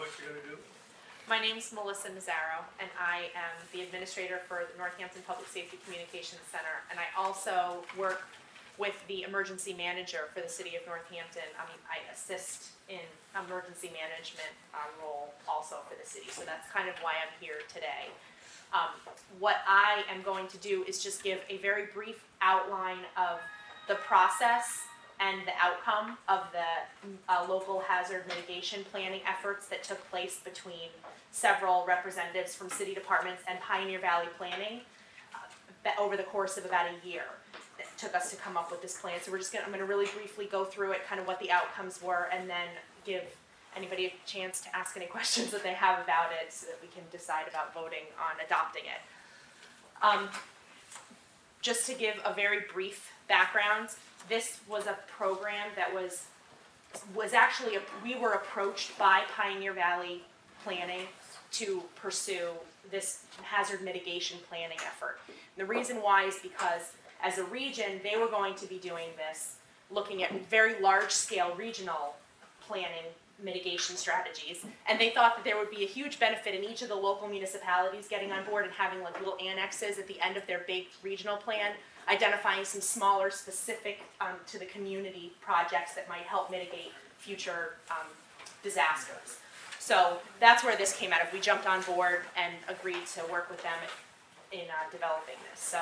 what you're going to do? My name's Melissa Mazzaro, and I am the administrator for the Northampton Public Safety Communications Center, and I also work with the emergency manager for the city of Northampton. I assist in emergency management role also for the city, so that's kind of why I'm here today. What I am going to do is just give a very brief outline of the process and the outcome of the local hazard mitigation planning efforts that took place between several representatives from city departments and Pioneer Valley Planning over the course of about a year. It took us to come up with this plan. So I'm going to really briefly go through it, kind of what the outcomes were, and then give anybody a chance to ask any questions that they have about it so that we can decide about voting on adopting it. Just to give a very brief background, this was a program that was actually, we were approached by Pioneer Valley Planning to pursue this hazard mitigation planning effort. And the reason why is because as a region, they were going to be doing this, looking at very large-scale regional planning mitigation strategies, and they thought that there would be a huge benefit in each of the local municipalities getting on board and having like little annexes at the end of their big regional plan, identifying some smaller, specific to the community projects that might help mitigate future disasters. So that's where this came out of. We jumped on board and agreed to work with them in developing this. So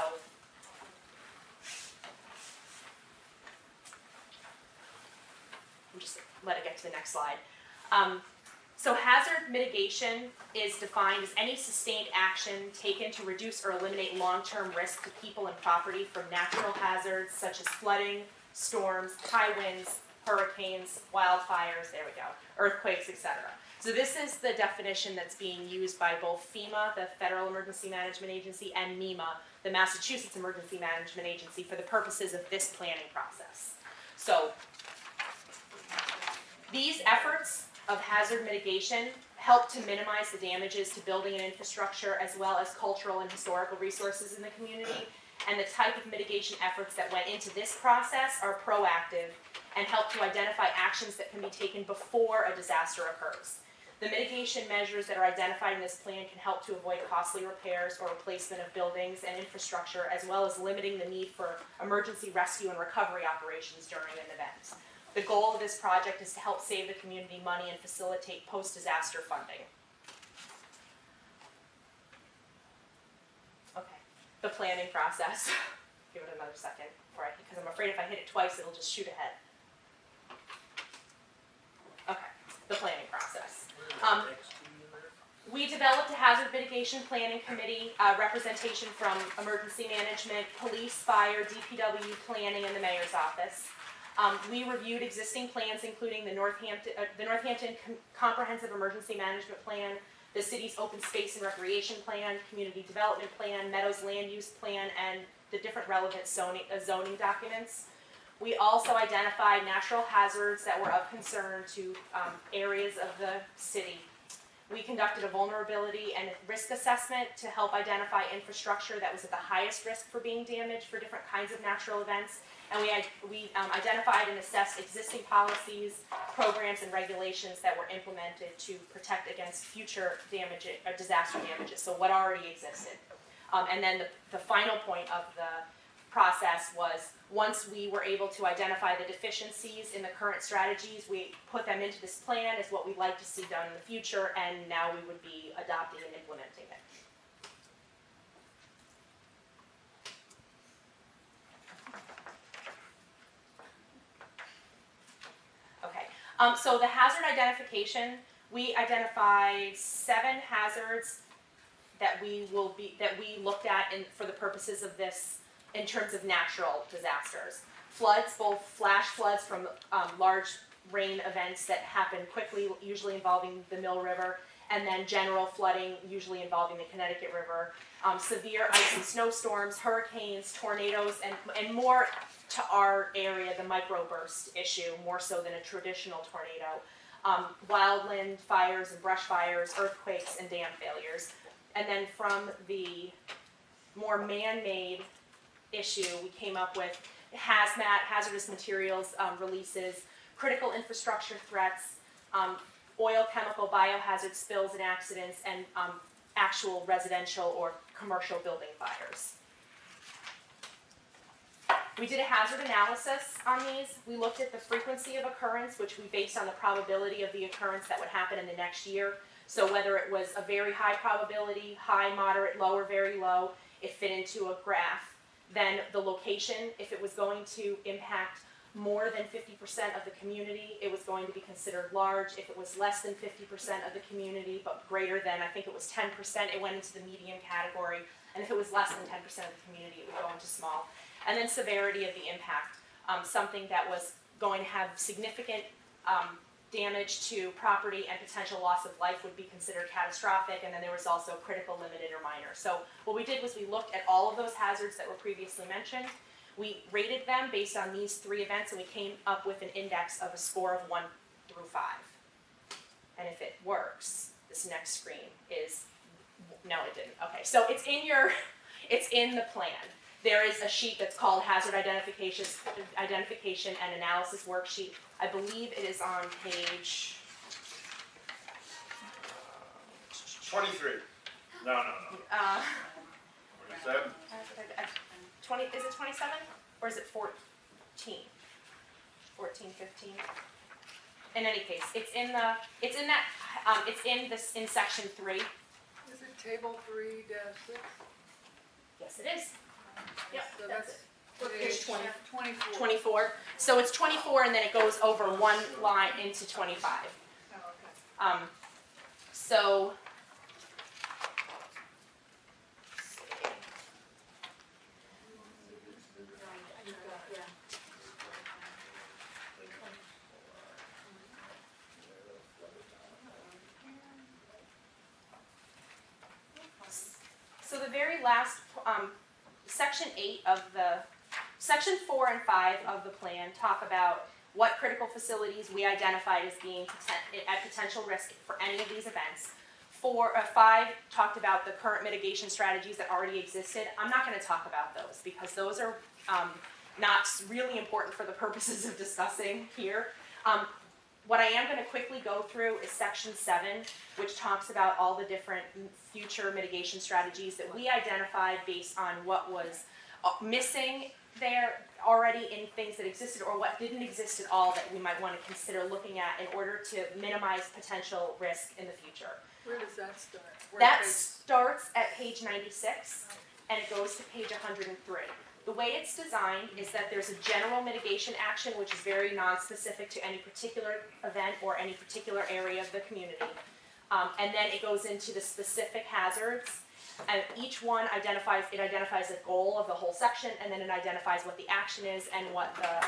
just let it get to the next slide. So hazard mitigation is defined as any sustained action taken to reduce or eliminate long-term risk to people and property from natural hazards such as flooding, storms, high winds, hurricanes, wildfires, there we go, earthquakes, etc. So this is the definition that's being used by both FEMA, the Federal Emergency Management Agency, and MEMA, the Massachusetts Emergency Management Agency, for the purposes of this planning process. So these efforts of hazard mitigation help to minimize the damages to building and infrastructure as well as cultural and historical resources in the community. And the type of mitigation efforts that went into this process are proactive and help to identify actions that can be taken before a disaster occurs. The mitigation measures that are identified in this plan can help to avoid costly repairs or replacement of buildings and infrastructure, as well as limiting the need for emergency rescue and recovery operations during an event. The goal of this project is to help save the community money and facilitate post-disaster funding. Okay, the planning process. Give it another second, because I'm afraid if I hit it twice, it'll just shoot ahead. Okay, the planning process. We developed a hazard mitigation planning committee, representation from emergency management, police, fire, DPW, planning, and the mayor's office. We reviewed existing plans, including the Northampton Comprehensive Emergency Management Plan, the city's Open Space and Recreation Plan, Community Development Plan, Meadows Land Use Plan, and the different relevant zoning documents. We also identified natural hazards that were of concern to areas of the city. We conducted a vulnerability and risk assessment to help identify infrastructure that was at the highest risk for being damaged for different kinds of natural events. And we identified and assessed existing policies, programs, and regulations that were implemented to protect against future damage or disaster damages, so what already existed. And then the final point of the process was, once we were able to identify the deficiencies in the current strategies, we put them into this plan as what we'd like to see done in the future, and now we would be adopting and implementing it. Okay, so the hazard identification, we identified 7 hazards that we looked at for the purposes of this in terms of natural disasters. Floods, both flash floods from large rain events that happen quickly, usually involving the Mill River, and then general flooding, usually involving the Connecticut River. Severe ice and snowstorms, hurricanes, tornadoes, and more to our area, the microburst issue, more so than a traditional tornado. Wildland fires and brush fires, earthquakes, and dam failures. And then from the more man-made issue, we came up with hazmat, hazardous materials releases, critical infrastructure threats, oil, chemical, biohazard spills and accidents, and actual residential or commercial building fires. We did a hazard analysis on these. We looked at the frequency of occurrence, which we based on the probability of the occurrence that would happen in the next year. So whether it was a very high probability, high, moderate, low, or very low, it fit into a graph. Then the location, if it was going to impact more than 50% of the community, it was going to be considered large. If it was less than 50% of the community, but greater than, I think it was 10%, it went into the medium category. And if it was less than 10% of the community, it would go into small. And then severity of the impact, something that was going to have significant damage to property and potential loss of life would be considered catastrophic, and then there was also critical, limited, or minor. So what we did was we looked at all of those hazards that were previously mentioned. We rated them based on these 3 events, and we came up with an index of a score of 1 through 5. And if it works, this next screen is, no it didn't. Okay, so it's in the plan. There is a sheet that's called Hazard Identification and Analysis Worksheet. I believe it is on page 23. No. 27. 20, is it 27? Or is it 14? 14, 15? In any case, it's in section 3. Is it table 3-6? Yes, it is. Yep, So that's that's it. Page 20. 24. 24. So it's 24 and then it goes over one line into 25. Oh, okay. So, so the very last, section 4 and 5 of the plan talk about what critical facilities we identified as being at potential risk for any of these events. 5 talked about the current mitigation strategies that already existed. I'm not going to talk about those because those are not really important for the purposes of discussing here. What I am going to quickly go through is section 7, which talks about all the different future mitigation strategies that we identified based on what was missing there already in things that existed or what didn't exist at all that we might want to consider looking at in order to minimize potential risk in the future. Where does that start? That starts at page 96 and it goes to page 103. The way it's designed is that there's a general mitigation action which is very non-specific to any particular event or any particular area of the community. And then it goes into the specific hazards, and each one identifies a goal of the whole section, and then it identifies what the action is and what the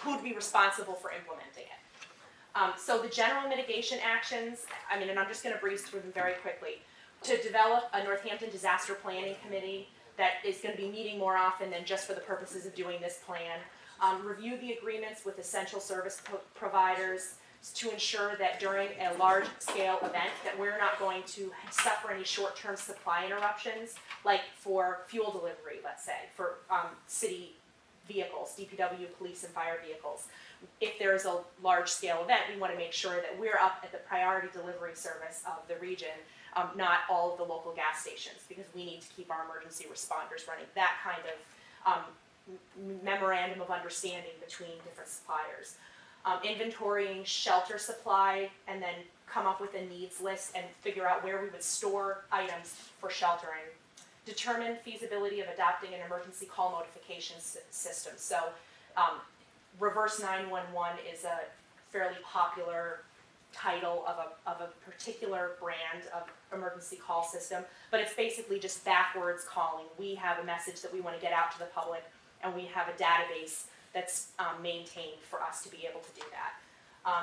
who would be responsible for implementing it. So the general mitigation actions, and I'm just going to breeze through them very quickly. To develop a Northampton Disaster Planning Committee that is going to be meeting more often than just for the purposes of doing this plan. Review the agreements with essential service providers to ensure that during a large-scale event that we're not going to suffer any short-term supply interruptions, like for fuel delivery, let's say, for city vehicles, DPW, police, and fire vehicles. If there is a large-scale event, we want to make sure that we're up at the priority delivery service of the region, not all of the local gas stations, because we need to keep our emergency responders running. That kind of memorandum of understanding between different suppliers. Inventorying shelter supply, and then come up with a needs list and figure out where we would store items for sheltering. Determine feasibility of adopting an emergency call notification system. So reverse 911 is a fairly popular title of a particular brand of emergency call system, but it's basically just backwards calling. We have a message that we want to get out to the public, and we have a database that's maintained for us to be able to do that.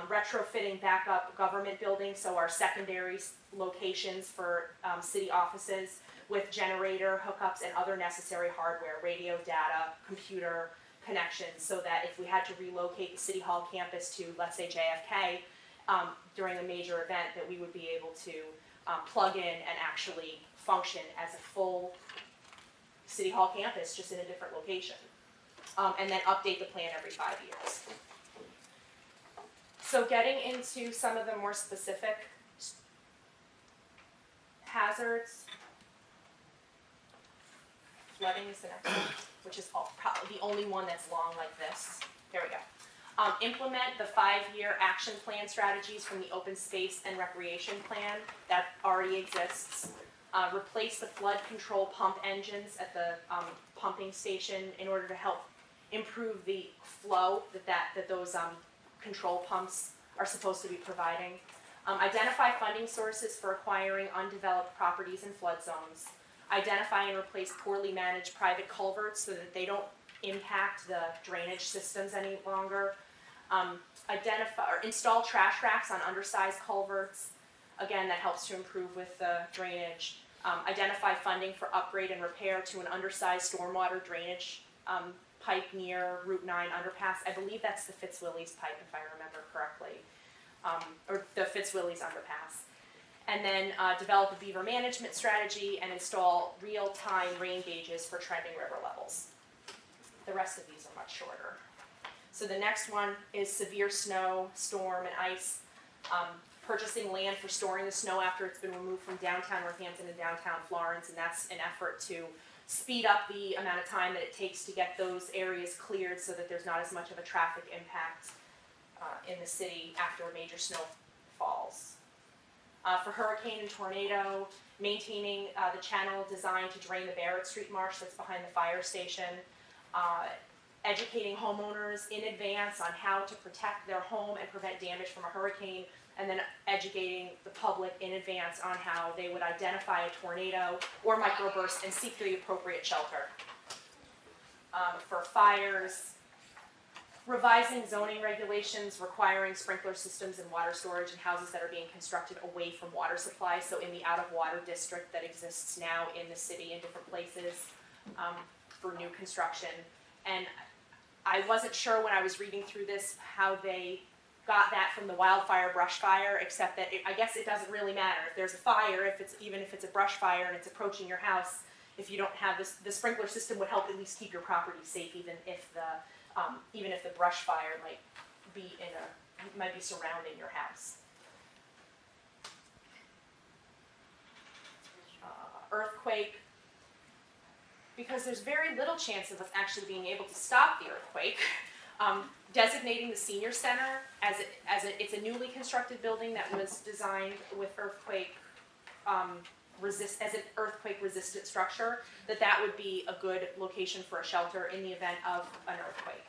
Retrofitting backup government buildings, so our secondary locations for city offices with generator hookups and other necessary hardware, radio, data, computer connections, so that if we had to relocate the City Hall campus to, let's say, JFK, during a major event, that we would be able to plug in and actually function as a full City Hall campus, just in a different location. And then update the plan every 5 years. So getting into some of the more specific hazards, flooding is the next one, which is probably the only one that's long like this. Here we go. Implement the 5-year action plan strategies from the open space and recreation plan that already exists. Replace the flood control pump engines at the pumping station in order to help improve the flow that those control pumps are supposed to be providing. Identify funding sources for acquiring undeveloped properties in flood zones. Identify and replace poorly managed private culverts so that they don't impact the drainage systems any longer. Identify or install trash racks on undersized culverts. Again, that helps to improve with the drainage. Identify funding for upgrade and repair to an undersized stormwater drainage pipe near Route 9 underpass. I believe that's the Fitzwillies pipe, if I remember correctly, or the Fitzwillies underpass. And then develop a beaver management strategy and install real-time rain gauges for trending river levels. The rest of these are much shorter. So the next one is severe snow, storm, and ice. Purchasing land for storing the snow after it's been removed from downtown Northampton and downtown Florence, and that's an effort to speed up the amount of time that it takes to get those areas cleared so that there's not as much of a traffic impact in the city after major snow falls. For hurricane and tornado, maintaining the channel designed to drain the Barrett Street marsh that's behind the fire station. Educating homeowners in advance on how to protect their home and prevent damage from a hurricane, and then educating the public in advance on how they would identify a tornado or microburst and seek the appropriate shelter. For fires, revising zoning regulations requiring sprinkler systems and water storage in houses that are being constructed away from water supply, so in the out-of-water district that exists now in the city in different places for new construction. And I wasn't sure when I was reading through this how they got that from the wildfire brush fire, except that I guess it doesn't really matter. If there's a fire, even if it's a brush fire and it's approaching your house, if you don't have this, the sprinkler system would help at least keep your property safe, even if the brush fire might be surrounding your house. Earthquake. Because there's very little chance of us actually being able to stop the earthquake. Designating the senior center it's a newly constructed building that was designed with earthquake as an earthquake resistant structure, that would be a good location for a shelter in the event of an earthquake.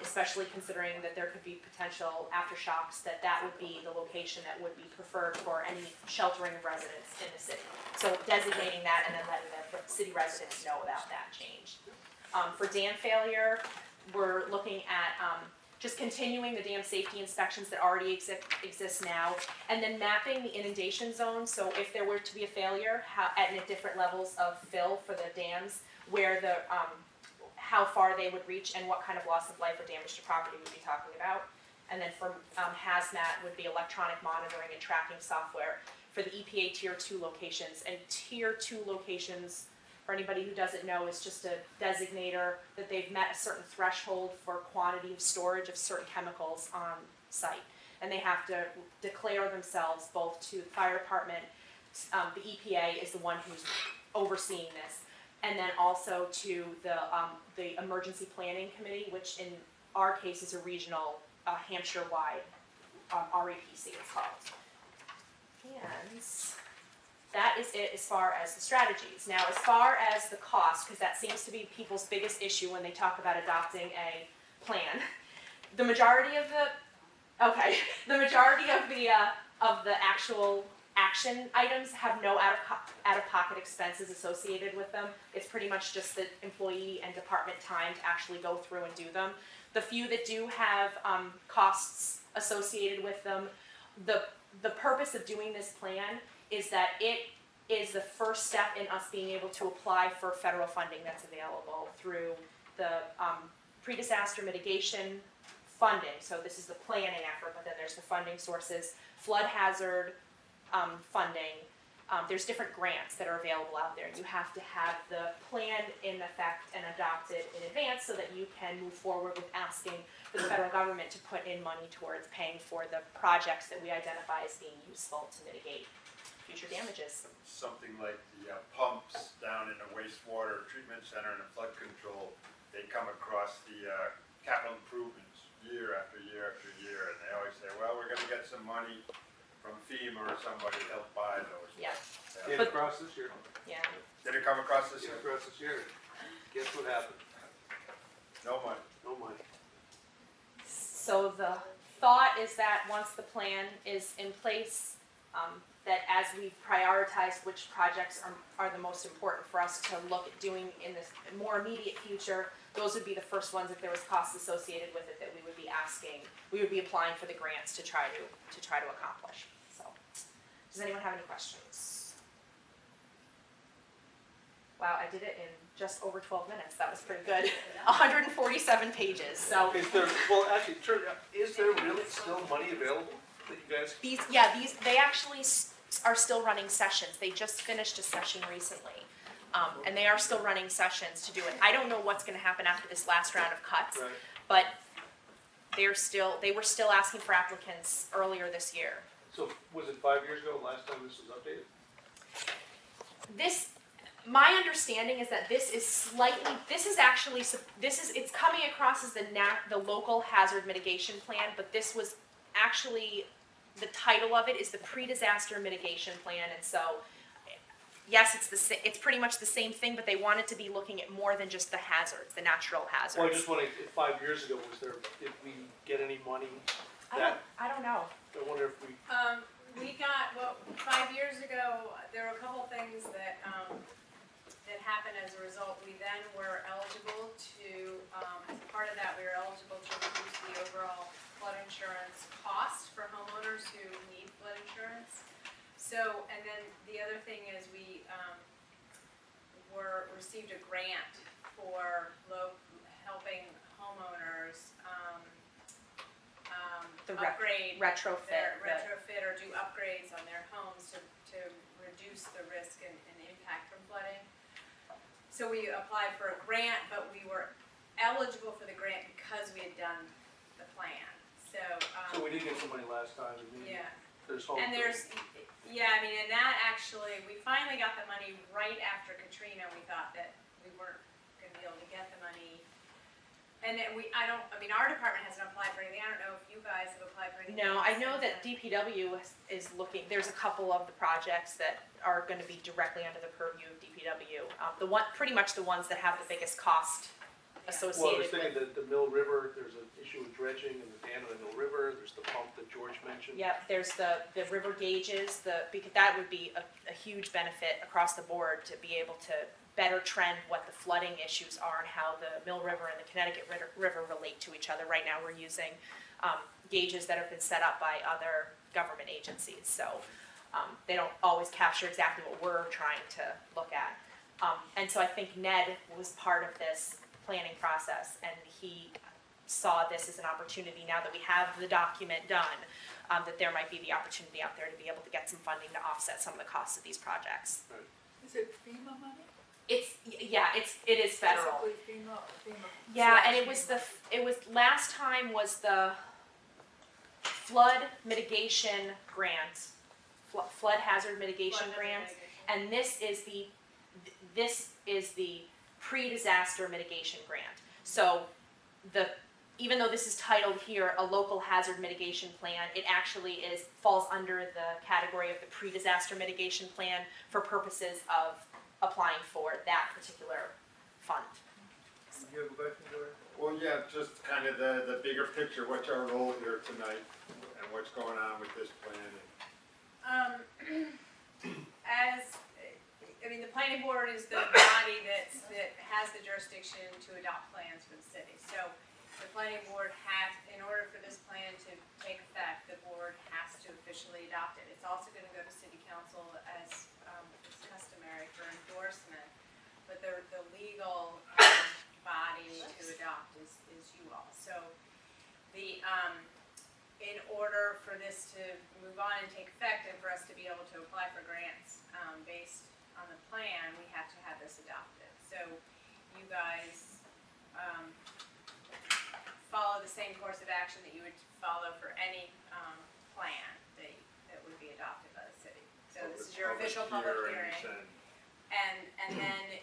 Especially considering that there could be potential aftershocks, that would be the location that would be preferred for any sheltering of residents in the city. So designating that and then letting the city residents know about that change. For dam failure, we're looking at just continuing the dam safety inspections that already exist now, and then mapping the inundation zone. So if there were to be a failure, at different levels of fill for the dams, where how far they would reach and what kind of loss of life or damage to property we'd be talking about. And then for hazmat would be electronic monitoring and tracking software for the EPA Tier 2 locations. And Tier 2 locations, for anybody who doesn't know, is just a designator that they've met a certain threshold for quantity of storage of certain chemicals on site. And they have to declare themselves both to the fire department, the EPA is the one who's overseeing this, and then also to the Emergency Planning Committee, which in our case is a regional Hampshire-wide REPC it's called. And that is it as far as the strategies. Now, as far as the cost, because that seems to be people's biggest issue when they talk about adopting a plan, the majority of the actual action items have no out-of-pocket expenses associated with them. It's pretty much just the employee and department time to actually go through and do them. The few that do have costs associated with them, the purpose of doing this plan is that it is the first step in us being able to apply for federal funding that's available through the pre-disaster mitigation funding. So this is the planning effort, but then there's the funding sources, flood hazard funding, there's different grants that are available out there. You have to have the plan in effect and adopted in advance so that you can move forward with asking for the federal government to put in money towards paying for the projects that we identify as being useful to mitigate future damages. Something like the pumps down in the wastewater treatment center and the flood control, they come across the capital improvements year after year after year, and they always say, well, we're gonna get some money from FEMA or somebody to help buy those. Yeah. Came But- across this year. Yeah. Did it come across this Came year? across this year. Guess what happened? No money. No money. So the thought is that once the plan is in place, that as we prioritize which projects are the most important for us to look at doing in this more immediate future, those would be the first ones if there was costs associated with it that we would be asking, we would be applying for the grants to try to accomplish. So, does anyone have any questions? Wow, I did it in just over 12 minutes. That was pretty good. 147 pages. So Is there, well, actually, is there really still money available that you guys? they actually are still running sessions. They just finished a session recently. And they are still running sessions to do it. I don't know what's going to happen after this last round of cuts, Right. but they were still asking for applicants earlier this year. So was it 5 years ago, last time this was updated? My understanding is that it's coming across as the Local Hazard Mitigation Plan, but this was actually, the title of it is the Pre-Disaster Mitigation Plan, and so, yes, it's pretty much the same thing, but they wanted to be looking at more than just the hazards, the natural hazards. Well, I just wondering, if 5 years ago, did we get any money? I don't know. I wonder if we, We got, 5 years ago, there were a couple things that happened as a result. We then were eligible to, as part of that, we were eligible to reduce the overall flood insurance cost for homeowners who need flood insurance. So, and then the other thing is we received a grant for helping homeowners upgrade retrofit or do upgrades on their homes to reduce the risk and impact from flooding. So we applied for a grant, but we were eligible for the grant because we had done the plan. So so we did get some money last time, and maybe yeah, there's hope. and and that actually, we finally got the money right after Katrina. We thought that we weren't going to be able to get the money. And then our department hasn't applied for anything. I don't know if you guys have applied for anything. No, I know that DPW is looking, there's a couple of the projects that are gonna be directly under the purview of DPW. Pretty much the ones that have the biggest cost Well, I was associated thinking with. that the Mill River, there's an issue with dredging and the dam of the Mill River, there's the pump that George mentioned. Yep, there's the river gauges, because that would be a huge benefit across the board to be able to better trend what the flooding issues are and how the Mill River and the Connecticut River relate to each other. Right now, we're using gauges that have been set up by other government agencies, so they don't always capture exactly what we're trying to look at. And so I think Ned was part of this planning process, and he saw this as an opportunity, now that we have the document done, that there might be the opportunity out there to be able to get some funding to offset some of the costs of these projects. Is it FEMA money? It is federal. Basically FEMA. Yeah, and it was last time was the flood mitigation grant, flood hazard mitigation grant, and this is the pre-disaster mitigation grant. So even though this is titled here a local hazard mitigation plan, it actually falls under the category of the pre-disaster mitigation plan for purposes of applying for that particular fund. Do you have a question, George? Well, yeah, just kind of the bigger picture, what's our role here tonight, and what's going on with this plan? The planning board is the body that has the jurisdiction to adopt plans for the city. So the planning board has, in order for this plan to take effect, the board has to officially adopt it. It's also going to go to city council as is customary for endorsement, but the legal body to adopt is you all. So in order for this to move on and take effect and for us to be able to apply for grants, based on the plan, we have to have this adopted. So you guys, follow the same course of action that you would follow for any, plan that would be adopted by the city. So this is your official public hearing. And then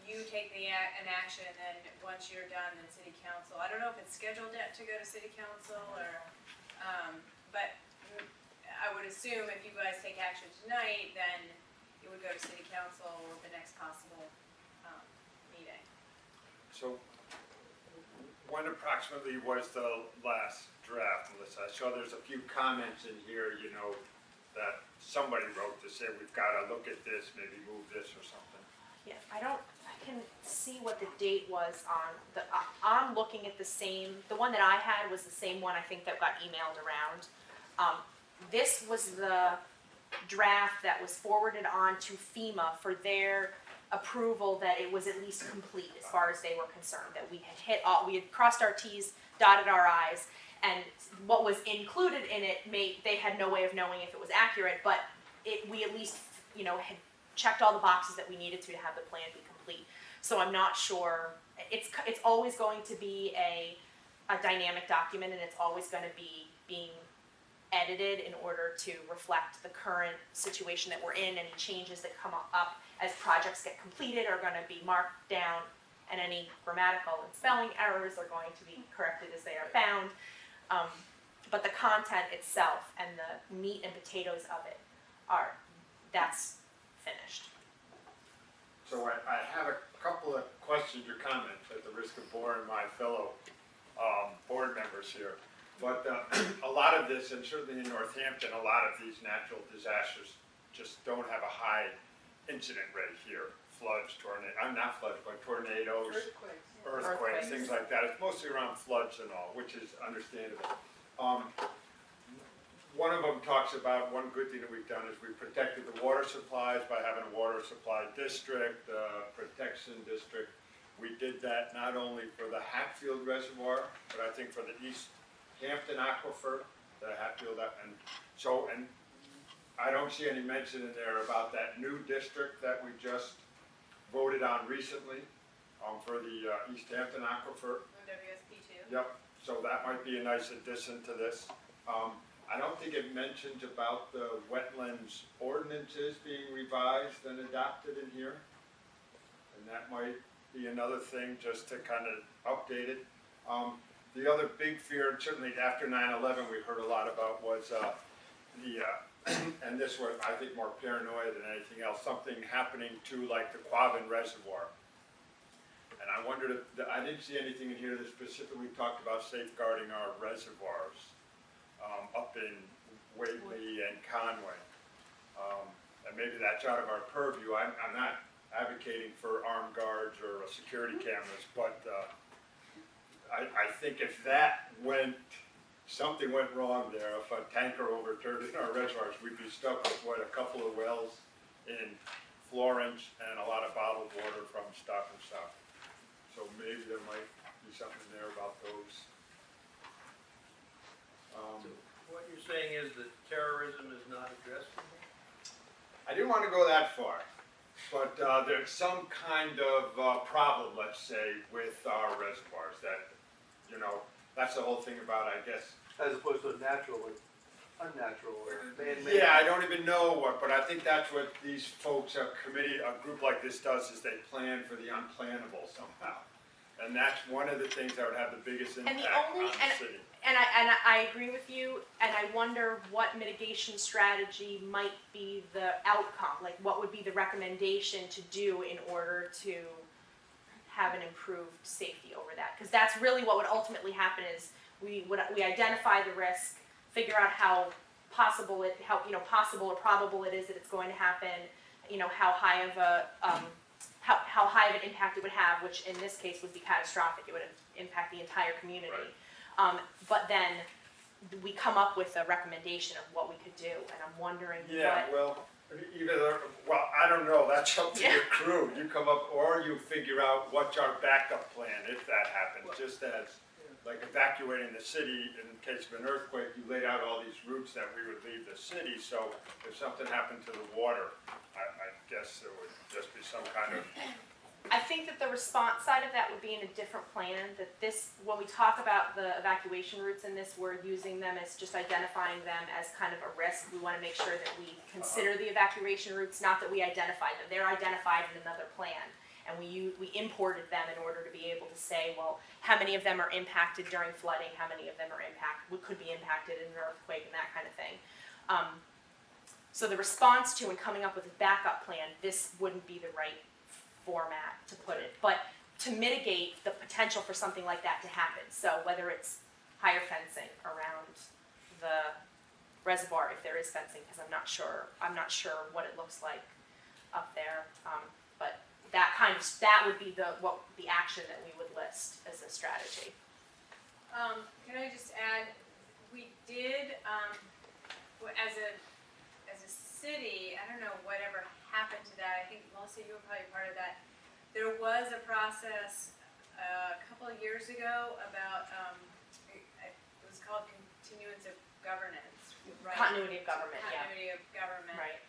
you take an action, and then once you're done, then city council, I don't know if it's scheduled yet to go to city council, or, but I would assume if you guys take action tonight, then it would go to city council the next possible, meeting. So, when approximately was the last draft, Melissa? I saw there's a few comments in here, you know, that somebody wrote to say, we've gotta look at this, maybe move this or something. Yeah, I can see what the date was on the, I'm looking at the same, the one that I had was the same one I think that got emailed around. This was the draft that was forwarded on to FEMA for their approval that it was at least complete as far as they were concerned, that we had we had crossed our T's, dotted our I's, and what was included in it they had no way of knowing if it was accurate, but we at least, you know, had checked all the boxes that we needed to have the plan be complete. So I'm not sure, it's always going to be a dynamic document, and it's always going to be being edited in order to reflect the current situation that we're in. Any changes that come up as projects get completed are going to be marked down, and any grammatical and spelling errors are going to be corrected as they are found. But the content itself and the meat and potatoes of it that's finished. So I have a couple of questions or comments at the risk of boring my fellow board members here. But a lot of this, and certainly in Northampton, a lot of these natural disasters just don't have a high incident rate here. Floods, not floods, but tornadoes, earthquakes, things like that. It's mostly around floods and all, which is understandable. One of them talks about, one good thing that we've done is we protected the water supplies by having a water supply district, protection district. We did that not only for the Hatfield Reservoir, but I think for the East Hampton Aquifer, the Hatfield, and I don't see any mention in there about that new district that we just voted on recently, for the East Hampton Aquifer. WSP2. Yep, so that might be a nice addition to this. I don't think it mentions about the wetlands ordinances being revised and adopted in here. And that might be another thing just to kind of update it. The other big fear, certainly after 9/11, we heard a lot about was and this was, I think, more paranoia than anything else, something happening to like the Quabbin Reservoir. And I wondered if, I didn't see anything in here that specifically talked about safeguarding our reservoirs up in Whately and Conway. And maybe that's out of our purview. I'm not advocating for armed guards or security cameras, but I think if something went wrong there, if a tanker overturned in our reservoirs, we'd be stuck with a couple of wells in Florence and a lot of bottled water from Stop and Shop. So maybe there might be something there about those. So what you're saying is that terrorism is not addressed in here? I didn't want to go that far, but there's some kind of problem, let's say, with our reservoirs that, you know, that's the whole thing about, I guess. As opposed to a natural or unnatural or man-made. Yeah, I don't even know what, but I think that's what these folks, a group like this does, is they plan for the unplannable somehow. And that's one of the things that would have the biggest impact on the city. And I agree with you, and I wonder what mitigation strategy might be the outcome, like what would be the recommendation to do in order to have an improved safety over that. Because that's really what would ultimately happen is we identify the risk, figure out how possible or probable it is that it's going to happen, how high of how high of an impact it would have, which in this case would be catastrophic. It would impact the entire community. Right. But then we come up with a recommendation of what we could do, and I'm wondering I don't know, that's up to your crew. You come up, or you figure out what's our backup plan if that happens, just as like evacuating the city in case of an earthquake. You laid out all these routes that we would leave the city, so if something happened to the water, I guess it would just be some kind of, I think that the response side of that would be in a different plan, that this, when we talk about the evacuation routes in this, we're using them as just identifying them as kind of a risk. We wanna make sure that we consider the evacuation routes, not that we identify them, they're identified in another plan. And we imported them in order to be able to say, well, how many of them are impacted during flooding, how many of them are could be impacted in an earthquake and that kind of thing. So the response to and coming up with a backup plan, this wouldn't be the right format to put it, but to mitigate the potential for something like that to happen. So whether it's higher fencing around the reservoir, if there is fencing, because I'm not sure what it looks like up there, but that would be the action that we would list as a strategy. Can I just add, we did, as a city, I don't know whatever happened to that, I think Melissa, you were probably part of that. There was a process a couple of years ago about, it was called continuance of governance, right? Continuity of government, yeah. Continuity of government. Right.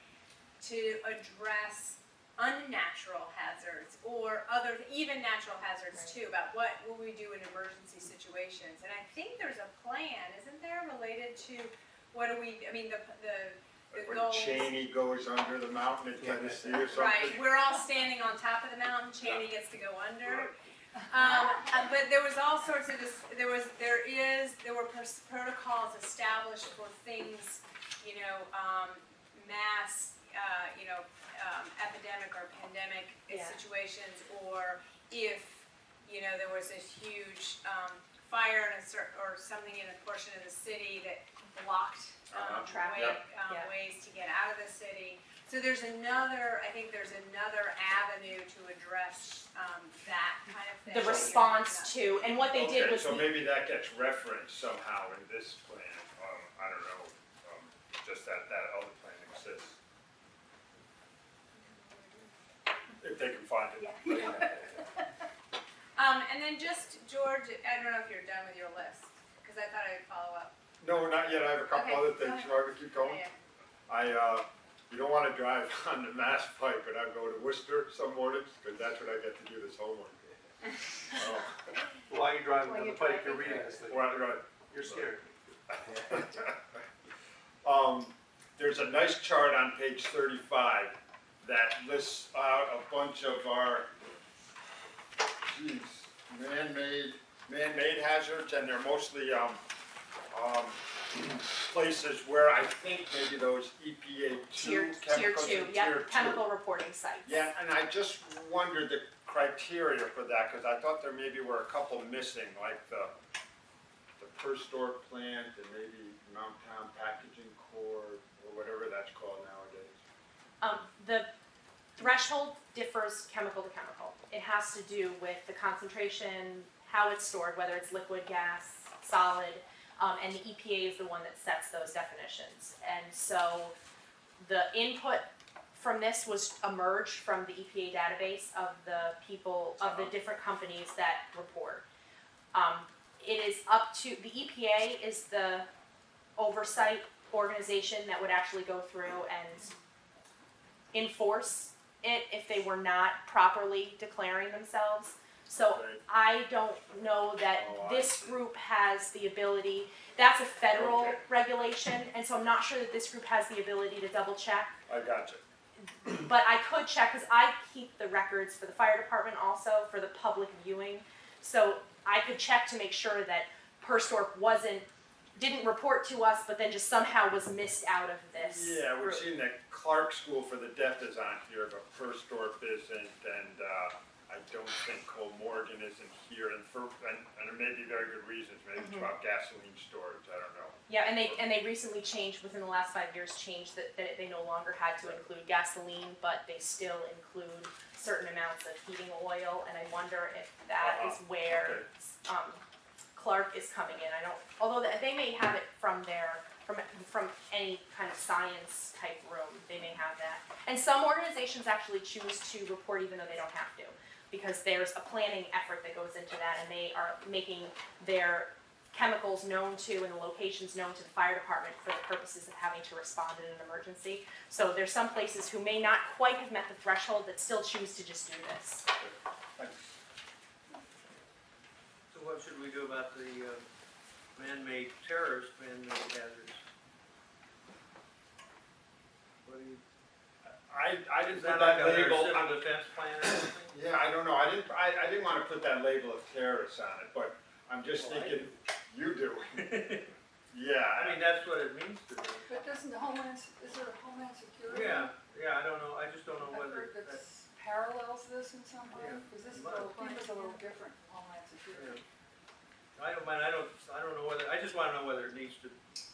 To address unnatural hazards or even natural hazards Right. too, about what will we do in emergency situations. And I think there's a plan, isn't there, related to what do we, I mean, the when goals. Cheney goes under the mountain in Tennessee or something. Right, we're all standing on top of the mountain, Cheney gets to go under. Right. But there was all sorts of there were protocols established for things, mass, epidemic or pandemic Yeah. situations, or if, there was a huge, fire or something in a portion of the city that blocked, Traffic, yeah. ways to get out of the city. So I think there's another avenue to address, that kind of thing. The response to, and what they did Okay, was. so maybe that gets referenced somehow in this plan, I don't know, just that other plan exists. If they can find it. And then just, George, I don't know if you're done with your list, because I thought I'd follow up. No, not yet, I have a couple Okay, other go things, ahead. you want me to keep going? Yeah. You don't wanna drive on the Mass Pike, and I go to Worcester some mornings, cause that's when I get to do this homework. While you're driving While down the you're pike, you're driving. reading this thing. Right. You're scared. There's a nice chart on page 35 that lists out a bunch of our, man-made hazards, and they're mostly, places where I think maybe those EPA Tier chemicals. two, and yeah, tier chemical reporting sites. Yeah, and I just wondered the criteria for that, because I thought there maybe were a couple missing, like the per-store plant and maybe Mount Town Packaging Corp, or whatever that's called nowadays. The threshold differs chemical to chemical. It has to do with the concentration, how it's stored, whether it's liquid, gas, solid, and the EPA is the one that sets those definitions. And so the input from this was emerged from the EPA database of the people, of the different companies that report. It is up to, the EPA is the oversight organization that would actually go through and enforce it if they were not properly declaring themselves. So Okay. I don't know that Oh, I this see. group has the ability, that's a federal Okay. regulation, and so I'm not sure that this group has the ability to double check. I got you. But I could check, because I keep the records for the fire department also, for the public viewing. So I could check to make sure that Perstorp didn't report to us, but then just somehow was missed out of this Yeah, we've group. seen that Clark School for the Deaf is on here, but Perstorp isn't, and I don't think Cole Morgan isn't here, and there may be very good reasons, maybe it's about gasoline storage, I don't know. Yeah, and they recently changed, within the last 5 years, changed that they no longer had to include gasoline, but they still include certain amounts of heating oil, and I wonder if that is where Clark is coming in. I don't, although they may have it from any kind of science type room, they may have that. And some organizations actually choose to report even though they don't have to, because there's a planning effort that goes into that, and they are making their chemicals known to and the locations known to the fire department for the purposes of having to respond in an emergency. So there's some places who may not quite have met the threshold that still choose to just do this. So what should we do about the man-made terrorist, man-made hazards? What do you, I didn't is put that like that a label. civil defense plan or something? Yeah, I don't know, I didn't wanna put that label of terrorists on it, but I'm just Well, I thinking, you do. I Yeah, mean, that's what it means to me. But doesn't is there a Homeland Security? Yeah, I don't know, I just don't know whether, Effort that parallels this in some way? Yeah. Because this is It might. FEMA's a little different from Homeland Security. I don't mind, I don't know whether, I just wanna know whether it needs to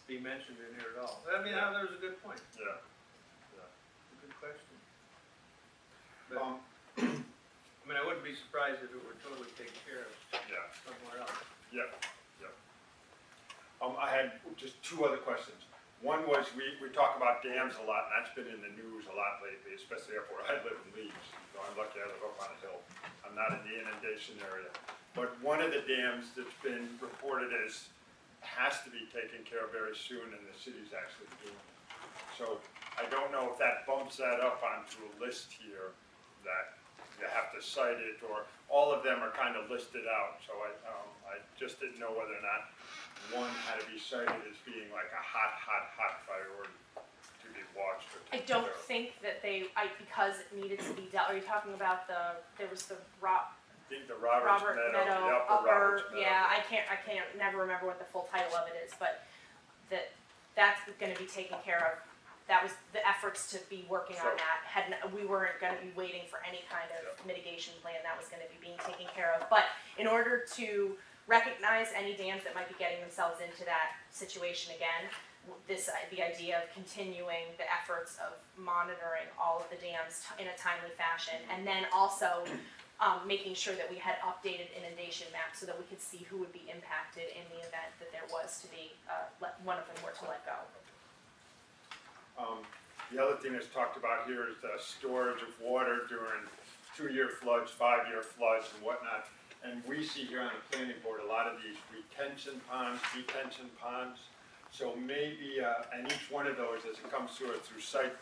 be mentioned in here at all. I mean, that was a good point, yeah. a good question. But, Um, I mean, I wouldn't be surprised if it were totally taken care of yeah, somewhere else. yep. I had just two other questions. One was, we talk about dams a lot, and that's been in the news a lot lately, especially up where I live in Leeds. So I'm lucky I live up on a hill. I'm not in the inundation area. But one of the dams that's been reported as has to be taken care of very soon, and the city's actually doing it. So I don't know if that bumps that up onto a list here that you have to cite it, or all of them are kind of listed out. So I just didn't know whether or not one had to be cited as being like a hot priority to be watched or I taken don't care of. think that because it needed to be dealt, are you talking about there was the I think the Roberts Robert Meadow, Meadow, the upper Roberts Meadow. yeah, I can't never remember what the full title of it is, but that's gonna be taken care of. That was the efforts to be working on So- that, we weren't gonna be waiting for any kind of mitigation plan, that was gonna be being taken care of. But in order to recognize any dams that might be getting themselves into that situation again, the idea of continuing the efforts of monitoring all of the dams in a timely fashion, and then also making sure that we had updated inundation maps so that we could see who would be impacted in the event that there was to be, one of them were to let go. The other thing that's talked about here is the storage of water during 2-year floods, 5-year floods and whatnot. And we see here on the planning board, a lot of these retention ponds, detention ponds. So maybe, and each one of those, as it comes through site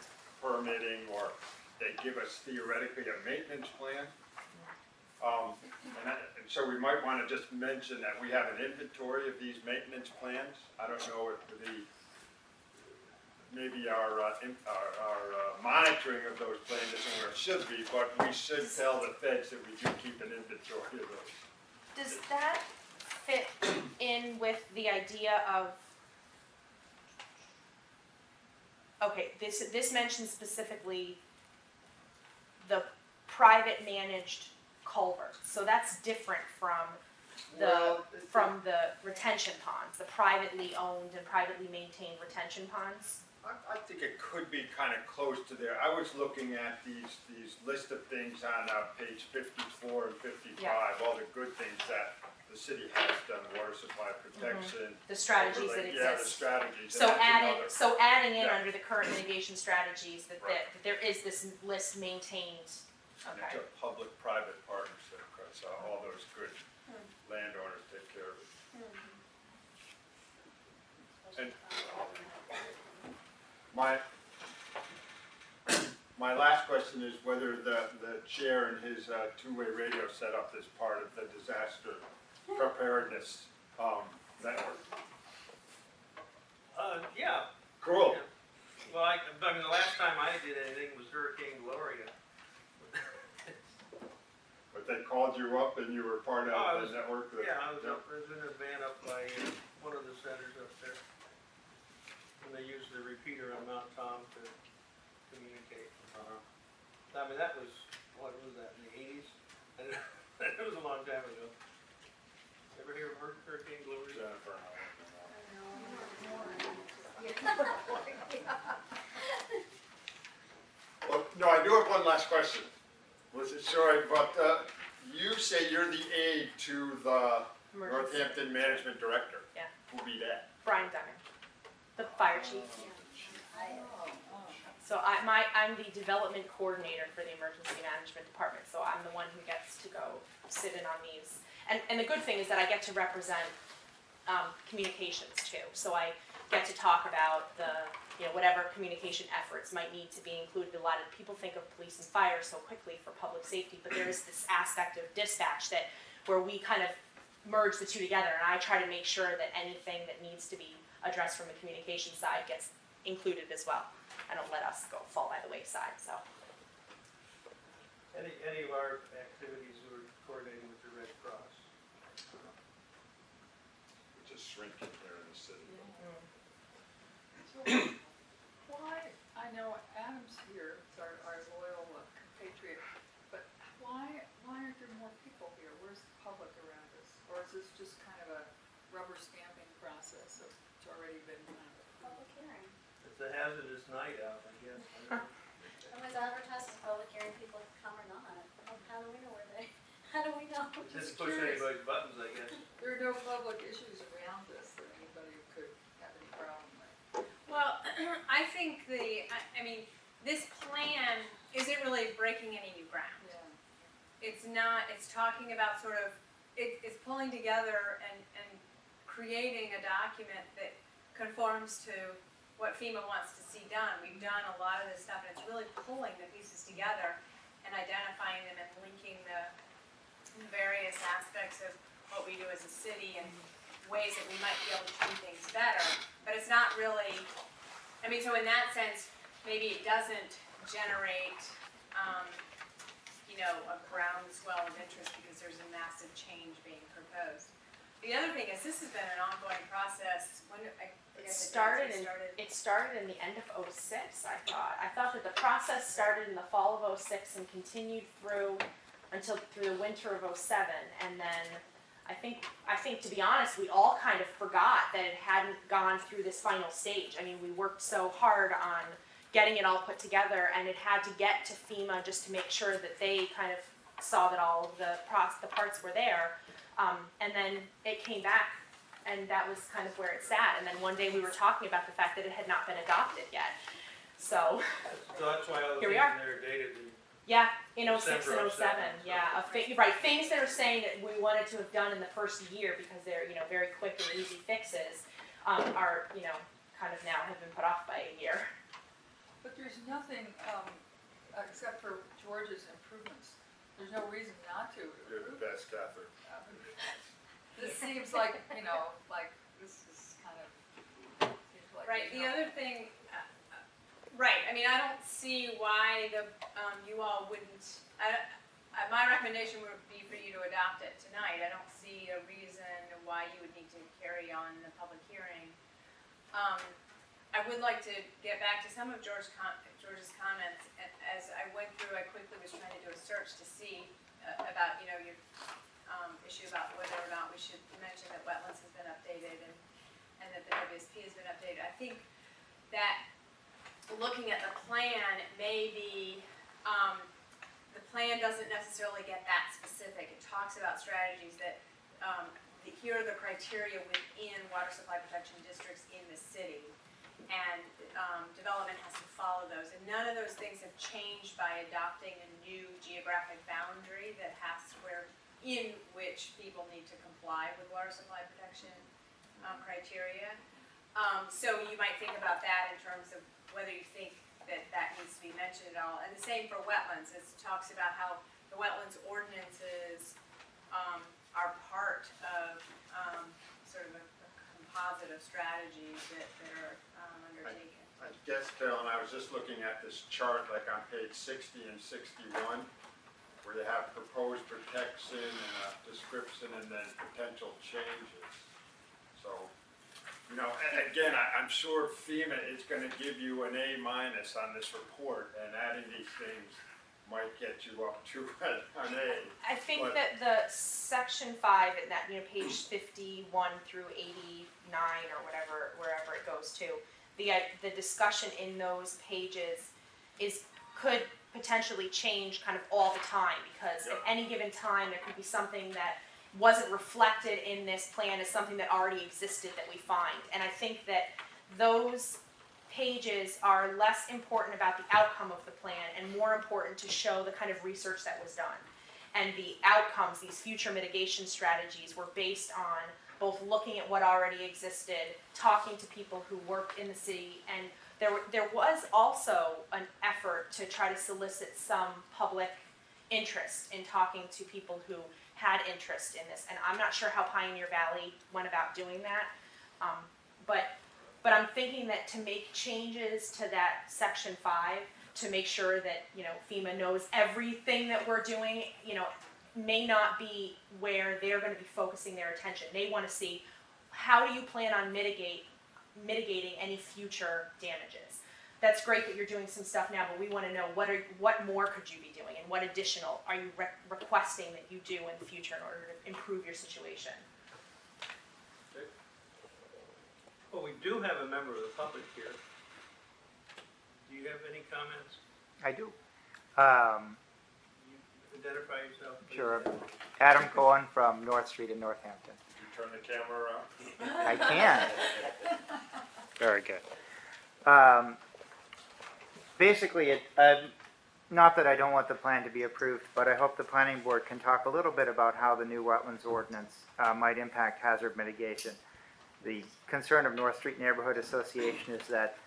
permitting, or they give us theoretically a maintenance plan. And so we might wanna just mention that we have an inventory of these maintenance plans. I don't know if maybe our monitoring of those plans isn't where it should be, but we should tell the feds that we do keep an inventory of those. Does that fit in with the idea of, okay, this mentions specifically the private managed culverts, so that's different from the retention ponds, the privately owned and privately maintained retention ponds. I think it could be kind of close to there. I was looking at these list of things on page 54 and 55, all the good things that the city has done, water supply protection. The strategies that Yeah, the exist. strategies. So and that's another. adding in Yeah. under the current mitigation strategies that Right. there is this list maintained, And okay. it's a public-private partnership, because all those good landowners take care of it. And my last question is whether the chair and his two-way radio setup is part of the disaster preparedness network. Yeah. Cool. Yeah. Well, I mean, the last time I did anything was Hurricane Gloria. But they called you up and you were part Oh, I of was- the network? Yeah, I was in a van up by one of the centers up there. And they used the repeater on Mount Tom to communicate. I mean, that was, what was that, in the 80s? It was a long time ago. Ever hear of Hurricane Gloria? Jennifer. Well, no, I do have one last question. Sorry, but you say you're the aide to the Emergency. Northampton Management Director. Yeah. Who'll be that? Brian Dunning, the fire chief. So I'm the development coordinator for the emergency management department, so I'm the one who gets to go sit in on these. And the good thing is that I get to represent communications too. So I get to talk about the, whatever communication efforts might need to be included. A lot of people think of police and fire so quickly for public safety, but there is this aspect of dispatch where we kind of merge the two together, and I try to make sure that anything that needs to be addressed from the communication side gets included as well. I don't let us fall by the wayside, so. Any of our activities we're coordinating with the Red Cross. Which is shrinking here in the city. So why, I know Adam's here, it's our loyal compatriot, but why aren't there more people here? Where's the public around us? Or is this just kind of a rubber stamping process of, it's already been kind of Public hearing. It's a hazardous night out, I guess. I don't know. It was advertised as public hearing, people come or not. How do we know where they, how do we know? Just push anybody's buttons, I guess. there are no public issues around this that anybody could have any problem with. Well, I think I mean, this plan isn't really breaking any new ground. Yeah. It's not, it's talking about sort of, it's pulling together and creating a document that conforms to what FEMA wants to see done. We've done a lot of this stuff, and it's really pulling the pieces together and identifying them and linking the various aspects of what we do as a city and ways that we might be able to do things better. But it's not really, I mean, so in that sense, maybe it doesn't generate, a groundswell of interest because there's a massive change being proposed. The other thing is, this has been an ongoing process. When I It forget the started dates it started in the end of '06, I thought. I thought that the process started in the fall of '06 and continued through the winter of '07, and then I think to be honest, we all kind of forgot that it hadn't gone through this final stage. I mean, we worked so hard on getting it all put together, and it had to get to FEMA just to make sure that they kind of saw that all of the parts were there, and then it came back. And that was kind of where it sat. And then one day we were talking about the fact that it had not been adopted yet. So, So that's why all the Here we things are. in there are dated in yeah, in '06 December and 07, '07, yeah. Right, things that are saying that we wanted to have done in the first year because they're, very quick and easy fixes, are, kind of now have been put off by a year. But there's nothing, except for George's improvements, there's no reason not to You're the approve. best, Catherine. This seems like, like this is kind of, seems like. Right, there's the no- other thing, right, I mean, I don't see why you all wouldn't, my recommendation would be for you to adopt it tonight. I don't see a reason why you would need to carry on the public hearing. I would like to get back to some of George's comments. As I went through, I quickly was trying to do a search to see about, your issue about whether or not we should mention that wetlands has been updated and that the WSP has been updated. I think that looking at the plan, maybe the plan doesn't necessarily get that specific. It talks about strategies that here are the criteria within water supply protection districts in the city, and development has to follow those. And none of those things have changed by adopting a new geographic boundary that in which people need to comply with water supply protection criteria. So you might think about that in terms of whether you think that needs to be mentioned at all. And the same for wetlands. It talks about how the wetlands ordinances are part of sort of a composite of strategies that are undertaken. I guess, Carolyn, I was just looking at this chart, like on page 60 and 61, where they have proposed protection and a description and then potential changes. So, again, I'm sure FEMA is gonna give you an A- on this report, and adding these things might get you up to an A. I think But- that the section 5 in that, page 51 through 89 or whatever, wherever it goes to, the discussion in those pages could potentially change kind of all the time, because at Yep. any given time, there could be something that wasn't reflected in this plan as something that already existed that we find. And I think that those pages are less important about the outcome of the plan and more important to show the kind of research that was done. And the outcomes, these future mitigation strategies, were based on both looking at what already existed, talking to people who work in the city, and there was also an effort to try to solicit some public interest in talking to people who had interest in this. And I'm not sure how Pioneer Valley went about doing that, but I'm thinking that to make changes to that section 5, to make sure that, you know, FEMA knows everything that we're doing, you know, may not be where they're going to be focusing their attention. They want to see, how do you plan on mitigating any future damages? That's great that you're doing some stuff now, but we want to know what more could you be doing, and what additional are you requesting that you do in the future in order to improve your situation? Well, we do have a member of the public here. Do you have any comments? I do. You identify yourself, please. Sure. Adam Cohen from North Street in Northampton. You turn the camera around. I can. Very good. Basically, not that I don't want the plan to be approved, but I hope the planning board can talk a little bit about how the new wetlands ordinance might impact hazard mitigation. The concern of North Street Neighborhood Association is that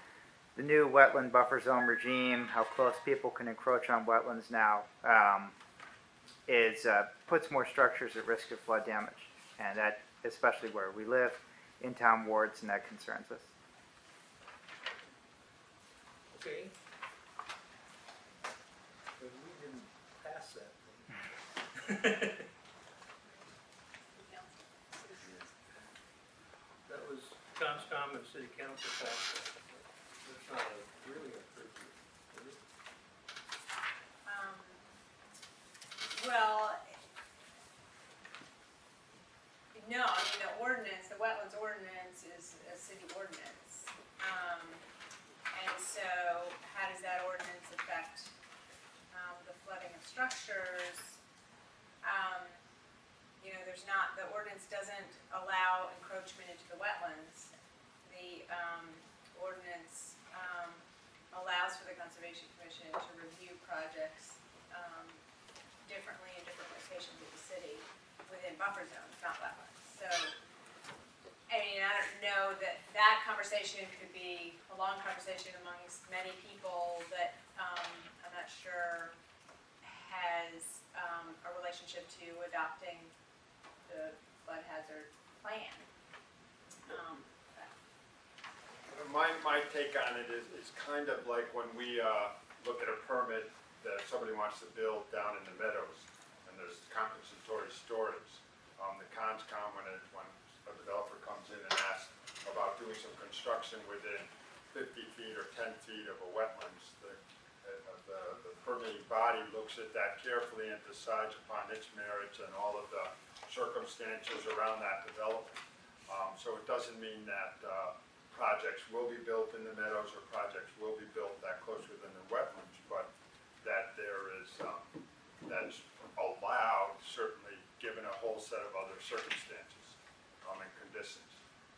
the new wetland buffer zone regime, how close people can encroach on wetlands now, puts more structures at risk of flood damage, and that especially where we live, in town wards, and that concerns us. Okay. But we didn't pass that thing. That was Conscom and City Council passed that. That's not really appropriate, is it? Well, no, I mean, the ordinance, the wetlands ordinance is a city ordinance. And so how does that ordinance affect, the flooding of structures? You know, the ordinance doesn't allow encroachment into the wetlands. The, ordinance, allows for the Conservation Commission to review projects, differently in different locations of the city within buffer zones, not wetlands. So, I mean, I don't know that conversation could be a long conversation amongst many people that, I'm not sure has, a relationship to adopting the flood hazard plan. My take on it is kind of like when we look at a permit that somebody wants to build down in the meadows, and there's compensatory storage. The Conscom, when a developer comes in and asks about doing some construction within 50 feet or 10 feet of a wetlands, the permitting body looks at that carefully and decides upon its merits and all of the circumstances around that development. So it doesn't mean that projects will be built in the meadows or projects will be built that close within the wetlands, but that there is, that's allowed, certainly given a whole set of other circumstances and conditions.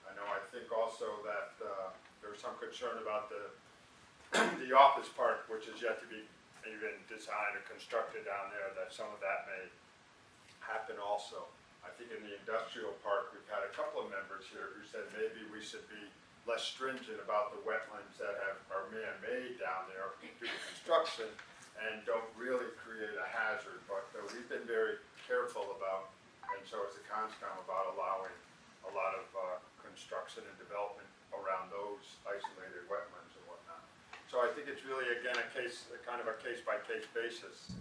I think also that there was some concern about the office park, which is yet to be even designed or constructed down there, that some of that may happen also. I think in the industrial park, we've had a couple of members here who said maybe we should be less stringent about the wetlands that are man-made down there due to construction and don't really create a hazard. But we've been very careful about, and so is the Conscom, about allowing a lot of construction and development around those isolated wetlands and whatnot. So I think it's really, again, kind of a case-by-case basis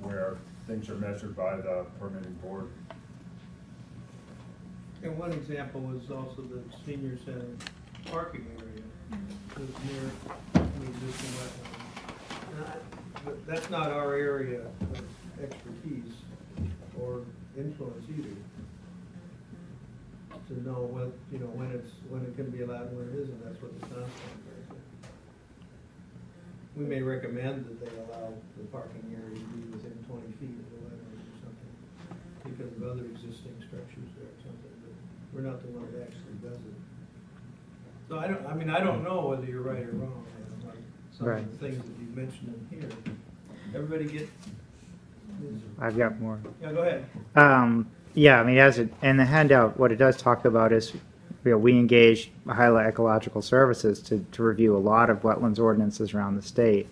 where things are measured by the permitting board. And one example was also the senior center parking area that's near the existing wetland. But that's not our area of expertise or influence either. To know when it can be allowed and when it isn't, that's what the Conscom does. We may recommend that they allow the parking area to be within 20 feet of the wetlands or something because of other existing structures there or something, but we're not the one that actually does it. So I don't know whether you're right or wrong, like some of the things that you mentioned in here. Everybody get this? I've got more. Yeah, go ahead. Yeah, I mean, and the handout, what it does talk about is, we engage Highland Ecological Services to review a lot of wetlands ordinances around the state.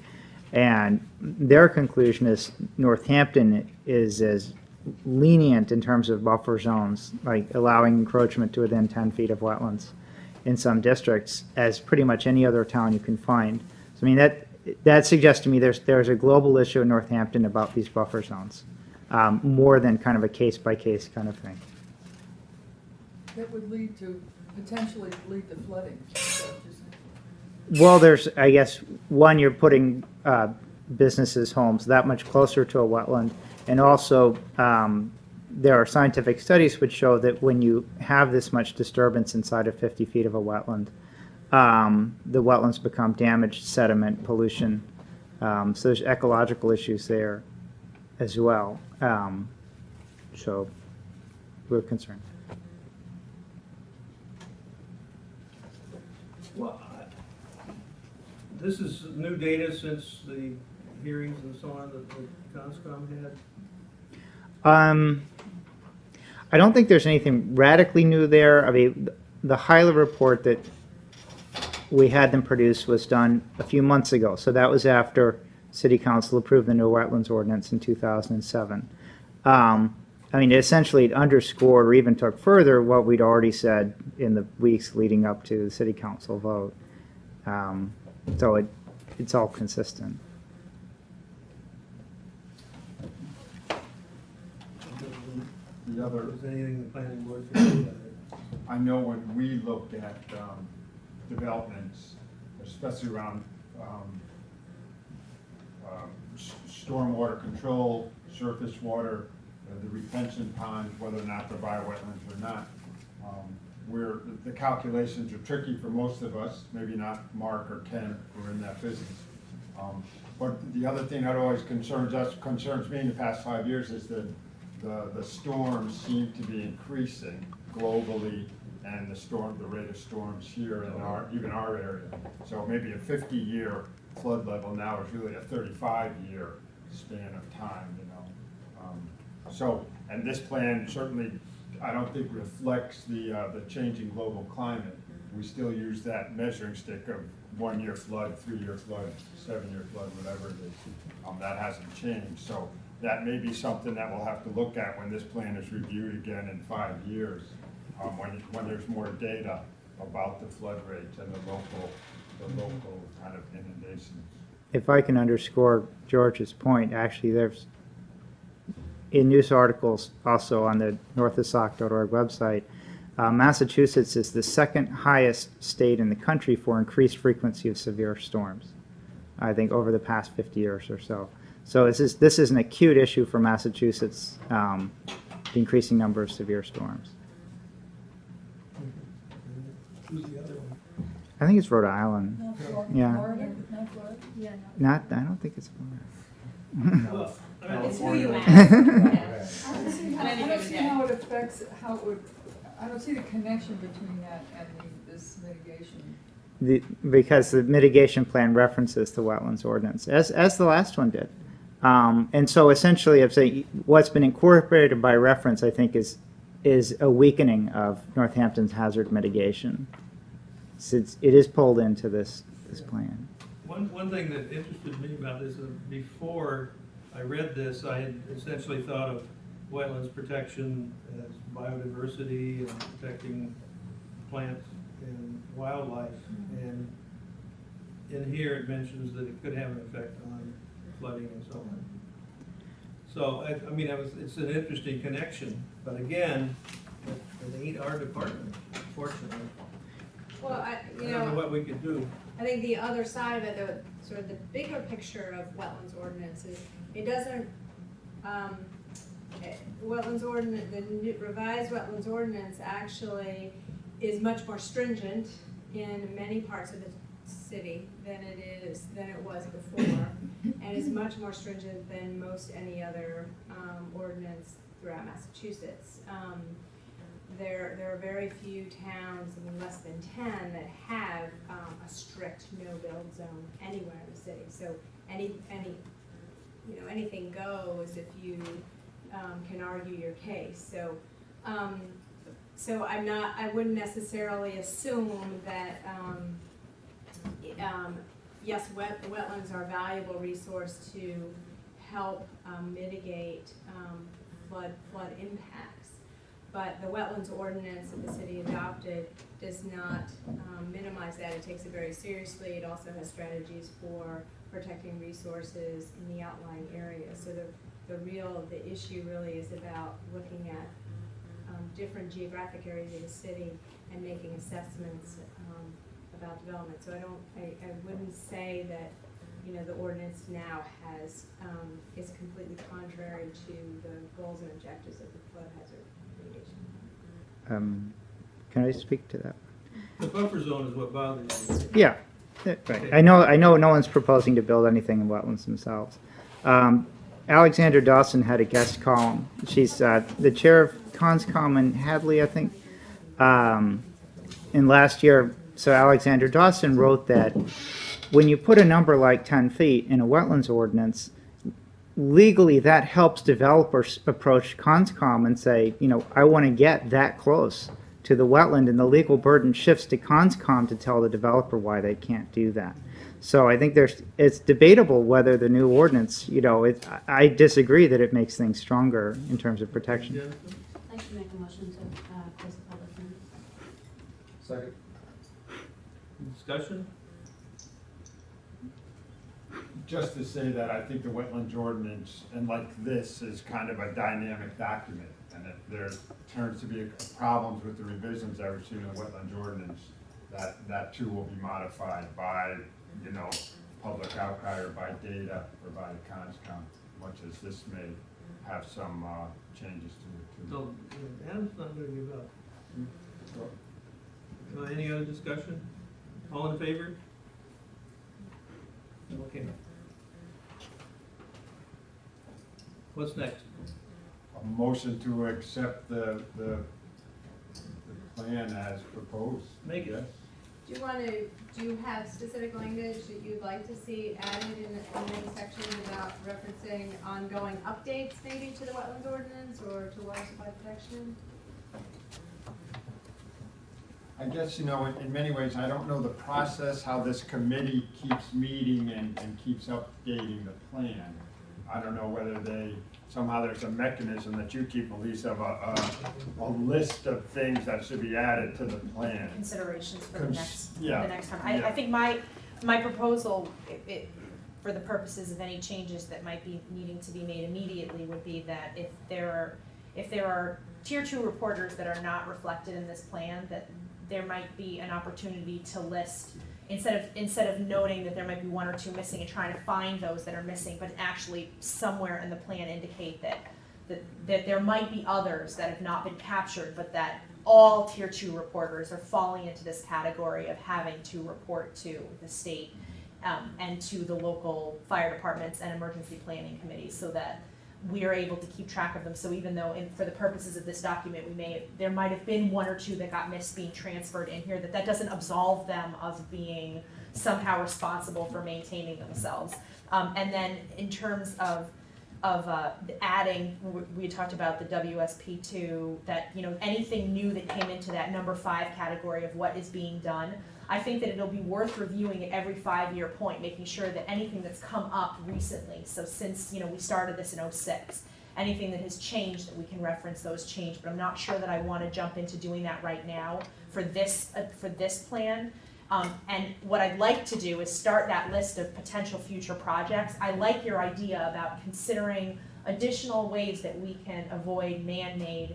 And their conclusion is Northampton is as lenient in terms of buffer zones, like allowing encroachment to within 10 feet of wetlands in some districts, as pretty much any other town you can find. So I mean, that suggests to me there's a global issue in Northampton about these buffer zones, more than kind of a case-by-case kind of thing. That would potentially lead to flooding. Is that what you're saying? Well, there's, I guess, one, you're putting businesses' homes that much closer to a wetland, and also there are scientific studies which show that when you have this much disturbance inside of 50 feet of a wetland, the wetlands become damaged, sediment, pollution. So there's ecological issues there as well. So we're concerned. Well, this is new data since the hearings and so on that the Conscom had? I don't think there's anything radically new there. I mean, the Hyla report that we had them produce was done a few months ago. So that was after City Council approved the new wetlands ordinance in 2007. I mean, essentially it underscored or even took further what we'd already said in the weeks leading up to the City Council vote. So it's all consistent. The other, Is there anything the planning board can do about it? I know when we looked at developments, especially around stormwater control, surface water, the retention ponds, whether or not they're biowetlands or not, where the calculations are tricky for most of us, maybe not Mark or Ken who are in that business. But the other thing that always concerns me in the past 5 years is that the storms seem to be increasing globally, and the rate of storms here in even our area. So maybe a 50-year flood level now is really a 35-year span of time, you know. And this plan certainly, I don't think reflects the changing global climate. We still use that measuring stick of 1-year flood, 3-year flood, 7-year flood, whatever it is. That hasn't changed. So that may be something that we'll have to look at when this plan is reviewed again in 5 years, when there's more data about the flood rates and the local kind of inundations. If I can underscore George's point, actually there's, in news articles also on the northofsauk.org website, Massachusetts is the second highest state in the country for increased frequency of severe storms, I think over the past 50 years or so. So this is an acute issue for Massachusetts, the increasing number of severe storms. Who's the other one? I think it's Rhode Island. Not Florida? Yeah. Florida? Not Florida? Yeah, I don't think it's Florida. Well, I mean, It's who you ask. I don't see how, At any I don't given see day. how it affects, how it would, I don't see the connection between that and this mitigation. Because the mitigation plan references the wetlands ordinance, as the last one did. And so essentially, I'm saying what's been incorporated by reference, I think, is a weakening of Northampton's hazard mitigation. So it is pulled into this plan. One thing that interested me about this is before I read this, I had essentially thought of wetlands protection as biodiversity and protecting plants and wildlife. And in here it mentions that it could have an effect on flooding and so on. So I mean, it's an interesting connection, but again, it ain't our department, fortunately. Well, I don't know what we could do. I think the other side of it, sort of the bigger picture of wetlands ordinances, it doesn't, the new revised wetlands ordinance actually is much more stringent in many parts of the city than it was before, and is much more stringent than most any other ordinance throughout Massachusetts. There are very few towns, I mean less than 10, that have a strict no-build zone anywhere in the city. So anything goes if you can argue your case. So So I wouldn't necessarily assume that, yes, wetlands are a valuable resource to help mitigate flood impacts. But the wetlands ordinance that the city adopted does not minimize that. It takes it very seriously. It also has strategies for protecting resources in the outlying areas. So the issue really is about looking at different geographic areas of the city and making assessments about development. So I wouldn't say that, the ordinance now is completely contrary to the goals and objectives of the flood hazard mitigation. Can I speak to that? The buffer zone is what bothers you. Yeah, right. I know no one's proposing to build anything in wetlands themselves. Alexandra Dawson had a guest column. She's the chair of Conscom in Hadley, I think. And last year, so Alexandra Dawson wrote that when you put a number like 10 feet in a wetlands ordinance, legally that helps developers approach Conscom and say, I want to get that close to the wetland, and the legal burden shifts to Conscom to tell the developer why they can't do that. So I think it's debatable whether the new ordinance, I disagree that it makes things stronger in terms of protection. I'd like to make a motion to close the public hearing. Second. Discussion? Just to say that I think the wetlands ordinance, and like this, is kind of a dynamic document. And if there turns to be problems with the revisions that we've seen in the wetlands ordinance, that too will be modified by, public outcry or by data or by Conscom, much as this may have some changes to it too. No, Adam's not gonna give up. Any other discussion? All in favor? Okay. What's next? A motion to accept the plan as proposed. Make it. Yes. Do you have specific language that you'd like to see added in any section about referencing ongoing updates maybe to the wetlands ordinance or to water supply protection? I guess, in many ways, I don't know the process, how this committee keeps meeting and keeps updating the plan. I don't know whether somehow there's a mechanism that you keep, Elise, of a list of things that should be added to the plan. Considerations for the next time. Yeah. I think my proposal, for the purposes of any changes that might be needing to be made immediately, would be that if there are tier 2 reporters that are not reflected in this plan, that there might be an opportunity to list, instead of noting that there might be 1 or 2 missing and trying to find those that are missing, but actually somewhere in the plan indicate that there might be others that have not been captured, but that all tier 2 reporters are falling into this category of having to report to the state and to the local fire departments and emergency planning committees, so that we are able to keep track of them. So even though for the purposes of this document, there might have been 1 or 2 that got missed being transferred in here, that doesn't absolve them of being somehow responsible for maintaining themselves. And then in terms of adding, we talked about the WSP2, that anything new that came into that number 5 category of what is being done, I think that it'll be worth reviewing at every 5-year point, making sure that anything that's come up recently, so since we started this in 2006, anything that has changed, that we can reference those change. But I'm not sure that I want to jump into doing that right now for this plan. And what I'd like to do is start that list of potential future projects. I like your idea about considering additional ways that we can avoid man-made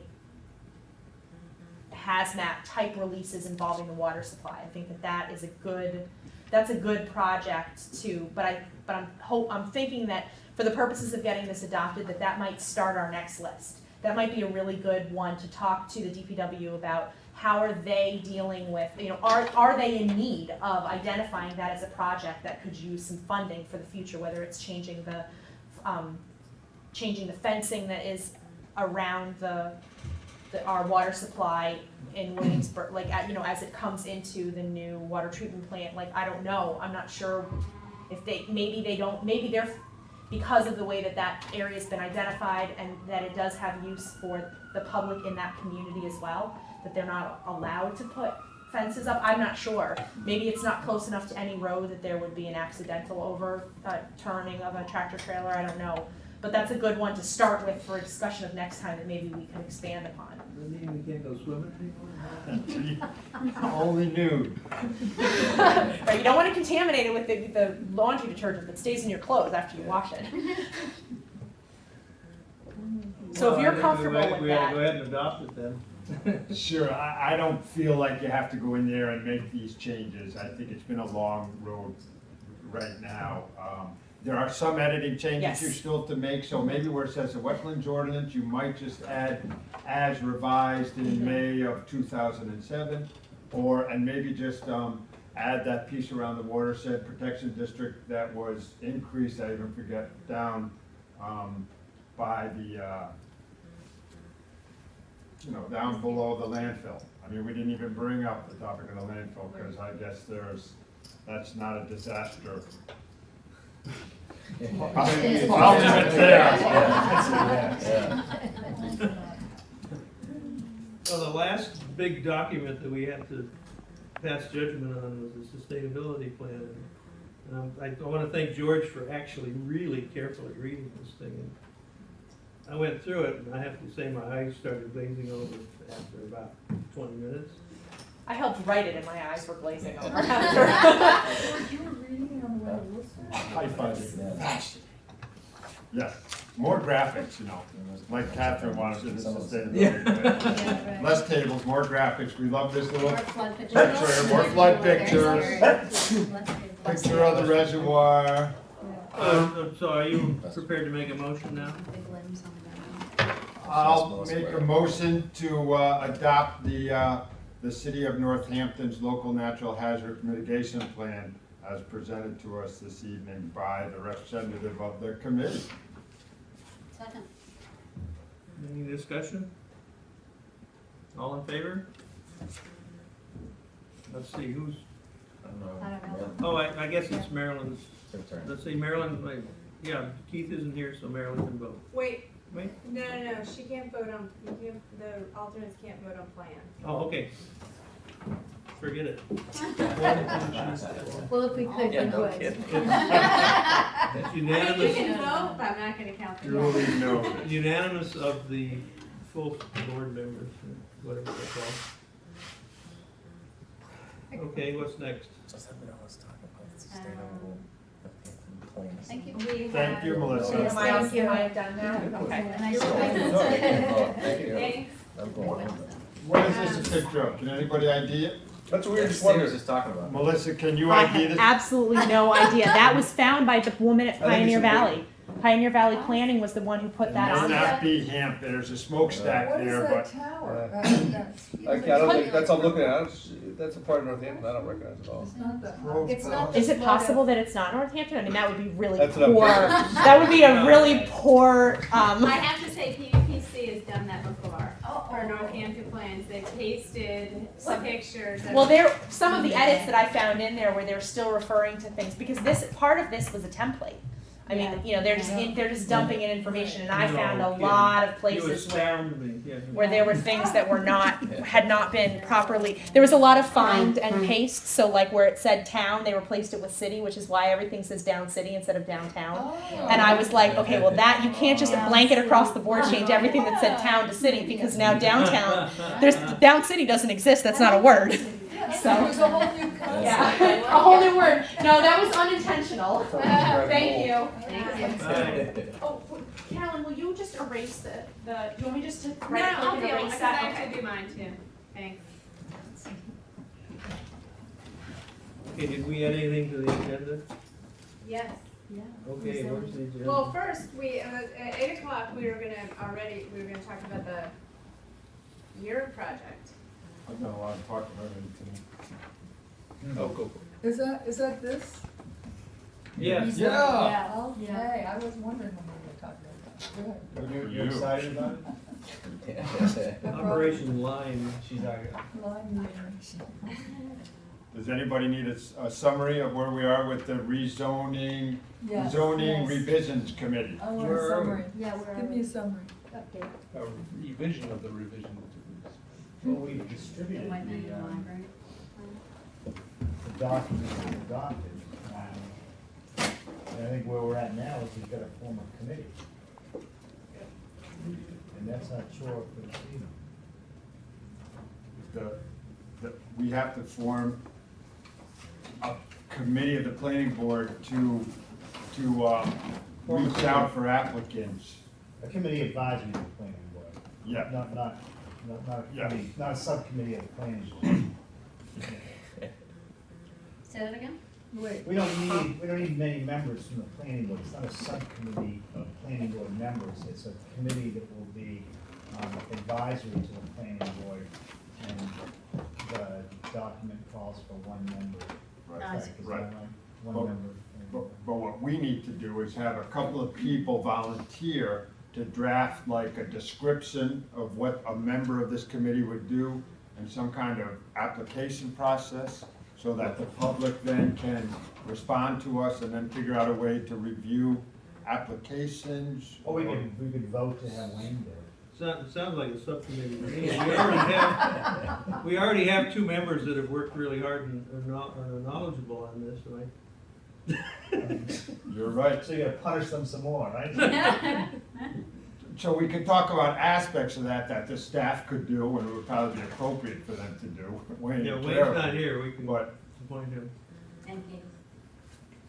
hazmat type releases involving the water supply. I think that's a good project too. But I'm thinking that for the purposes of getting this adopted, that might start our next list. That might be a really good one to talk to the DPW about. How are they dealing with, are they in need of identifying that as a project that could use some funding for the future, whether it's changing the fencing that is around our water supply in Williamsburg, as it comes into the new water treatment plant. I don't know. I'm not sure if maybe because of the way that that area's been identified and that it does have use for the public in that community as well, that they're not allowed to put fences up. I'm not sure. Maybe it's not close enough to any road that there would be an accidental turning of a tractor trailer, I don't know. But that's a good one to start with for a discussion of next time that maybe we can expand upon. Doesn't mean we can't go swimming. Only nude. Right, you don't want to contaminate it with the laundry detergent that stays in your clothes after you wash it. So if you're comfortable with We gotta that. go ahead and adopt it then. Sure, I don't feel like you have to go in there and make these changes. I think it's been a long road right now. There are some editing changes Yes. you're still to make, so maybe where it says the wetlands ordinance, you might just add as revised in May of 2007, and maybe just add that piece around the watershed protection district that was increased, I even forget, down by the, down below the landfill. I mean, we didn't even bring up the topic of the landfill, because I guess that's not a disaster. I'll leave it there. Well, the last big document that we had to pass judgment on was the sustainability plan. And I want to thank George for actually really carefully reading this thing. And I went through it, and I have to say my eyes started glazing over after about 20 minutes. I helped write it and my eyes were glazing over after. You were reading on the way to listen? High five. Yes, more graphics, like Catherine wanted in the sustainability. plan. Less tables, more graphics. We love this little More flood pictures. picture, more flood pictures, Less picture of the reservoir. So are you prepared to make a motion now? big limbs on the ground. I'll make a motion to adopt the City of Northampton's Local Natural Hazards Mitigation Plan as presented to us this evening by the representative of the committee. Second. Any discussion? All in favor? Let's see, who's, I don't know. oh, I guess it's Marilyn's. Let's see, Marilyn, yeah, Keith isn't here, so Marilyn can vote. Wait, Wait, no, she can't vote on, the alternates can't vote on plan. oh, okay. Forget it. Well, if we could, we would. It's I mean, you unanimous, can vote, but I'm not gonna count the Duly vote. noted. unanimous of the full board members, whatever they're called. Okay, what's next? Thank you. Thank you, Melissa. Am I done now? Okay. And I should Thanks. What is this a picture of? Can anybody ID it? That's what we were just wondering. Just talking about. Melissa, can you I ID have this? absolutely no idea. That was found by the woman at I think Pioneer it's important. Valley. Pioneer Valley Planning was the one who put that May on there. not be Hamp, there's a smokestack What is there, that but tower? I don't think, that's what I'm looking at, that's a part of Northampton I don't recognize at all. It's not that. It's not Is the it flood possible that it's not Northampton? I mean, that would be really That's what I'm poor. thinking. That would be a really poor, I have to say, PVPC has done that before. For Northampton plans, they've pasted some pictures. of- well, some of the edits that I found in there where they're still referring to things, because part of this was a template. I mean, they're just dumping in information, and I No found a kidding. lot of You places astound me, yeah. where there were things that had not been properly, there was a lot of find and paste, so like where it said town, they replaced it with city, which is why everything says down city instead of downtown. And I was like, okay, well you can't just blanket across the board, change everything that said town to city, because now downtown, down city doesn't exist, that's not a word. So, There's a whole new concept. yeah, a whole new word. No, that was unintentional. Thank you. Oh, Carolyn, will you just erase do you want me just to No, right I'll click do and it, erase because I that? have Okay. to do mine too. Thanks. Okay, did we add anything to the agenda? Yes. Okay, where's the agenda? Well, first, at 8 o'clock, we were gonna talk about the year project. I've done a lot of talking about it tonight. Oh, cool. Is that this? Yes. Yeah. Okay, I was wondering when we were talking about that. You excited about Yeah. Operation Line. Good. Line meeting. Does anybody need a summary of where we are with the rezoning, zoning Yes. revisions committee? I want a Where are we? summary. Yeah, we're Give me a summary. update. A revision of the revision. Well, we've distributed It might be in the, the library. the documents we adopted. And I think where we're at now is we've got to form a committee. And that's not sure for this evening. We have to form a committee of the planning board to reach out for applicants. A committee advisory to the planning board. Yeah, Not a Yeah. committee, not a subcommittee of the planning board. Say that again? Wait, We don't need many members from the planning board. It's not a subcommittee of planning board members. It's a committee that will be advisory to the planning board. And the document calls for one member. right, Is that right. One Well, member. But what we need to do is have a couple of people volunteer to draft like a description of what a member of this committee would do and some kind of application process so that the public then can respond to us and then figure out a way to review applications. Or we could vote to have Wayne do it. Sounds like a subcommittee to me. We already have two members that have worked really hard and are knowledgeable on this, right? You're right. So you're gonna punish them some more, right? So we could talk about aspects of that the staff could do and it would probably be appropriate for them to do. Wayne, Yeah, Wayne's clearly. not here, we can But appoint him. And Katie.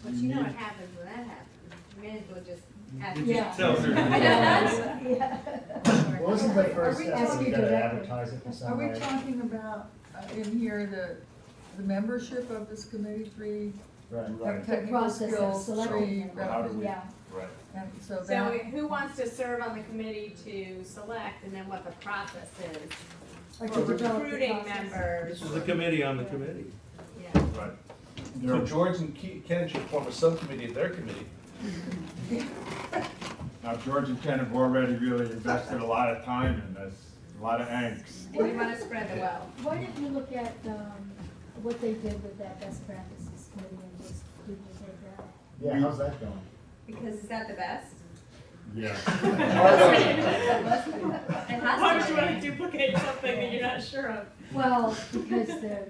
But you know what happens when that happens, you may as well just ask. You Yeah. just tell her. Yeah. Well, wasn't the first we step, asking we gotta directly? advertise it in Are some we way? talking about, in here, the membership of this committee, three Right. Right. The technical process of skills, selecting three them. How do reference, we- Yeah. Right. and so So that, who wants to serve on the committee to select and then what the process is like for to develop the recruiting process. members? This is the committee on the committee. Yeah. Right. So George and Ken should form a subcommittee of their committee. Now, George and Ken have already really invested a lot of time in this, a lot of angst. And we wanna spread the wealth. Why didn't you look at, what they did with that best practices committee and just duplicate that? Yeah, how's that going? Because is that the best? Yeah. And Why would you wanna duplicate something that you're not sure of? Well, because do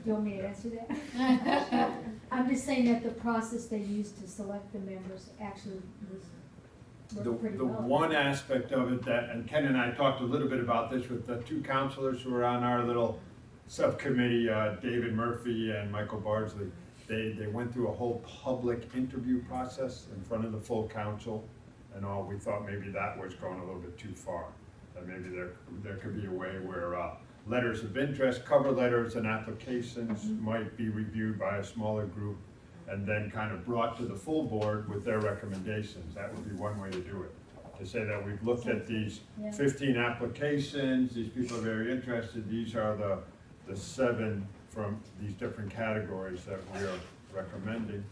you want me to answer that? I'm just saying that the process they used to select the members actually worked pretty The well. one aspect of it that, and Ken and I talked a little bit about this with the two counselors who were on our little subcommittee, David Murphy and Michael Bardsley. They went through a whole public interview process in front of the full council and all. We thought maybe that was going a little bit too far. That maybe there could be a way where letters of interest, cover letters and applications might be reviewed by a smaller group and then kind of brought to the full board with their recommendations. That would be one way to do it. To say that we've looked at these Yeah. 15 applications, these people are very interested, these are the 7 from these different categories that we are recommending.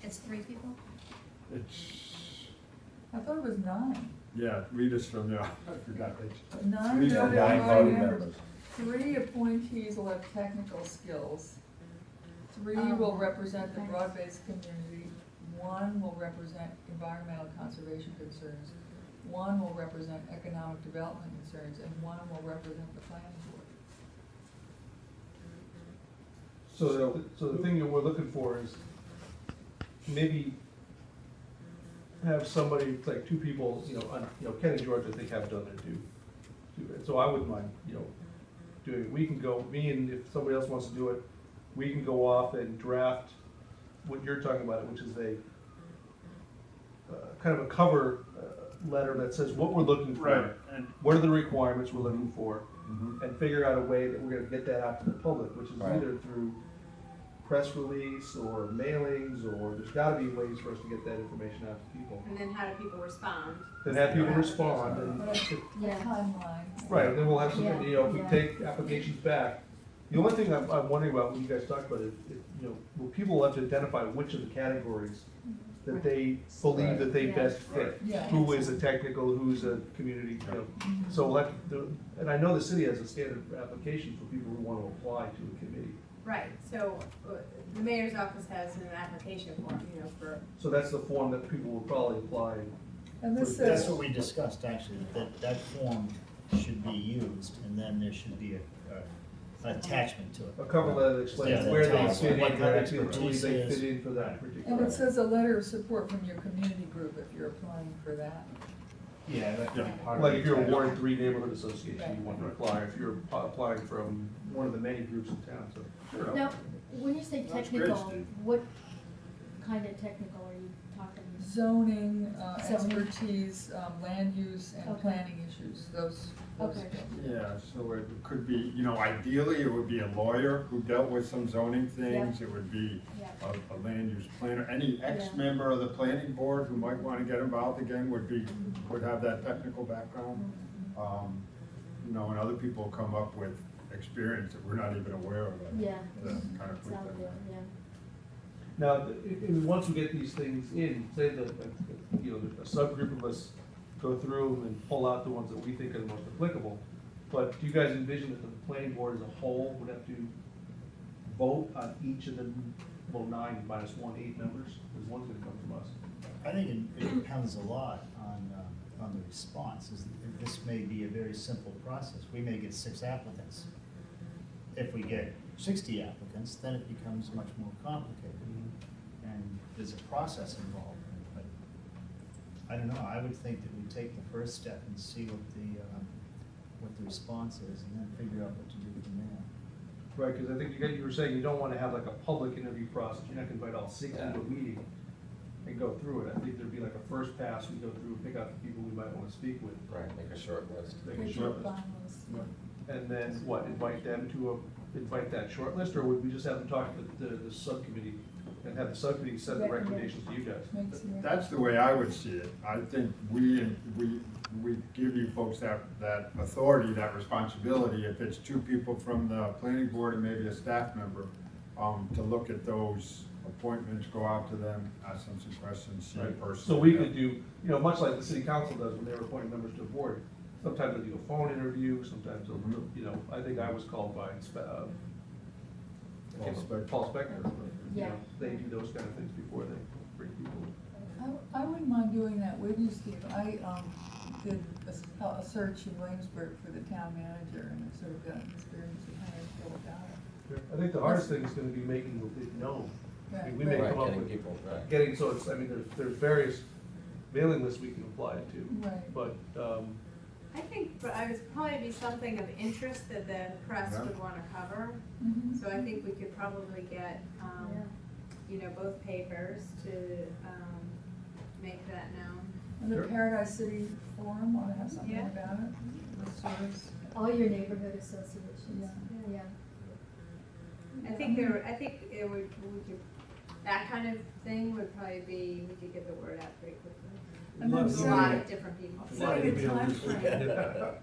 It's 3 people? It's, I thought it was 9. yeah, read us from there, I forgot that. 9 Three voting nine voting members. 3 appointees will have technical skills. 3 will represent the broad-based community. 1 will represent environmental conservation concerns. 1 will represent economic development concerns, and 1 will represent the planning board. So the thing that we're looking for is maybe have somebody, like 2 people, Ken and George, I think have done their due. So I wouldn't mind, doing it. We can go, me and if somebody else wants to do it, we can go off and draft what you're talking about, which is a kind of a cover letter that says what we're looking for. Right, and, What are the requirements we're looking for? mhm. And figure out a way that we're gonna get that out to the public, which is Right. either through press release or mailings, or there's gotta be ways for us to get that information out to people. And then how do people respond? Then have people respond, and, But the Yeah. timeline. right, then we'll have some, Yeah, if we yeah. take applications back. The only thing I'm wondering about when you guys talk about it, will people have to identify which of the categories that they believe that they Yeah. best fit? Yeah. Who is a technical, who's a community, so we'll have to do, and I know the city has a standard application for people who want to apply to a committee. Right, so the mayor's office has an application form, you know, for, So that's the form that people will probably apply. And this That's says, what we discussed, actually, that form should be used, and then there should be a attachment to it. A cover letter that explains Yeah, where that they tells fit what in, their where they believe expertise they is. fit in for that particular. and it says a letter of support from your community group if you're applying for that. Yeah, that could be part of Like the if you're a attachment. Ward 3 neighborhood association, you want to apply, if you're applying from one of the many groups in town, so. sure. Now, when you say That's great, technical, Steve. what kind of technical are you talking? Zoning, Zoning. expertise, land use and Okay. planning issues, those Okay. skills. Yeah, so it could be, you know, ideally, it would be a lawyer who dealt with some zoning things. It would be Yeah. a land use planner. Any ex-member of the planning board who might want to get involved again would have that technical background. You know, and other people come up with experience that we're not even aware of. Yeah, To kind of it's put out that. there, yeah. Now, once we get these things in, say that, you know, a subgroup of us go through and pull out the ones that we think are the most applicable, but do you guys envision that the planning board as a whole would have to vote on each of the, well, 9 minus 1, 8 members? Because one's gonna come from us. I think it depends a lot on the response. This may be a very simple process. We may get 6 applicants. If we get 60 applicants, then it becomes much more complicated. And there's a process involved in it, but I don't know, I would think that we take the first step and see what the response is, and then figure out what to do from there. Right, because I think you were saying you don't want to have like a public interview process, you're not gonna invite all 6 into a meeting and go through it. I think there'd be like a first pass, we go through, pick out the people we might want to speak with. Right, make a short list. Make a Make short it list. finalist. And then what, invite them to invite that short list, or would we just have them talk to the subcommittee and have the subcommittee send the recommendations to you guys? Makes it- That's the way I would see it. I think we give you folks that authority, that responsibility, if it's 2 people from the planning board and maybe a staff member, to look at those appointments, go out to them, ask them some questions, see in Right. person. So we could do, you know, much like the city council does when they're appointing members to a board, sometimes they do a phone interview, sometimes they'll, you know, I think I was called by, Paul Spector, but, you Yeah. know, they do those kind of things before they bring people in. I wouldn't mind doing that with you, Steve. I did a search in Williamsburg for the town manager and I sort of got an experience of how to go about it. I think the hardest thing is gonna be making it known. I mean, we may Right, come up getting with, people, right. getting, so it's, I mean, there's various mailing lists we can apply it to, Right. but, I think, but I would probably be something of interest that the press Yeah. would wanna cover. Mhm. So I think we could probably get, Yeah. you know, both papers to, make that known. And the Sure. Paradise City Forum ought to have something Yeah. about it. Listservs. All your neighborhood associations, yeah. I think it would, we could, that kind of thing would probably be, we could get the word out pretty quickly. And then A lot setting, of different people. setting a time frame,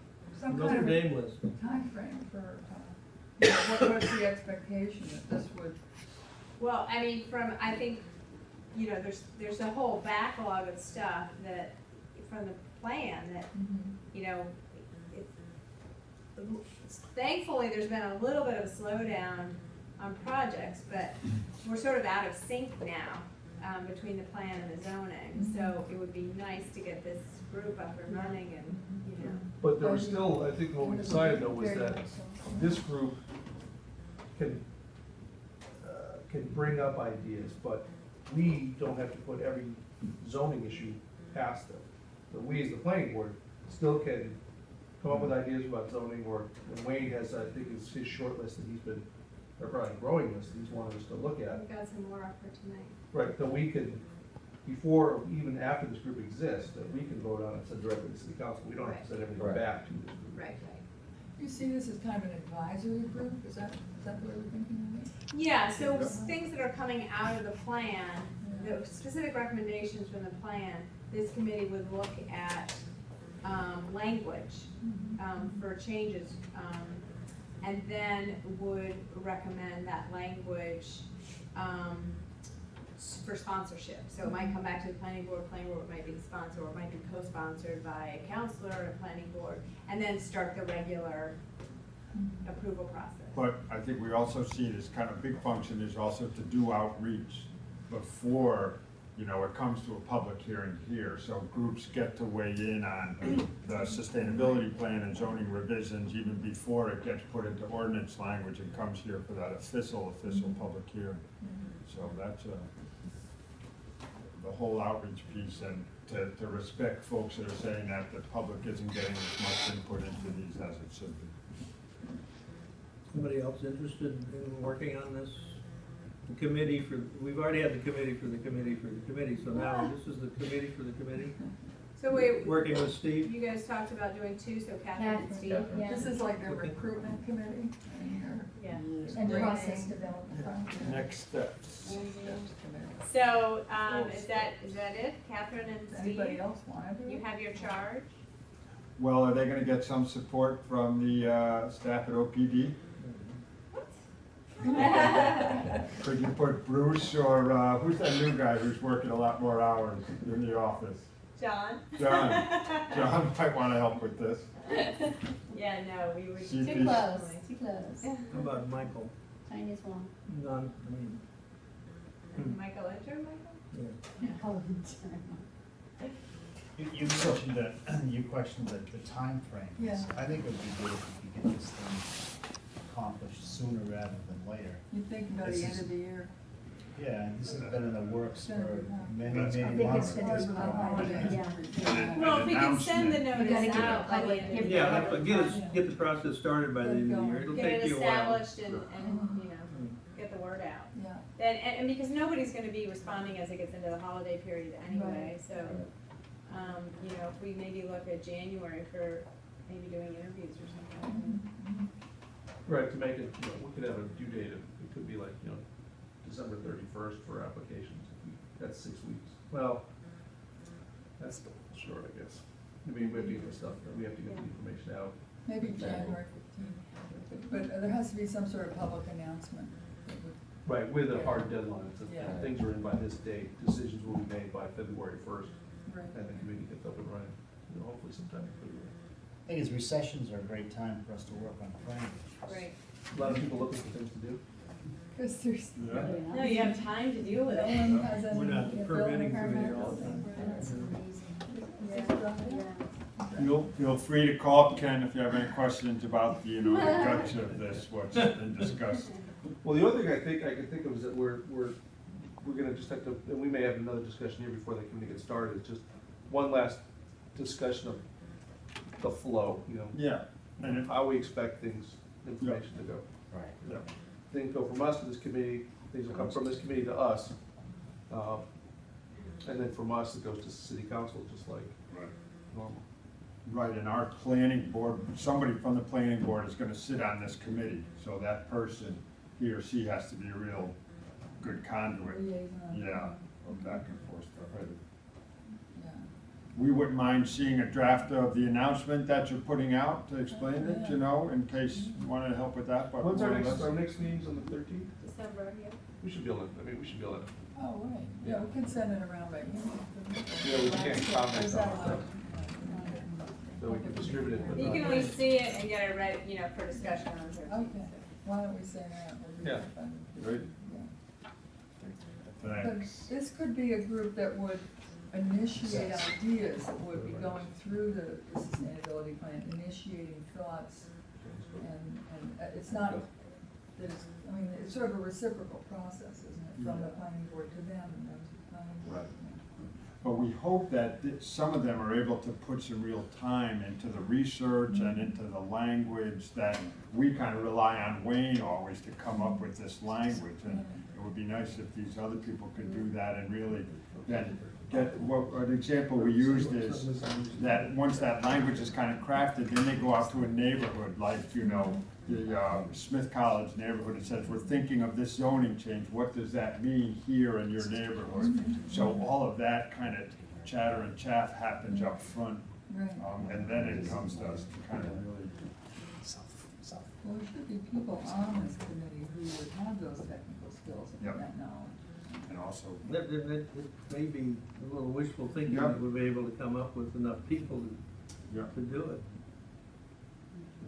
some Another kind of name list. time frame for, you know, what's the expectation that this would, Well, I mean, I think, you know, there's a whole backlog of stuff that, from the plan that, you know, thankfully, there's been a little bit of a slowdown on projects, but we're sort of out of sync now, between the plan and the zoning. So it would be nice to get this group up and running and, you know. but there was still, I think what we decided though was Very that much so. this group can bring up ideas, but we don't have to put every zoning issue past them. So we as the planning board still can come up with ideas about zoning, or when Wayne has, I think it's his short list that he's been, or probably growing list, that he's wanted us to look at. We've got some more up for tonight. Right, that we can, before, even after this group exists, that we can vote on it, send directly to city council. We don't have to send everything Right. back to this group. Right. you see this as kind of an advisory group? Is that the way we're thinking of it? Yeah, so things that are coming out of the plan, the specific recommendations from the plan, this committee would look at, language, for changes, and then would recommend that language, for sponsorship. So it might come back to the planning board might be the sponsor, or it might be co-sponsored by a counselor and a planning board, and then start the regular approval process. But I think we also see it as kind of big function is also to do outreach before, you know, it comes to a public hearing here. So groups get to weigh in on the sustainability plan and zoning revisions even before it gets put into ordinance language and comes here for that official public hearing. So that's the whole outreach piece, and to respect folks that are saying that the public isn't getting as much input into these as it should be. Somebody else interested in working on this? The committee for, we've already had the committee for the committee for the committee, so now this is the committee for the committee, So wait, working with Steve? you guys talked about doing two, so Catherine and Steve. Yeah. This is like the recruitment committee and your Yeah. And Training. process development. Next steps. steps committee. So, is that it? Catherine and Does Steve? anybody else wanna do You it? have your charge? Well, are they gonna get some support from the staff at OPD? Could you put Bruce or, who's that new guy who's working a lot more hours in the office? John? John might wanna help with this. Yeah, no, we would. CP. Too close, too close. How about Michael? Tiniest one. None, Michael Ledger, Michael? Oh, You mentioned that, you questioned the timeframe. Yeah. I think it would be good if we could get this thing accomplished sooner rather than later. You think by This the end is- of the year? Yeah, and this has been in the works Gonna for be hard. many, I many think it's months. gonna at this be point. hard, yeah. Well, if we can send the We gotta notice get it out by the public, end of give the Yeah, year. but get the process started by the end of the year, it'll Get take it you a while. established and, you know, get the word out. Yeah. And because nobody's gonna be responding as it gets into the holiday period anyway, so, you know, if we maybe look at January for maybe doing interviews or something. Right, to make it, you know, we could have a due date of, it could be like, you know, December 31st for applications. That's 6 weeks. Well, that's still short, I guess. I mean, we have to get the stuff, we have to get the information out. Maybe January 15th, but there has to be some sort of public announcement. that would- Right, with a hard deadline, so Yeah. things are in by this date, decisions will be made by February 1st, Right. and the committee gets up and running, you know, hopefully sometime in February. Thing is, recessions are a great time for us to work on planning. Right. A lot of people looking for things to do. Cause there's, No, you have time to deal with no it. one has any. We're not the permitting committee all the time. That's amazing. Yeah. Feel free to call Ken if you have any questions about the, you know, the guts of this, what's been discussed. Well, the other thing I can think of is that we're gonna just have to, and we may have another discussion here before the committee gets started, it's just one last discussion of the flow, you know, Yeah, and if, how we expect things, information to go. Right. yeah, Things go from us to this committee, things will come from this committee to us. And then from us, it goes to city council, just like normal. right, and our planning board, somebody from the planning board is gonna sit on this committee, so that person, he or she has to be a real good conduit. Liaison. Yeah, of back and forth stuff. Right. Yeah. We wouldn't mind seeing a draft of the announcement that you're putting out to explain it, you know, in case you wanted to help with that, but. When's our more or next, less- our next meeting's on the 13th? December, yeah. We should be able to, I mean, we should be able to, Oh, right, yeah, we can send it around by email. yeah, we can't comment Is on that it, allowed? so we can distribute it. but You not- can always see it and get it ready, you know, for discussion on Thursday. Okay, why don't we say that? Yeah. Right. But Thanks. this could be a group that would initiate ideas, that would be going through the sustainability plan, initiating thoughts. And it's not, there's, I mean, it's sort of a reciprocal process, isn't it, from the planning board to them and then to the planning board. Right. But we hope that some of them are able to put some real time into the research and into the language that we kind of rely on Wayne always to come up with this language. And it would be nice if these other people could do that and really then get, an example we used is that once that language is kind of crafted, then they go out to a neighborhood like, you know, the Smith College neighborhood and says, we're thinking of this zoning change, what does that mean here in your neighborhood? So all of that kind of chatter and chaff happens up front, Right. and then it comes to us to kind of really. Well, there should be people on this committee who would have those technical skills and Yep. that knowledge. And also, It may be a little wishful thinking Yeah. that we'll be able to come up with enough people yeah, to do it.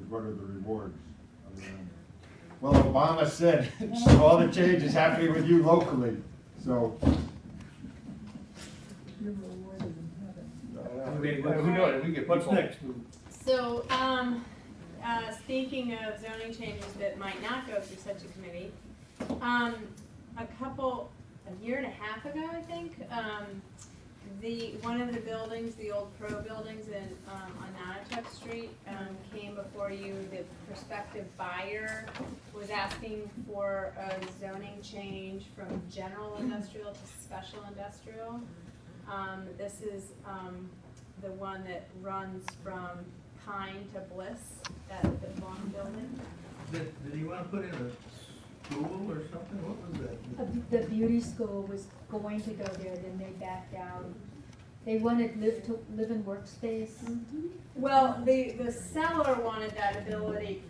what are the rewards? Well, Obama said all the change is happening with you locally, so. You're rewarded in heaven. Who knows, we get What's people. next? So, speaking of zoning changes that might not go through such a committee, a year and a half ago, I think, one of the buildings, the old Pro buildings on Notre Street, came before you. The prospective buyer was asking for a zoning change from general industrial to special industrial. This is the one that runs from Pine to Bliss, that the long building. Did he wanna put in a school or something? What was that? The beauty school was going to go there, then they backed out. They wanted live and workspace. Well, the seller wanted that ability,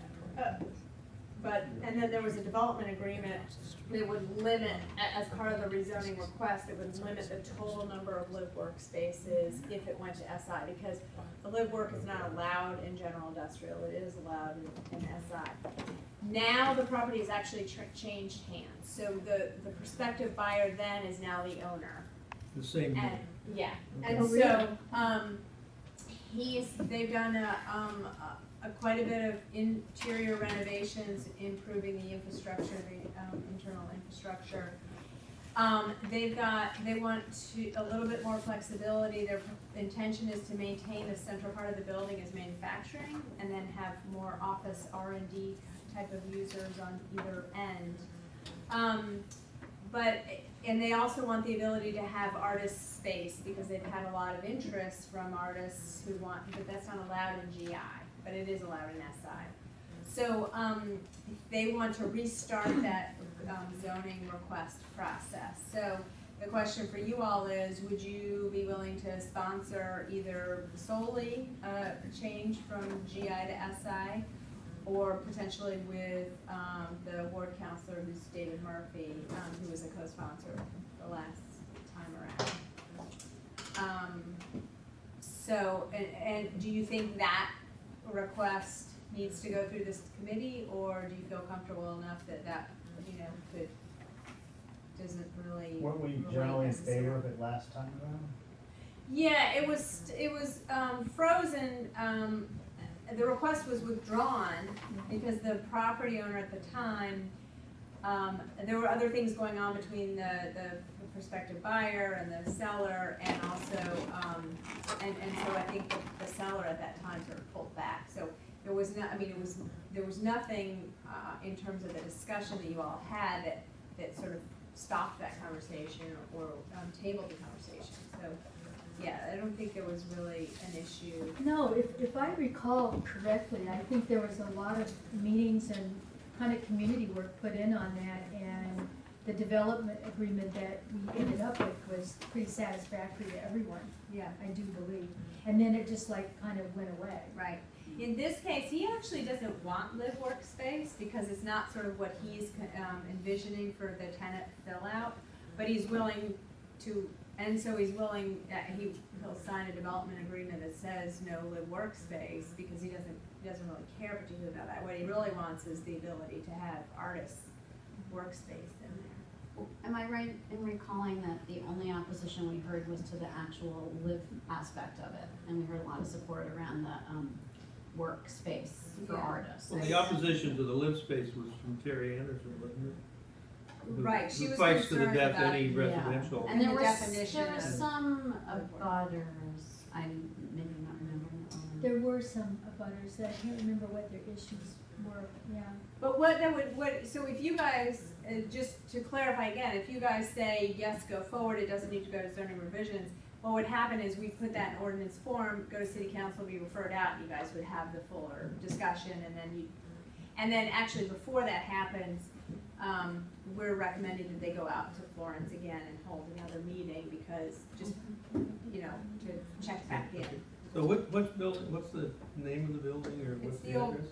and then there was a development agreement that would limit, as part of the rezoning request, that would limit the total number of live workspaces if it went to SI, because the live work is not allowed in general industrial, it is allowed in SI. Now the property has actually changed hands, so the prospective buyer then is now the owner. The same. And, yeah, Okay. and so, they've done quite a bit of interior renovations, improving the infrastructure, the internal infrastructure. They want a little bit more flexibility. Their intention is to maintain the central part of the building as manufacturing, and then have more office R&D type of users on either end. And they also want the ability to have artist space, because they've had a lot of interest from artists who want, but that's not allowed in GI, but it is allowed in SI. So, they want to restart that zoning request process. So the question for you all is, would you be willing to sponsor either solely a change from GI to SI, or potentially with the ward counselor, who's David Murphy, who was a co-sponsor the last time around. And do you think that request needs to go through this committee, or do you feel comfortable enough that doesn't really? Weren't we generally in favor of it last time around? Yeah, it was frozen. The request was withdrawn because the property owner at the time, there were other things going on between the prospective buyer and the seller, and also, and so I think the seller at that time sort of pulled back. So there was there was nothing in terms of the discussion that you all had that sort of stopped that conversation or tabled the conversation. So. Yeah, I don't think there was really an issue. No, if I recall correctly, I think there was a lot of meetings and kind of community work put in on that, and the development agreement that we ended up with was pretty satisfactory to everyone. Yeah, I do believe. And then it just kind of went away. Right. In this case, he actually doesn't want live workspace, because it's not sort of what he's envisioning for the tenant fill out, but he's willing to. And so he's willing, he'll sign a development agreement that says no live workspace, because he doesn't really care particularly about that. What he really wants is the ability to have artists' workspace in there. Am I right in recalling that the only opposition we heard was to the actual live aspect of it? And we heard a lot of support around the workspace for artists. Well, the opposition to the live space was from Terry Anderson, wasn't it? Right, she Who was fights to the concerned death about- any residential. And there the were definition of- some abutters, I maybe not remember. There were some abutters, I can't remember what their issues were, yeah. But so if you guys, just to clarify again, if you guys say, yes, go forward, it doesn't need to go to zoning revisions, what would happen is we put that in ordinance form, go to city council, be referred out, and you guys would have the fuller discussion, and then actually before that happens, we're recommending that they go out to Florence again and hold another meeting, because just, to check back in. So what's the name of the building, or what's It's the the old address?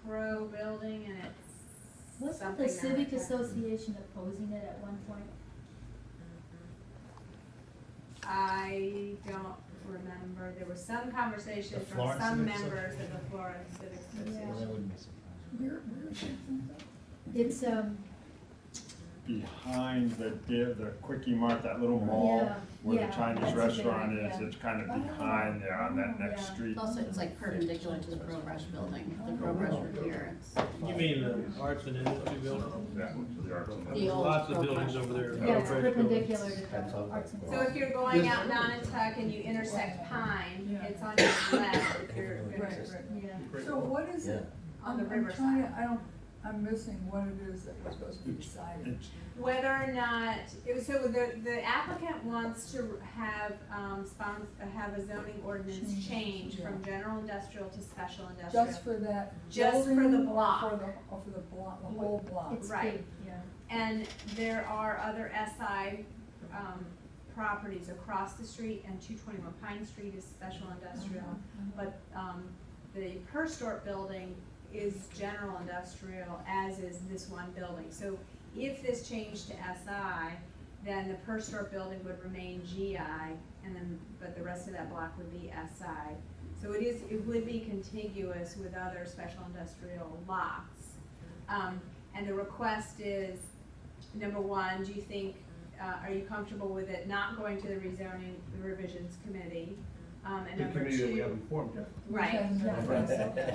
Pro building, and it's Wasn't something the Civic like that. Association opposing it at one point? I don't remember. There was some conversation The from Florence some Civic members of the Florence Civic Yeah. Association. Well, that wouldn't be surprising. Where is it? It's, Behind the Quickie Mart, that little mall yeah, where yeah, the Chinese that's a restaurant good is, idea. it's kind of behind there on that next Yeah. street. Also, it's like perpendicular to the Pro Brush building, the Pro Brush here, it's. You mean the arts and industry building? Yeah, the arts and The There's old lots of Pro buildings Brush. over there. yeah, it's Fresh buildings. perpendicular to the arts and. So if you're going out Nonotuck and you intersect Pine, it's on your left if you're Right, gonna. right. Yeah. So what is it? On the I'm riverside. trying to, I'm missing what it is that we're supposed to be deciding. Whether or not, so the applicant wants to have, have a zoning ordinance change from general industrial to special industrial. Just for that Just for building the or block. for the block, the whole block? It's Right. big, yeah. And there are other SI, properties across the street, and 221 Pine Street is special industrial. But, the Perstorp building is general industrial, as is this one building. So if this changed to SI, then the Perstorp building would remain GI, and then, but the rest of that block would be SI. So it would be contiguous with other special industrial lots. And the request is, number one, do you think, are you comfortable with it not going to the rezoning, the revisions committee? And The number committee that we two, haven't formed yet. right.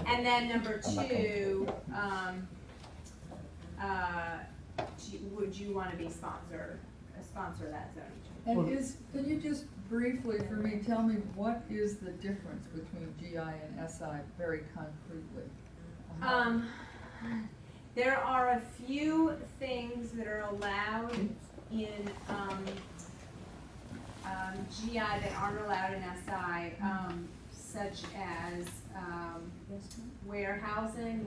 And then number two, would you want to be sponsor that zoning change? And can you just briefly for me, tell me what is the difference between GI and SI very concretely? There are a few things that are allowed in, GI that aren't allowed in SI, such as, warehousing,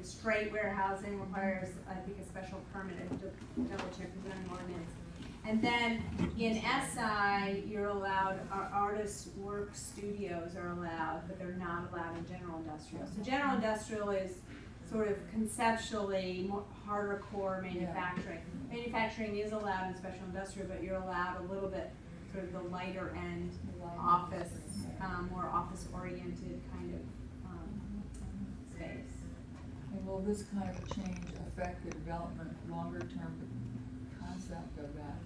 straight warehousing requires, I think, a special permit, and double check the zoning ordinance. And then in SI, you're allowed, artist work studios are allowed, but they're not allowed in general industrial. So general industrial is sort of conceptually more harder core manufacturing. Manufacturing is allowed in special industrial, but you're allowed a little bit sort of the lighter end office, more office oriented kind of space. And will this kind of change affect the development, longer term concept of that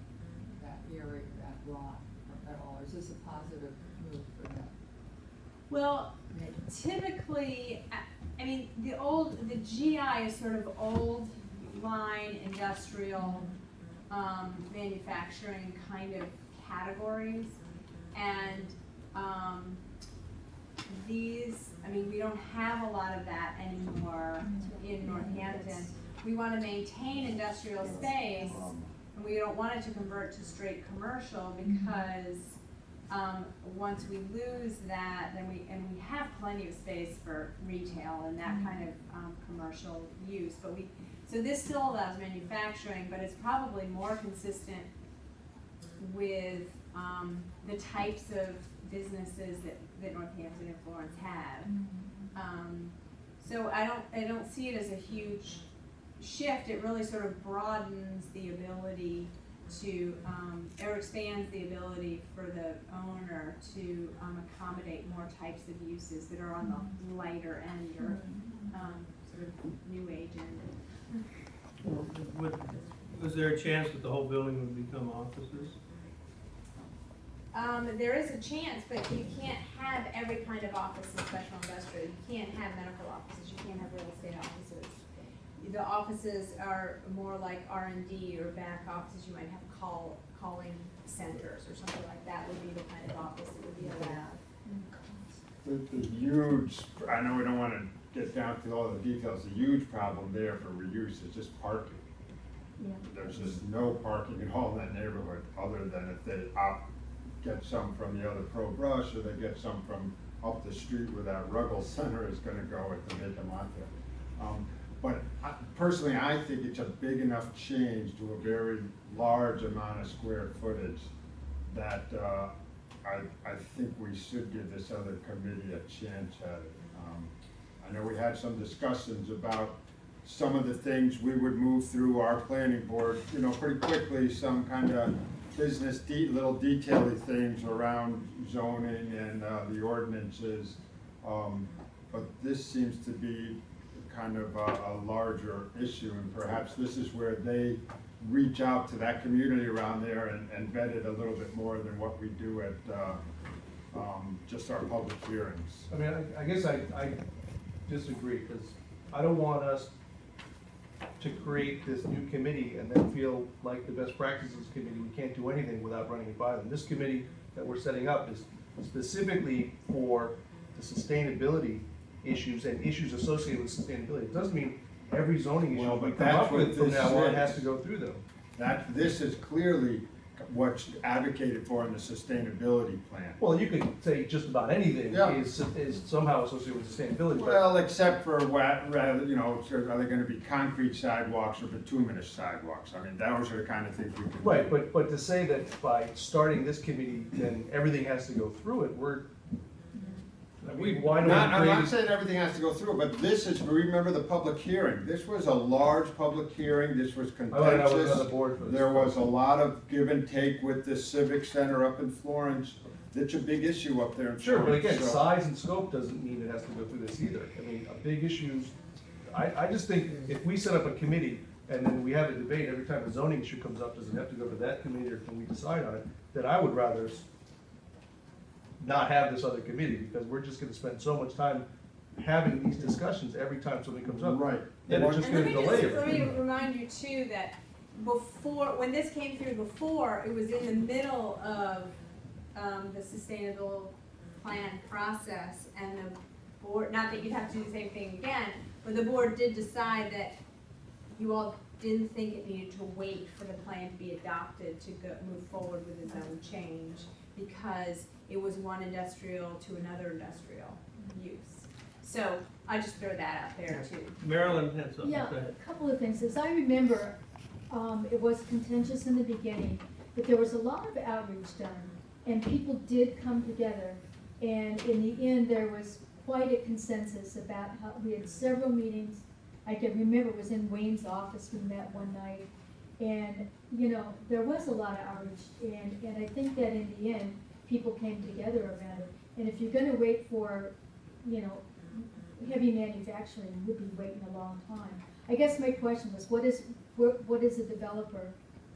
area, that lot at all? Is this a positive move for that? Well, typically, I mean, the GI is sort of old line industrial, manufacturing kind of categories. And, we don't have a lot of that anymore in Northampton. We want to maintain industrial space, and we don't want it to convert to straight commercial because once we lose that, then we have plenty of space for retail and that kind of commercial use. So this still allows manufacturing, but it's probably more consistent with the types of businesses that Northampton and Florence have. So I don't see it as a huge shift. It really sort of broadens the ability to, or expands the ability for the owner to accommodate more types of uses that are on the lighter end or sort of new age end. Was there a chance that the whole building would become offices? There is a chance, but you can't have every kind of office in special industrial. You can't have medical offices, you can't have real estate offices. The offices are more like R&D or back offices. You might have calling centers or something like that would be the kind of office that would be allowed. The huge, I know we don't want to get down to all the details, the huge problem there for reuse is just parking. Yeah. There's just no parking at all in that neighborhood, other than if they get some from the other Pro Brush, or they get some from up the street where that Ruggles Center is gonna go if they make them out there. But personally, I think it's a big enough change to a very large amount of square footage that I think we should give this other committee a chance at it. I know we had some discussions about some of the things we would move through our planning board, pretty quickly, some kind of business little detail-y things around zoning and the ordinances. But this seems to be kind of a larger issue, and perhaps this is where they reach out to that community around there and vet it a little bit more than what we do at just our public hearings. I mean, I guess I disagree, because I don't want us to create this new committee and then feel like the best practices committee, we can't do anything without running it by them. This committee that we're setting up is specifically for the sustainability issues and issues associated with sustainability. It doesn't mean every zoning issue Well, we but come that's up what with from this now on is. has to go through them. This is clearly what's advocated for in the sustainability plan. Well, you could say just about anything Yeah. is somehow associated with sustainability, but Well, except for rather, you know, are they gonna be concrete sidewalks or bituminous sidewalks? I mean, those are the kind of things we can. right, but to say that by starting this committee, then everything has to go through it, I mean, why don't we I'm create? not saying everything has to go through, but this is, remember the public hearing. This was a large public hearing, this was I wasn't on the contentious. board for this. There was a lot of give and take with the civic center up in Florence. That's a big issue up there in Sure, but Florence, again, so- size and scope doesn't mean it has to go through this either. I mean, a big issue, I just think if we set up a committee and then we have a debate every time a zoning issue comes up, does it have to go to that committee or can we decide on it? Then I would rather not have this other committee, because we're just gonna spend so much time having these discussions every time something comes up. Right. Then it's just And gonna let delay me let me it. remind you too that before, when this came through before, it was in the middle of, the sustainable plan process, and the board, not that you'd have to do the same thing again, but the board did decide that you all didn't think it needed to wait for the plan to be adopted to move forward with its own change, because it was one industrial to another industrial use. So I just throw that out there too. Marilyn had something Yeah, to say. a couple of things. As I remember, it was contentious in the beginning, but there was a lot of outreach done, and people did come together. And in the end, there was quite a consensus about how, we had several meetings. I can remember it was in Wayne's office, we met one night. And, you know, there was a lot of outreach, and I think that in the end, people came together around it. And if you're gonna wait for, you know, heavy manufacturing, you'd be waiting a long time. I guess my question was, what is a developer?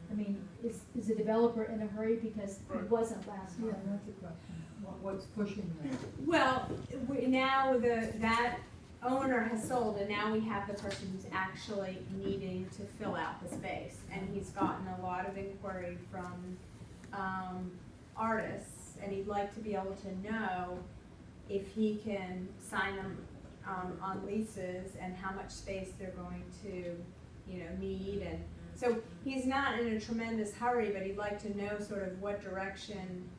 I mean, is a developer in a hurry, because it wasn't last year? That's a question. What's pushing that? Well, now that owner has sold, and now we have the person who's actually needing to fill out the space. And he's gotten a lot of inquiry from artists, and he'd like to be able to know if he can sign them on leases and how much space they're going to, you know, need. And so he's not in a tremendous hurry, but he'd like to know sort of what direction,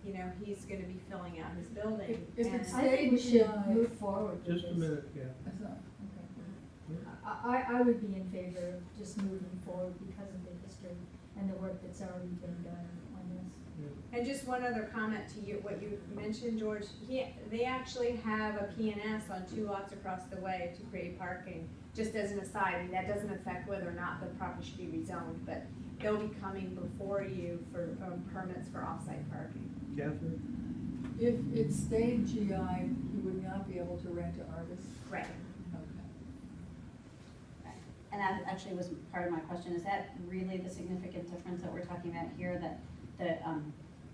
you know, he's gonna be filling out his building. If And- it's I think we should Stage, move forward with Just a this. minute, yeah. That's not, I would be in favor of just moving forward because of the history and the work that's already been done on this. And just one other comment to you, what you mentioned, George, they actually have a P&S on 2 lots across the way to create parking, just as an aside. I mean, that doesn't affect whether or not the property should be rezoned, but they'll be coming before you for permits for off-site parking. Catherine? if it stayed GI, you would not be able to rent to artists? Right. Okay. And that actually was part of my question, is that really the significant difference that we're talking about here, that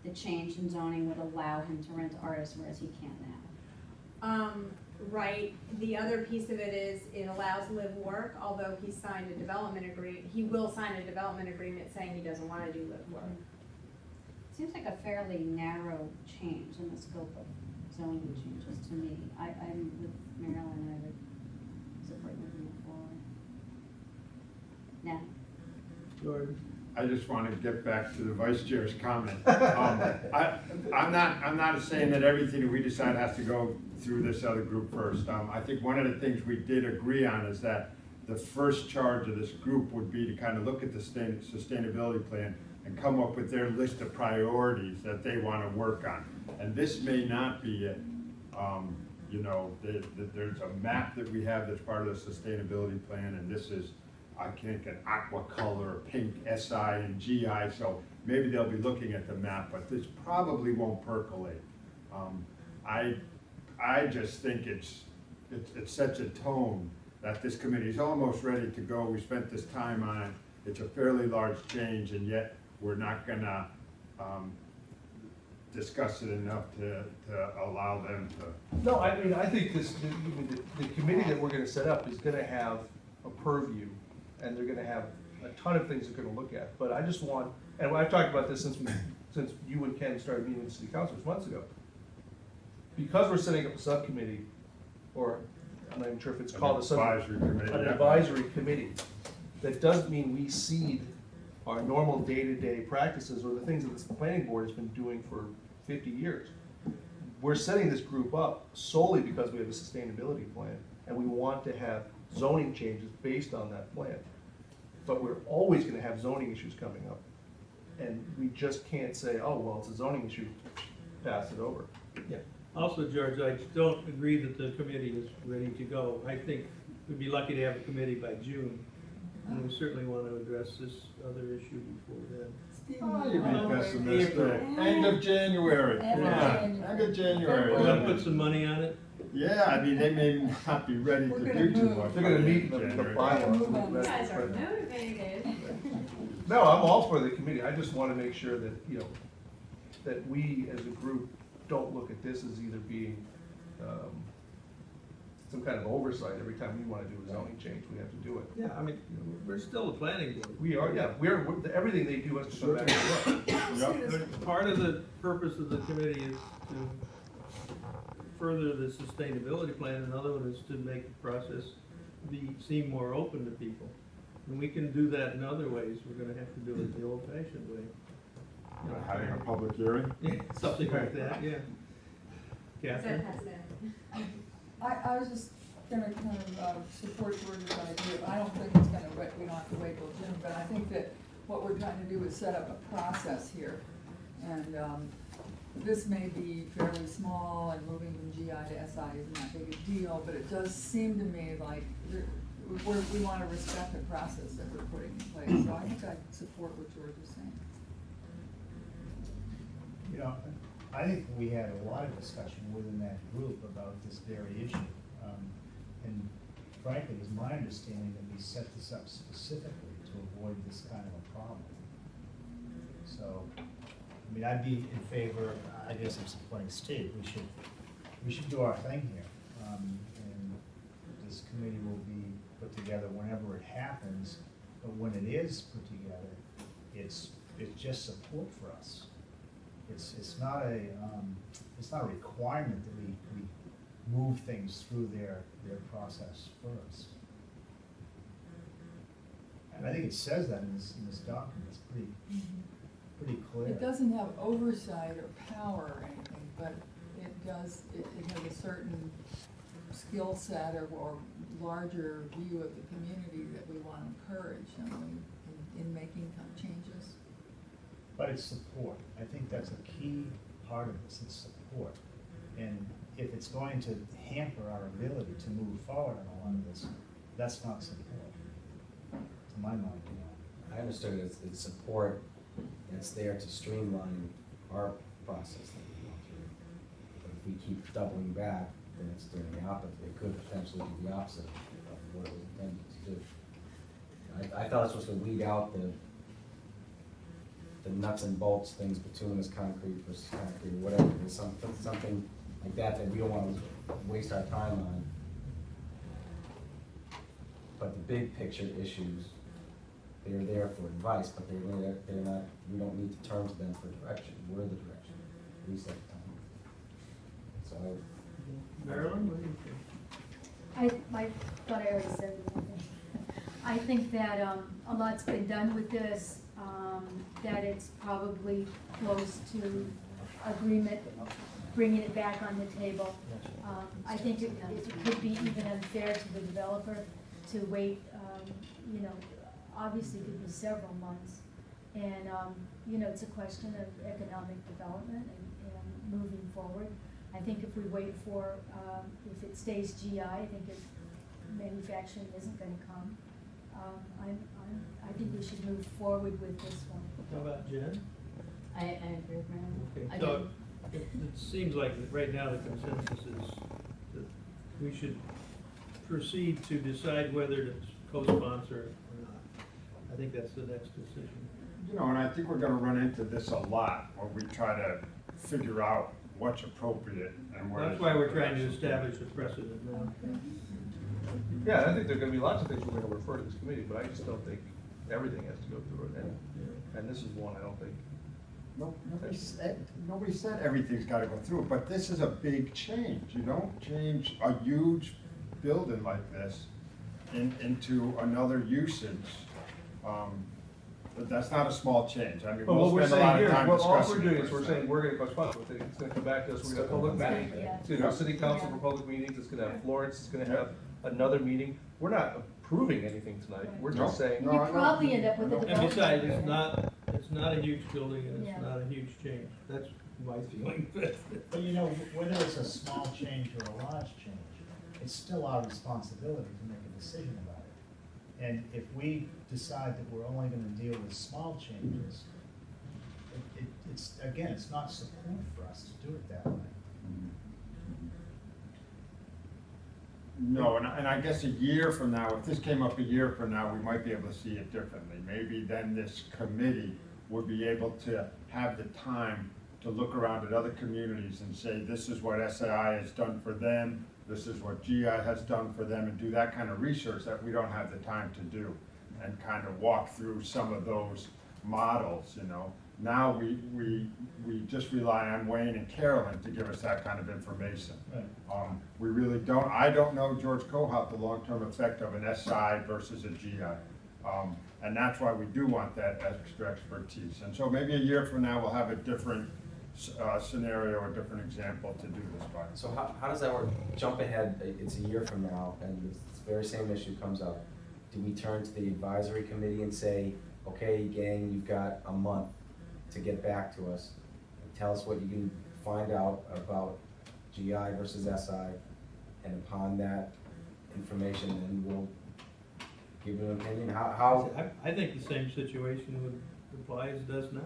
the change in zoning would allow him to rent to artists, whereas he can't now? Right, the other piece of it is it allows live work, although he signed a development agreement, he will sign a development agreement saying he doesn't wanna do live work. Seems like a fairly narrow change in the scope of zoning changes to me. I'm with Marilyn, I would support moving it forward. Now, George? I just want to get back to the vice chair's comment. I'm not saying that everything that we decide has to go through this other group first. I think one of the things we did agree on is that the first charge of this group would be to kind of look at the sustainability plan and come up with their list of priorities that they want to work on. And this may not be it. You know, there's a map that we have that's part of the sustainability plan, and this is, I can't get aqua color, pink, SI and GI, so maybe they'll be looking at the map, but this probably won't percolate. I just think it sets a tone that this committee is almost ready to go. We spent this time on it. It's a fairly large change, and yet we're not gonna discuss it enough to allow them to. No, I mean, I think the committee that we're gonna set up is gonna have a purview, and they're gonna have a ton of things they're gonna look at, but I just want, and I've talked about this since you and Ken started meeting with the city councilors months ago. Because we're setting up a subcommittee, or I'm not even sure if it's called a Advisory committee, an yeah. advisory committee, that doesn't mean we cede our normal day-to-day practices or the things that the planning board has been doing for 50 years. We're setting this group up solely because we have a sustainability plan, and we want to have zoning changes based on that plan. But we're always gonna have zoning issues coming up. And we just can't say, oh, well, it's a zoning issue, pass it over. Yeah. Also, George, I don't agree that the committee is ready to go. I think we'd be lucky to have a committee by June. And we certainly want to address this other issue before then. Oh, you're being pessimistic. End of January. Yeah, end of January. We're gonna put some money on it. Yeah, I mean, they may not be ready We're to gonna do too move. much. They're gonna by meet the end of the January. bylaws. You guys are motivated. No, I'm all for the committee, I just wanna make sure that, you know, that we as a group don't look at this as either being, some kind of oversight. Every time we wanna do a zoning change, we have to do it. Yeah, I mean, we're still a planning board. We are, yeah, everything they do has to come back to us. Yep. Part of the purpose of the committee is to further the sustainability plan, another one is to make the process seem more open to people. And we can do that in other ways, we're gonna have to do it the old fashioned way. You know, Having a public hearing? Something like that, yeah. Catherine? I was just gonna kind of support George's idea. I don't think it's gonna wait, we don't have to wait till June, but I think that what we're trying to do is set up a process here. And this may be fairly small, and moving from GI to SI isn't that big a deal, but it does seem to me like we want to respect the process that we're putting in place. So I think I support what George is saying. You know, I think we had a lot of discussion within that group about this very issue. And frankly, it's my understanding that we set this up specifically to avoid this kind of a problem. So, I mean, I'd be in favor, I guess I'm supporting Steve, we should do our thing here. And this committee will be put together whenever it happens, but when it is put together, it's just support for us. It's not a requirement that we move things through their process first. And I think it says that in this document, it's pretty clear. It doesn't have oversight or power or anything, but it does, it has a certain skill set or larger view of the community that we want to encourage in making changes. But it's support. I think that's a key part of this, it's support. And if it's going to hamper our ability to move forward on a lot of this, that's not support, to my mind. I understood it's support, and it's there to streamline our process that we go through. But if we keep doubling back, then it's doing the opposite. It could potentially do the opposite of what it was intended to do. I thought it was supposed to weed out the nuts and bolts, things bituminous concrete versus concrete, or whatever. There's something like that we don't want to waste our time on. But the big picture issues, they're there for advice, but they're not, we don't need to turn to them for direction. We're the direction. We set the time. So Marilyn, what do you think? I thought I already said one thing. I think that a lot's been done with this, that it's probably close to agreement, bringing it back on the table. I think it could be even unfair to the developer to wait, you know, obviously it could be several months. And, you know, it's a question of economic development and moving forward. I think if we wait for, if it stays GI, I think if manufacturing isn't gonna come. I think we should move forward with this one. How about Jen? I agree with Marilyn. Okay, so it seems like that right now the consensus is that we should proceed to decide whether to co-sponsor or not. I think that's the next decision. You know, and I think we're gonna run into this a lot when we try to figure out what's appropriate and where. That's why we're trying to establish a precedent now. Yeah, I think there are gonna be lots of things we're gonna refer to this committee, but I just don't think everything has to go through it, and this is one I don't think. Nobody said everything's gotta go through it, but this is a big change. You don't change a huge building like this into another usage. But that's not a small change. I mean, But we'll what we're spend a lot saying of here, time what all discussing we're doing it, is we're but saying we're gonna co-sponsor with it, it's gonna come back to us, we're gonna public meeting. It's gonna have city council for public meetings, it's gonna have Florence, it's gonna have another meeting. We're not approving anything tonight, we're just saying. You probably end up with a And development. besides, it's not a huge building and Yeah. it's not a huge change. That's my feeling. But you know, whether it's a small change or a large change, it's still our responsibility to make a decision about it. And if we decide that we're only gonna deal with small changes, it's, again, it's not support for us to do it that way. No, and I guess a year from now, if this came up a year from now, we might be able to see it differently. Maybe then this committee would be able to have the time to look around at other communities and say, this is what SAI has done for them, this is what GI has done for them, and do that kind of research that we don't have the time to do, and kind of walk through some of those models, you know. Now we just rely on Wayne and Carolyn to give us that kind of information. Right. We really don't, I don't know, George Cohout, the long-term effect of an SI versus a GI. And that's why we do want that extra expertise. And so maybe a year from now, we'll have a different scenario or different example to do this by. So how does that work? Jump ahead, it's a year from now, and this very same issue comes up. Do we turn to the advisory committee and say, okay, gang, you've got a month to get back to us, and tell us what you can find out about GI versus SI, and upon that information, then we'll give an opinion? How? I think the same situation would apply as it does now.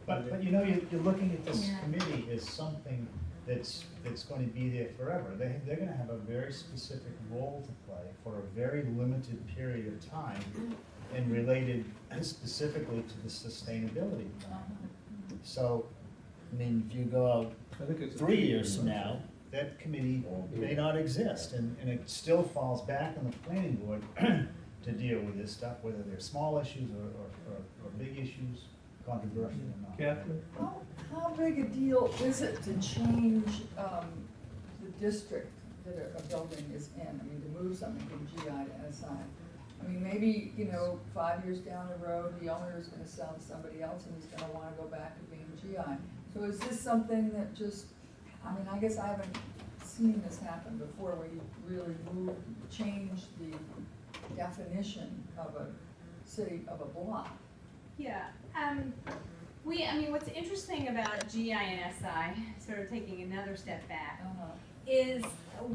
But you know, you're looking at this committee as something that's going to be there forever. They're gonna have a very specific role to play for a very limited period of time, and related specifically to the sustainability plan. So, I mean, if you go out I think it's 3 years from now, that committee may not exist, and it still falls back on the planning board to deal with this stuff, whether they're small issues or big issues, controversial or not. Catherine? How big a deal is it to change the district that a building is in? I mean, to move something from GI to SI? I mean, maybe, 5 years down the road, the owner is gonna sell to somebody else and he's gonna wanna go back to being GI. So is this something that just, I mean, I guess I haven't seen this happen before, where you really change the definition of a city, of a block. Yeah, I mean, what's interesting about GI and SI, sort of taking another step back, is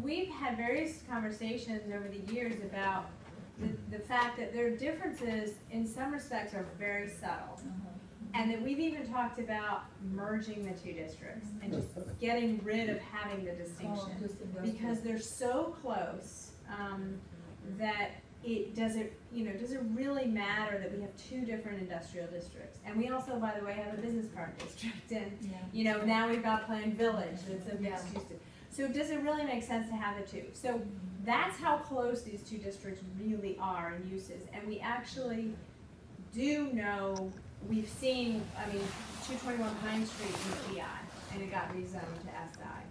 we've had various conversations over the years about the fact that their differences in some respects are very subtle. And that we've even talked about merging the two districts and just getting rid of having the distinction. Because they're so close that it doesn't really matter that we have two different industrial districts. And we also, by the way, have a business park district, and now we've got Planned Village that's a mixed use. So does it really make sense to have the two? So that's how close these two districts really are in uses. And we actually do know, we've seen, 221 Pine Street was GI, and it got rezoned to SI.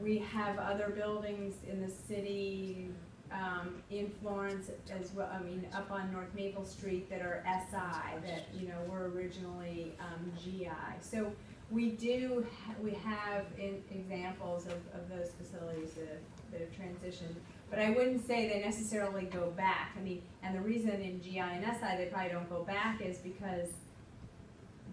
We have other buildings in the city, in Florence as well, up on North Maple Street that are SI, that, were originally GI. So we have examples of those facilities that have transitioned. But I wouldn't say they necessarily go back. And the reason in GI and SI they probably don't go back is because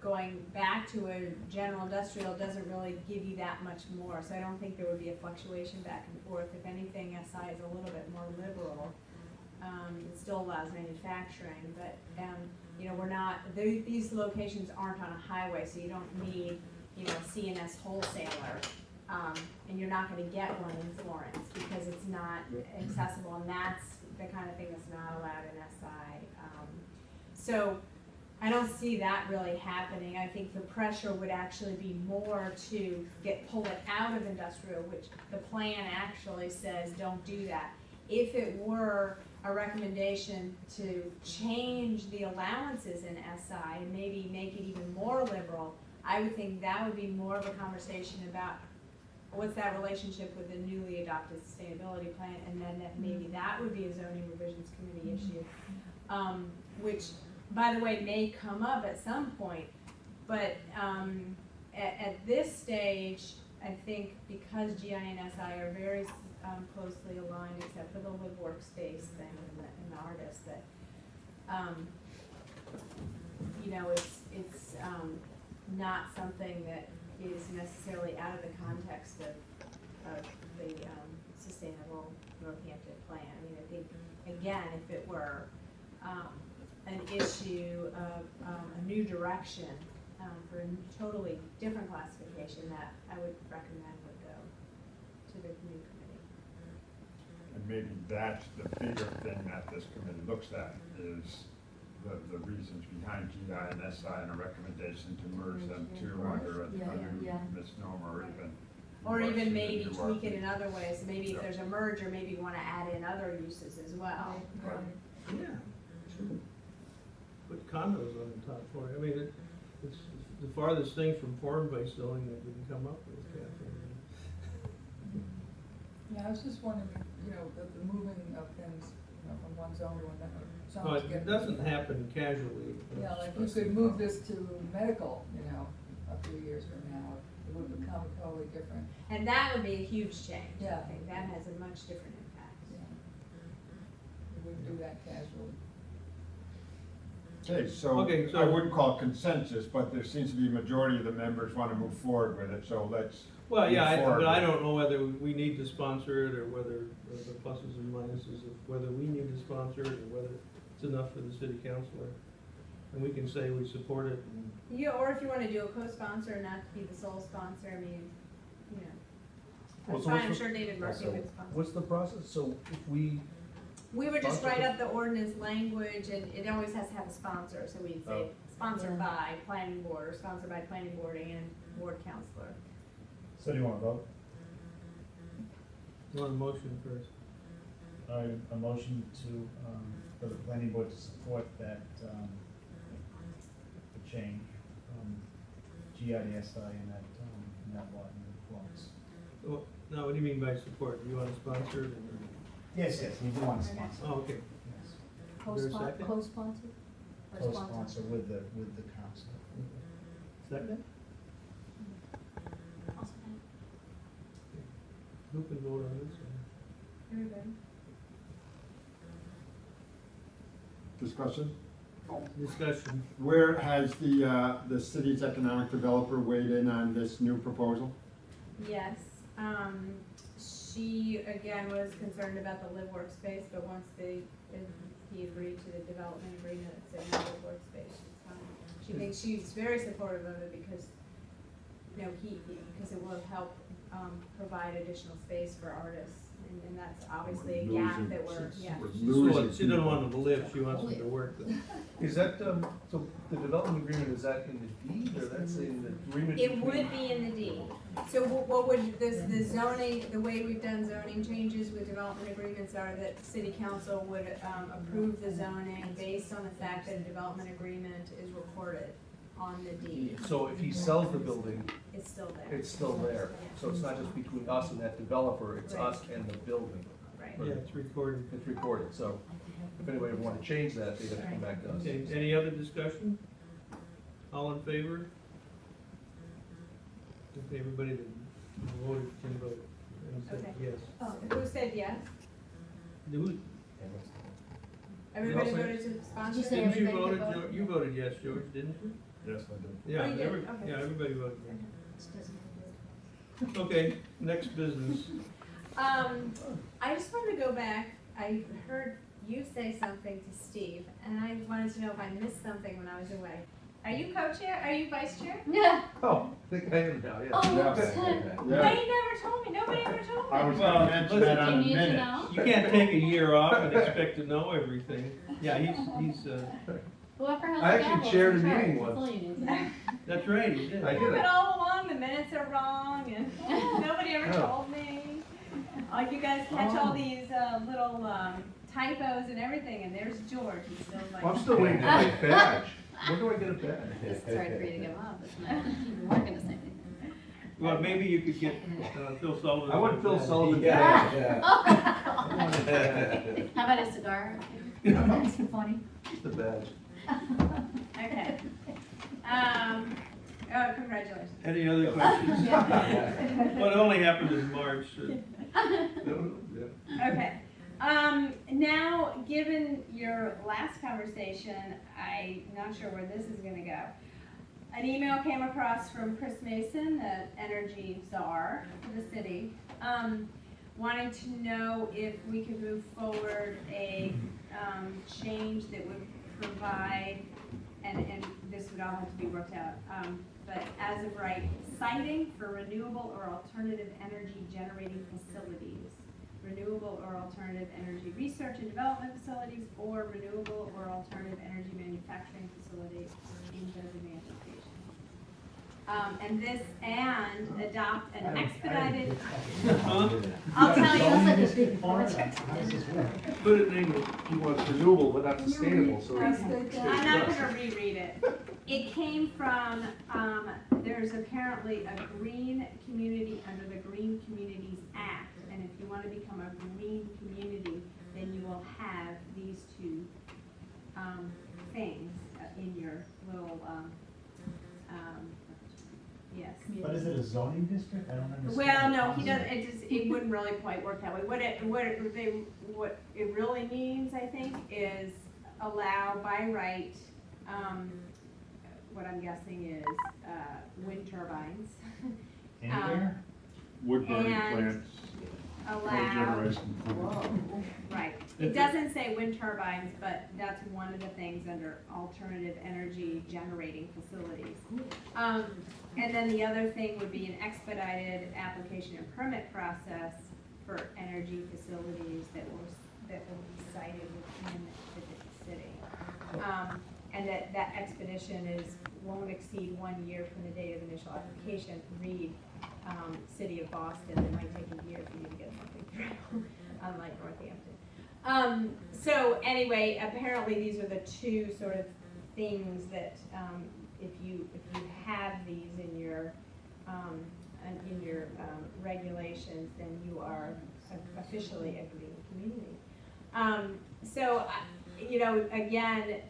going back to a general industrial doesn't really give you that much more. So I don't think there would be a fluctuation back and forth. If anything, SI is a little bit more liberal. It still allows manufacturing, but these locations aren't on a highway, so you don't need, C&S wholesaler And you're not gonna get one in Florence because it's not accessible, and that's the kind of thing that's not allowed in SI. So I don't see that really happening. I think the pressure would actually be more to pull it out of industrial, which the plan actually says don't do that. If it were a recommendation to change the allowances in SI and maybe make it even more liberal, I would think that would be more of a conversation about what's that relationship with the newly adopted sustainability plan, and then maybe that would be a zoning revisions committee issue, which, by the way, may come up at some point. But at this stage, I think because GI and SI are very closely aligned, except for the live workspace thing and the artist, that it's not something that is necessarily out of the context of the sustainable Northampton plan. I mean, I think, again, if it were an issue of a new direction for a totally different classification, that I would recommend would go to the new committee. And maybe that's the bigger thing that this committee looks at, is the reasons behind GI and SI and a recommendation to merge them two under a new misnomer, or even maybe tweak it in other ways. Maybe if there's a merger, maybe you want to add in other uses as well. Yeah, sure. Put condos on the top floor. I mean, it's the farthest thing from form-based zoning that we can come up with, Catherine. Yeah, I was just wondering, the moving of things, from one zone to another. No, it doesn't happen casually. Yeah, like you could move this to medical, a few years from now, it would become totally different. And that would be a huge change. Yeah. I think that has a much different impact. Yeah. You wouldn't do that casually. Okay, so I wouldn't call it consensus, but there seems to be a majority of the members want to move forward with it, so let's. Well, yeah, but I don't know whether we need to sponsor it, or whether the pluses and minuses of whether we need to sponsor it, or whether it's enough for the city councilor. And we can say we support it. Yeah, or if you want to do a co-sponsor and not be the sole sponsor, I mean, that's fine. I'm sure David Murphy would sponsor. What's the process? So if we would just write up the ordinance language, and it always has to have a sponsor, so we'd say sponsored by planning board, or sponsored by planning board and board counselor. So do you want to vote? You want a motion first? A motion to, for the planning board to support that, the change from GIDSI and that lot in Florence. Well, now, what do you mean by support? Do you want to sponsor it? Yes, we do want to sponsor. Oh, okay. Yes. Co-sponsor? Co-sponsor with the council. Second? Who can vote on this one? Everybody. Discussion? Discussion. Where has the city's economic developer weighed in on this new proposal? Yes, she again was concerned about the live workspace, but once he agreed to the development agreement, it said no live workspace, it's fine. She thinks she's very supportive of it because, because it will help provide additional space for artists, and that's obviously a gap that we're. She doesn't want them to live, she wants them to work. Is that, so the development agreement, is that in the deed, or that's in the agreement? It would be in the deed. So what would, the zoning, the way we've done zoning changes with development agreements are that city council would approve the zoning based on the fact that a development agreement is recorded on the deed. So if he sells the building, It's still there. it's still there. So it's not just between us and that developer, it's Right. us and the building. Right. Yeah, it's recorded. It's recorded, so if anybody would want to change that, they'd have to come back to us. Okay, any other discussion? All in favor? Okay, everybody that voted can vote. And said Okay. yes. Who said yes? Who- Everybody I'll say- voted to sponsor? Did you say Didn't you everybody vote, voted? You voted yes, George, didn't you? Yes, I did. Yeah, Oh, you did? Okay. yeah, everybody voted yes. Okay, next business. I just wanted to go back, I heard you say something to Steve, and I wanted to know if I missed something when I was away. Are you co-chair? Are you vice chair? Yeah. Oh, I think I am now, yeah. Oh, Yeah. whoops. Yeah. They never told me. Nobody ever told me. I was Well, gonna mention that Do on you the need to minutes. know? You can't take a year off and expect to know everything. Yeah, he's, Whoever has I the actually gavel chaired is a in charge. meeting That's once. all you need to know. that's right, he did. I did But it. all along, the minutes are wrong, and nobody ever Oh. told me. Oh, you guys catch all these little typos and everything, and there's George. He's still like. Well, I'm still waiting for my badge. When do I get a badge? It's hard for you to give up, isn't it? You weren't gonna say anything. Well, maybe you could get Phil Sullivan. I want Phil Sullivan. Yeah, yeah. How about a cigar? That's funny. Just a badge. Okay. Oh, congratulations. Any other questions? Well, it only happened in March. No, yeah. Okay. Now, given your last conversation, I'm not sure where this is gonna go. An email came across from Chris Mason, the energy czar for the city, wanting to know if we could move forward a, change that would provide, and this would all have to be worked out, but as of right, siting for renewable or alternative energy generating facilities. Renewable or alternative energy research and development facilities, or renewable or alternative energy manufacturing facilities in designated locations. And adopt an expedited, I'll tell Sounds you, like a big project. How does this work? Put it in English. He wants renewable but not sustainable, so I'm it's. not gonna reread it. It came from, there's apparently a green community under the Green Communities Act, and if you wanna become a green community, then you will have these two, things in your little, yes. But is it a zoning district? I don't understand. Well, no, he doesn't, it wouldn't really quite work that way. What it really means, I think, is allow by right, what I'm guessing is, wind turbines. Anywhere? Wood burning And plants, Allow, cogeneration. right. It doesn't say wind turbines, but that's one of the things under alternative energy generating facilities. And then the other thing would be an expedited application and permit process for energy facilities that will be sited within the city. And that expedition won't exceed 1 year from the date of initial application. Read, City of Boston, it might take a year for you to get something through, unlike Northampton. So anyway, apparently these are the two sort of things that, if you have these in your, regulations, then you are officially a green community. So, again,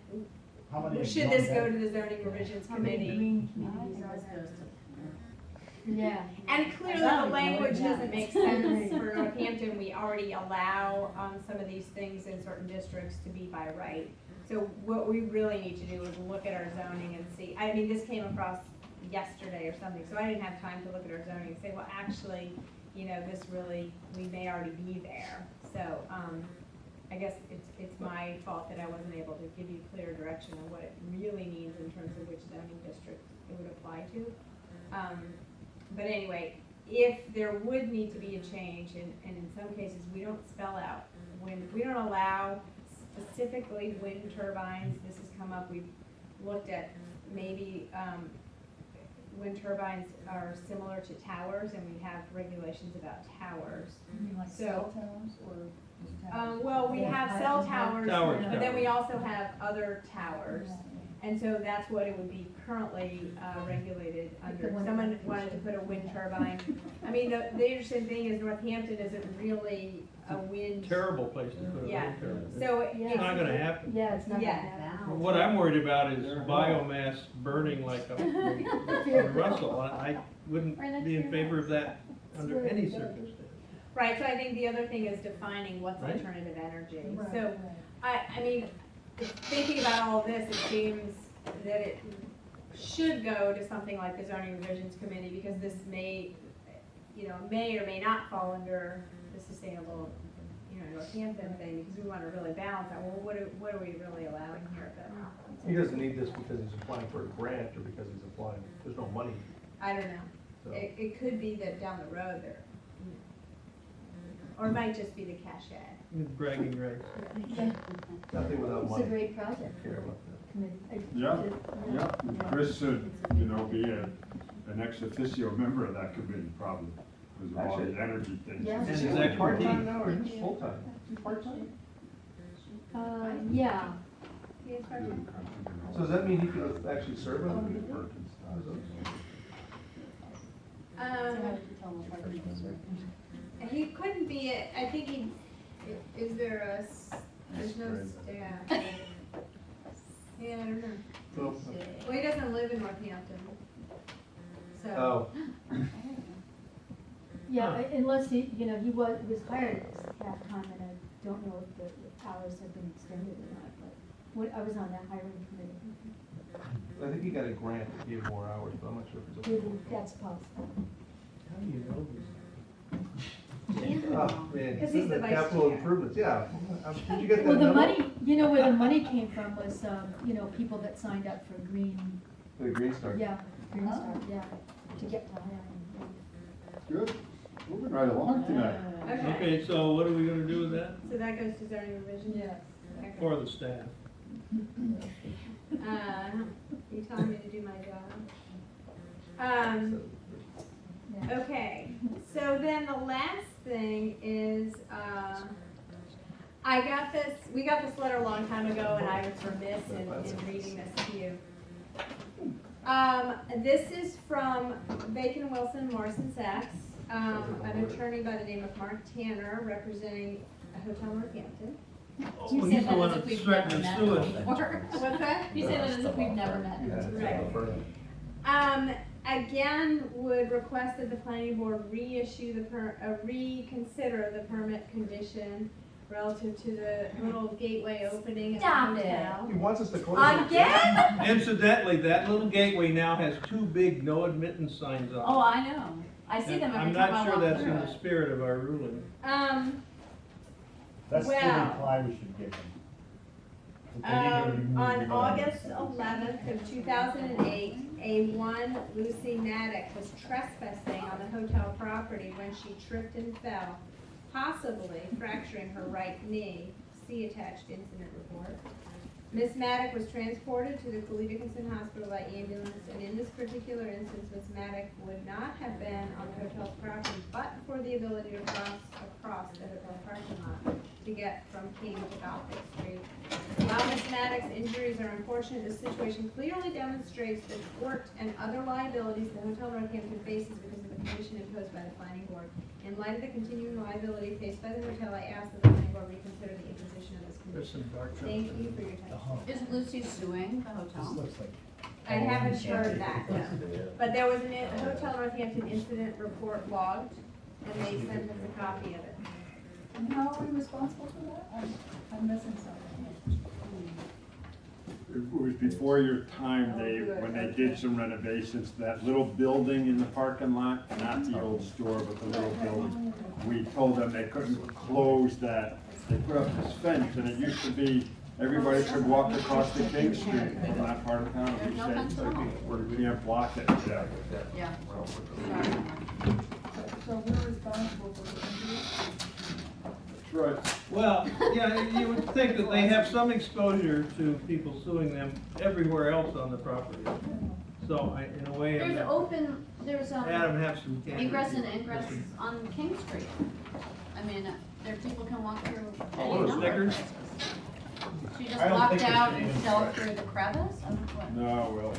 How many should this go zoning- to the zoning revisions How many committee? green communities are there? Yeah. And clearly the language doesn't make sense for Northampton. We already allow, some of these things in certain districts to be by right. So what we really need to do is look at our zoning and see, I mean, this came across yesterday or something, so I didn't have time to look at our zoning and say, well, actually, this really, we may already be there. So, I guess it's my fault that I wasn't able to give you clear direction on what it really means in terms of which zoning district it would apply to. But anyway, if there would need to be a change, and in some cases, we don't spell out, when we don't allow specifically wind turbines, this has come up, we've looked at maybe, wind turbines are similar to towers, and we have regulations about towers. You mean like So- cell towers or just towers? Well, we have cell towers, Towers, but then we towers. also have other towers. And so that's what it would be currently regulated under. If someone wanted to put a wind turbine, I mean, the interesting thing is Northampton isn't really a wind. Terrible place to put a Yeah. wind turbine. So It's not gonna happen. Yeah, it's not gonna Yeah. happen. What I'm worried about is biomass burning like a Russell. I wouldn't be in favor of that under any circumstance. Right, so I think the other thing is defining what's Right. alternative energy. Right, So, right. I mean, thinking about all of this, it seems that it should go to something like the zoning revisions committee, because this may or may not fall under the sustainable, Northampton thing, because we wanna really balance that, well, what are we really allowing here, but He doesn't need this because he's applying for a grant or because he's applying, there's no money, I don't know. so. It could be that down the road there, or it might just be the cachet. Bragging rights. Nothing without It's a money. great project. Care about that. Yeah, yeah, Chris should, you know, be an ex officio member of that committee probably, because of all the Actually- energy things. Yeah. And Is his he part-time expertise. now or is he full-time? Is he part-time? Yeah, He is part-time? So does that mean he could actually serve on the committee? He couldn't be, I think is there there's no staff. Yeah, I don't know. Well, Well, he doesn't live in Northampton, so. Oh, yeah, unless he, you know, he was hired as staff time, and I don't know if the hours have been extended or not, but I was on that hiring committee. I think he got a grant that gave more hours, but I'm not sure if it's. Maybe that's possible. How do you know this? Oh, man, Because this he's is the the vice capital chair. improvements, yeah. Did you get that Well, the memo? money, you know, where the money came from was, you know, people that signed up for green, The Green Star. yeah, Green Star, yeah, to get to hiring. Good, moving right along tonight. Okay, Okay, so what are we gonna do with that? so that goes to zoning revision? Yes. Okay. For the staff. You telling me to do my job? Okay, so then the last thing is, we got this letter a long time ago, and I was remiss in reading this to you. This is from Bacon Wilson Morrison Sachs, an attorney by the name of Mark Tanner, representing Hotel Northampton. Oh, You he's said the that one as if that's we've never threatening met to sue us. before. What's that? You say that as if we've never met. Right. Again, would request that the planning board reconsider the permit condition relative to the little gateway opening at the Stop it. hotel. He wants us to close it. Again? Incidentally, that little gateway now has 2 big no admittance signs on it. Oh, I know. I see And them every I'm time I not sure walk that's through in the it. spirit of our ruling. That's the Well, reply we should give them. That they need to remove on the August 11th of 2008, a one Lucy Maddock was trespassing on the hotel property when she tripped and fell, possibly fracturing her right knee. See attached incident report. Miss Maddock was transported to the Cooley Dickinson Hospital by ambulance, and in this particular instance, Miss Maddock would not have been on the hotel's property but for the ability to cross across the hotel parking lot to get from King to Gothic Street. While Miss Maddock's injuries are unfortunate, this situation clearly demonstrates the tort and other liabilities the Hotel Northampton faces because of the condition imposed by the planning board. In light of the continuing liability faced by the hotel, I ask that the planning board reconsider the imposition of this There's condition. some dark Thank jokes. you for your time. Is Lucy suing the This hotel? looks like. I haven't heard that, no. But there was a Hotel Northampton incident report logged, and they sent us a copy of it. And how are we responsible for that? I'm missing something. It was before your time, when they did some renovations, that little building in the parking lot, not the old store, but the little building. We told them they couldn't close that. They put up this fence, and it used to be, everybody could walk across the King Street from that part of town. There's no fence at all. We can't block it, yeah. Yeah. So we're responsible for the injuries? That's right. Well, yeah, you would think that they have some exposure to people suing them everywhere else on the property. So in a way, There's Adam have some. egress and ingress on King Street. I mean, there people can walk through any Little number of stickers? places. She just I don't walked think out it's and even fell stickers. through the crevice? I don't know what. No, well,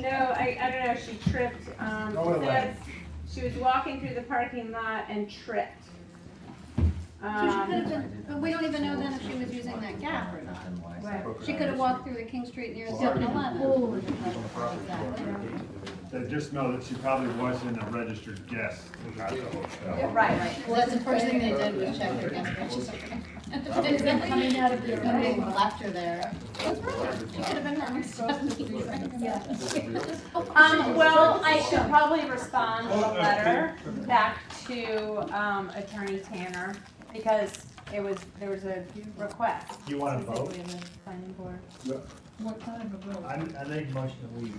No, I don't know, she tripped, No, it says she was walking through the parking lot and tripped. So she could have been, but we don't even know then if she was using that gap or not. She could have walked through the King Street near 7-Eleven. Exactly. they just know that she probably wasn't a registered guest at the hotel. Right. Well, that's the first thing they did was check her guest register. It's been coming out of your Somebody mouth. left her there. That's right. She could have been her. Yeah. Well, I should probably respond with a letter back to Attorney Tanner, because there was a request. Do you wanna vote? specifically in the planning board. What kind of a vote? I make a motion that we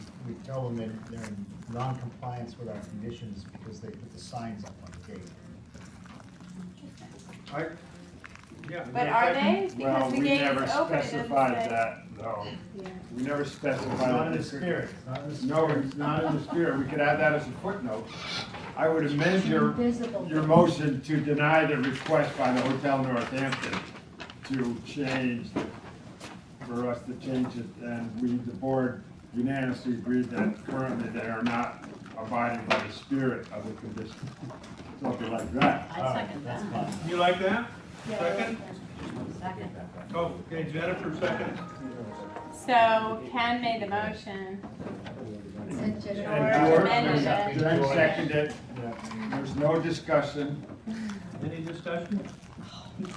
tell them that they're in non-compliance with our conditions because they put the signs up on the gate. Yeah. But are they? Well, Because the we gate never is open, it doesn't specified say. that, though. Yeah. We never It's specified. not in that. the spirit, it's not in the spirit. No, it's not in the spirit. We could add that as a footnote. I would amend your Invisible. motion to deny the request by the Hotel Northampton to change, for us to change it, and the board unanimously agreed that currently they are not abiding by the spirit of the condition. Something like that. All right, that's fine. You like that? Yeah. Second? Second. Oh, okay, Jennifer, second. So Ken made the motion. And Jennifer- And George amended it. Jen seconded it. There's no discussion. Any discussion?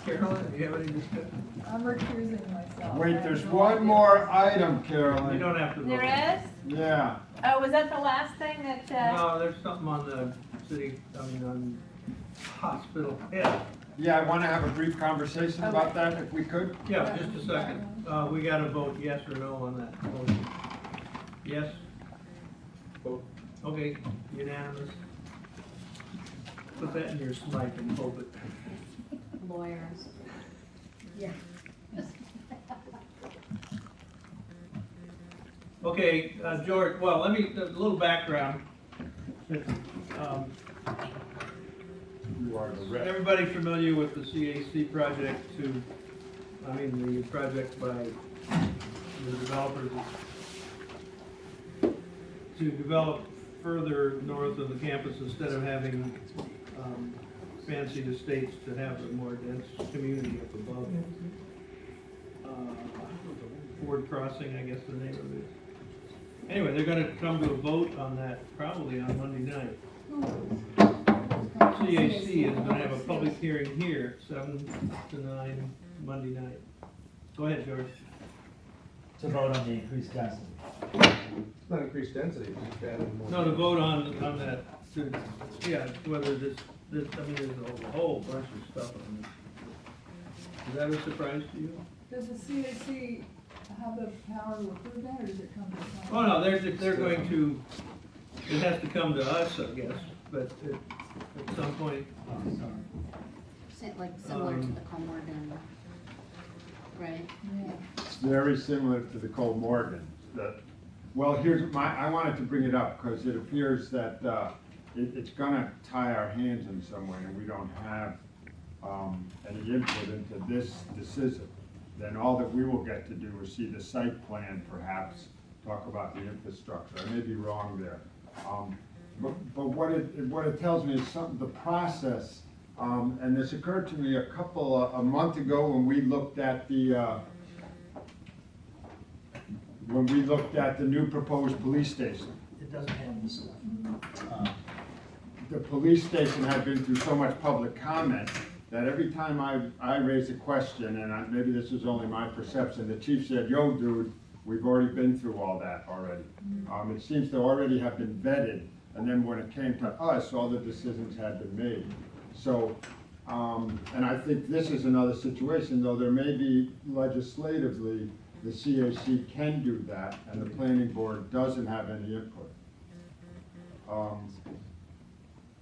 Carolyn, do you have any discussion? I'm recusing myself. Wait, I have there's no one idea. more item, You Carolyn. don't have to vote. There is? Yeah. Oh, was that the last thing that, No, there's something on the city, on hospital. Yeah, Yeah, I want to have a brief conversation about that if we could. yeah, just a second. We gotta vote yes or no on that motion. Yes? Vote. Okay, unanimous. Put that in your smite and hope it. Lawyers. Yeah. Okay, George, well, let me, a little background. Um, You are the rep. Everybody familiar with the CAC project the project by the developers to develop further north of the campus instead of having, fancy estates to have a more dense community up above. Ford Crossing, I guess the name of it. Anyway, they're gonna come to a vote on that probably on Monday night. CAC is gonna have a public hearing here, 7 to 9, Monday night. Go ahead, George. To vote on the increased density. It's not increased density, it's just adding more. No, to vote on that, yeah, whether there's a whole bunch of stuff on this. Is that a surprise to you? Does the CAC have the power to approve that, or does it come to the? Oh, no, they're going to, it has to come to us, I guess, but at some point, Like similar to the Comorgan, right? Yeah. It's very similar to the Cole Morgan. Well, I wanted to bring it up because it appears that it's gonna tie our hands in some way and we don't have any input into this decision. Then all that we will get to do is see the site plan perhaps, talk about the infrastructure. I may be wrong there. But what it tells me is the process, and this occurred to me a month ago when we looked at the new proposed police station. It doesn't have this stuff. The police station had been through so much public comment that every time I raised a question, and maybe this is only my perception, the chief said, "Yo, dude, we've already been through all that already." It seems to already have been vetted, and then when it came to us, all the decisions had been made. So, and I think this is another situation, though there may be legislatively, the CAC can do that, and the planning board doesn't have any input.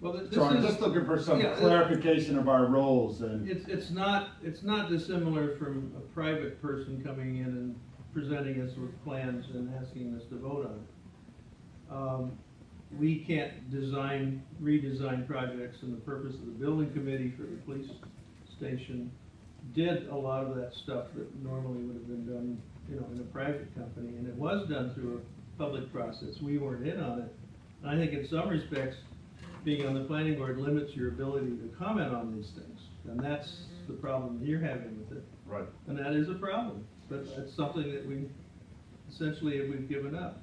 well, this So I'm is, just looking for some yeah, clarification of our roles and. it's not dissimilar from a private person coming in and presenting us with plans and asking us to vote on it. We can't redesign projects, and the purpose of the building committee for the police station did a lot of that stuff that normally would have been done, in a private company, and it was done through a public process. We weren't in on it. And I think in some respects, being on the planning board limits your ability to comment on these things, and that's the problem you're having with it. Right. And that is a problem, but that's something that we've given up.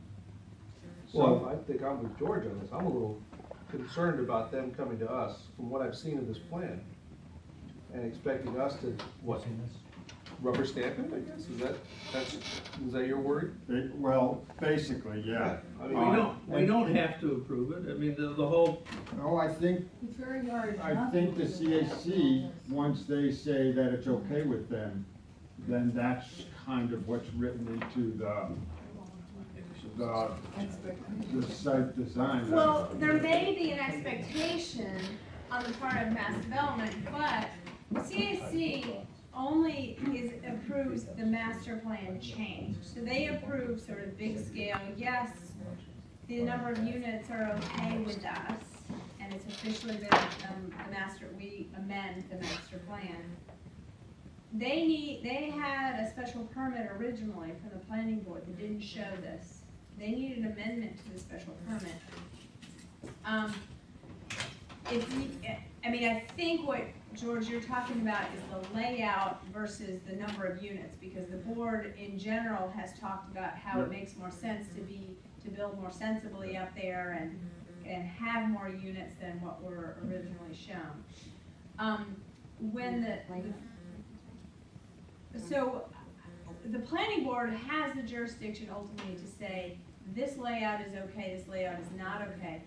Well, I think I'm with George on this. I'm a little concerned about them coming to us from what I've seen of this plan and expecting us to, what? rubber stamp it, I guess, is that your word? Well, basically, yeah. I mean, We don't have to approve it, I mean, the whole, No, I think, It's very hard. I not think to the do that. CAC, once they say that it's okay with them, then that's kind of what's written into the site design. Well, there may be an expectation on the part of mass development, but CAC only approves the master plan change. So they approve sort of big scale, yes, the number of units are okay with us, and it's officially been, we amend the master plan. They had a special permit originally from the planning board that didn't show this. They needed an amendment to the special permit. I think what, George, you're talking about is the layout versus the number of units, because the board in general has talked about how it makes more sense to build more sensibly up there and have more units than what were originally shown. So the planning board has the jurisdiction ultimately to say, this layout is okay, this layout is not okay.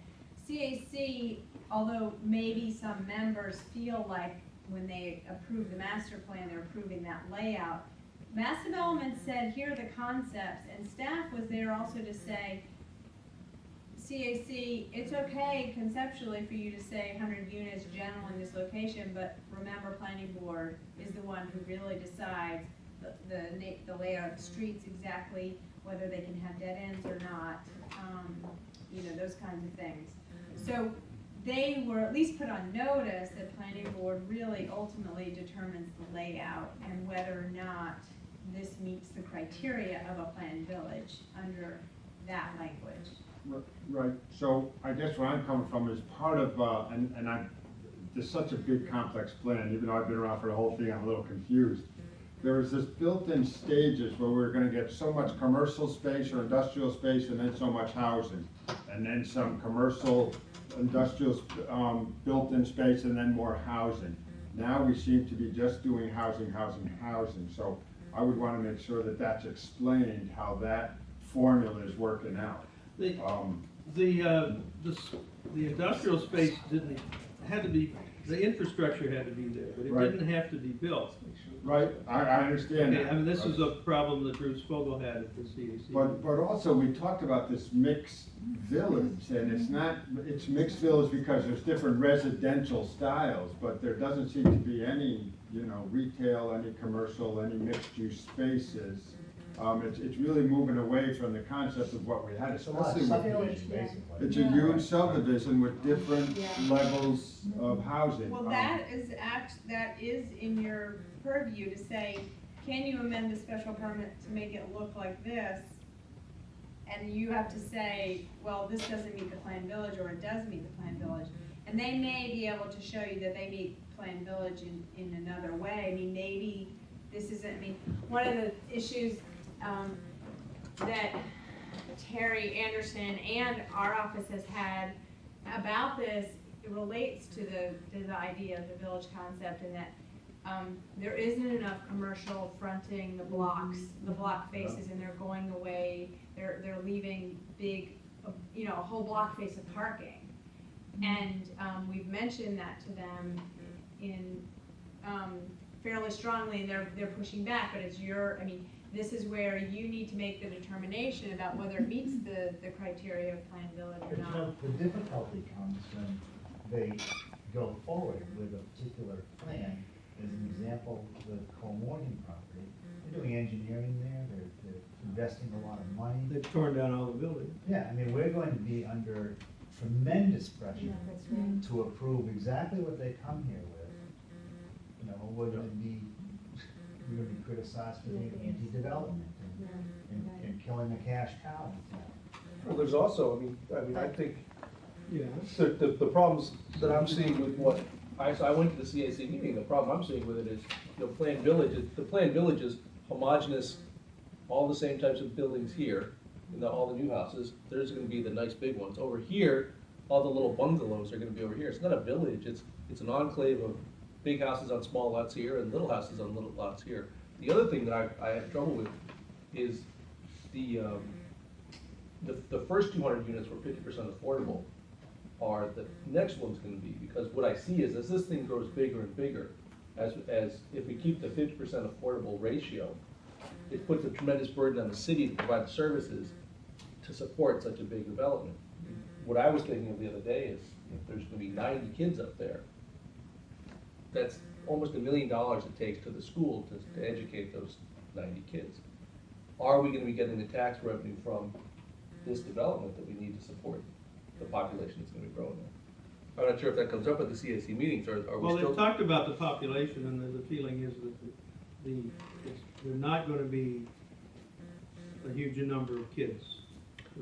CAC, although maybe some members feel like when they approve the master plan, they're approving that layout, mass development said, here are the concepts, and staff was there also to say, CAC, it's okay conceptually for you to say 100 units general in this location, but remember, planning board is the one who really decides the layout of the streets exactly, whether they can have dead ends or not, those kinds of things. So they were at least put on notice that planning board really ultimately determines the layout and whether or not this meets the criteria of a planned village under that language. Right, so I guess where I'm coming from is part of, there's such a big complex plan, even though I've been around for the whole thing, I'm a little confused. There was this built-in stages where we were gonna get so much commercial space or industrial space and then so much housing. And then some commercial, industrial, built-in space and then more housing. Now we seem to be just doing housing. So I would wanna make sure that that's explained, how that formula is working out. the industrial space had to be, the infrastructure had to be there, but it Right. didn't have to be built. Right, I understand Okay, that. I mean, this is a problem that Bruce Fogel had at the CAC. But also, we talked about this mixed village, and it's mixed village because there's different residential styles, but there doesn't seem to be any, retail, any commercial, any mixed-use spaces. It's really moving away from the concept of what we had, It's a lot of especially with, subdivision, basically. it's a huge subdivision with different levels of housing. Well, that is in your purview to say, can you amend the special permit to make it look like this? And you have to say, well, this doesn't meet the planned village, or it does meet the planned village. And they may be able to show you that they meet planned village in another way. I mean, maybe this isn't, one of the issues that Terry Anderson and our office has had about this, it relates to the idea of the village concept, and that there isn't enough commercial fronting the blocks, the block faces, and they're going away, they're leaving big, a whole block face of parking. And we've mentioned that to them in fairly strongly, and they're pushing back, but this is where you need to make the determination about whether it meets the criteria of planned village or not. The difficulty comes when they go forward with a particular plan. As an example, the Cohen property, they're doing engineering there, they're investing a lot of money. They've torn down all the buildings. Yeah, we're going to be under tremendous pressure to approve exactly what they come here with. We're going to be criticized for being anti-development and killing the cash cow. Well, there's also, I think, the problems that I'm seeing with what, I went to the CAC meeting, the problem I'm seeing with it is, the planned village is homogeneous, all the same types of buildings here, all the new houses, there's gonna be the nice big ones. Over here, all the little bungalows are gonna be over here. It's not a village, it's an enclave of big houses on small lots here and little houses on little lots here. The other thing that I had trouble with is the first 200 units were 50% affordable are the next one's gonna be, because what I see is as this thing grows bigger and bigger, as if we keep the 50% affordable ratio, it puts a tremendous burden on the city to provide the services to support such a big development. What I was thinking of the other day is if there's gonna be 90 kids up there, that's almost $1 million it takes to the school to educate those 90 kids. Are we gonna be getting the tax revenue from this development that we need to support the population that's gonna be growing there? I'm not sure if that comes up at the CAC meetings, or are we Well, still? they talked about the population, and the feeling is that they're not gonna be a huge number of kids.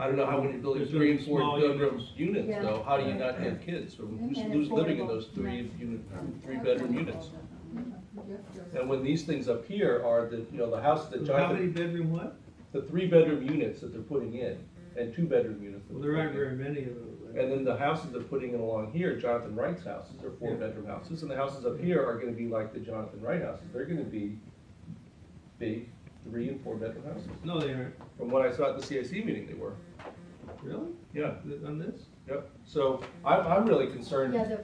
I don't know how many buildings, There's gonna 3 be and 4 small bedroom units, Yeah. though, how do you not have kids? So who's living in those 3-bedroom units? And when these things up here are the houses that How many Jonathan, bedroom what? the 3-bedroom units that they're putting in, and 2-bedroom units. that Well, they're there aren't putting in. very many of those. And then the houses they're putting in along here, Jonathan Wright's houses, are 4-bedroom houses, and the houses up here are gonna be like the Jonathan Wright houses, they're gonna be big 3 and 4-bedroom houses. No, they aren't. From what I saw at the CIC meeting, they were. Really? Yeah, On this? yep. So I'm really concerned Yeah,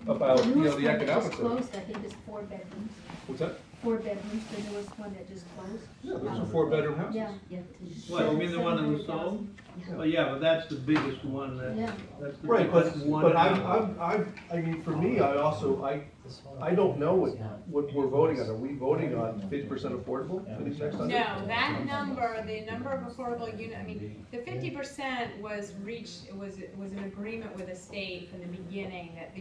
about, the newest the one that economics just of it. closed, I think is 4 bedrooms. What's that? 4 bedrooms, the newest one that just closed. Yeah, those are 4-bedroom houses. Yeah. What, you mean the one that was sold? Well, yeah, but that's the biggest one, Yeah. that's the Right, but, biggest one. but I mean, for me, I don't know what we're voting on. Are we voting on 50% affordable for these next 100? No, that number, the number of affordable unit, I mean, the 50% was reached, it was an agreement with the state from the beginning that,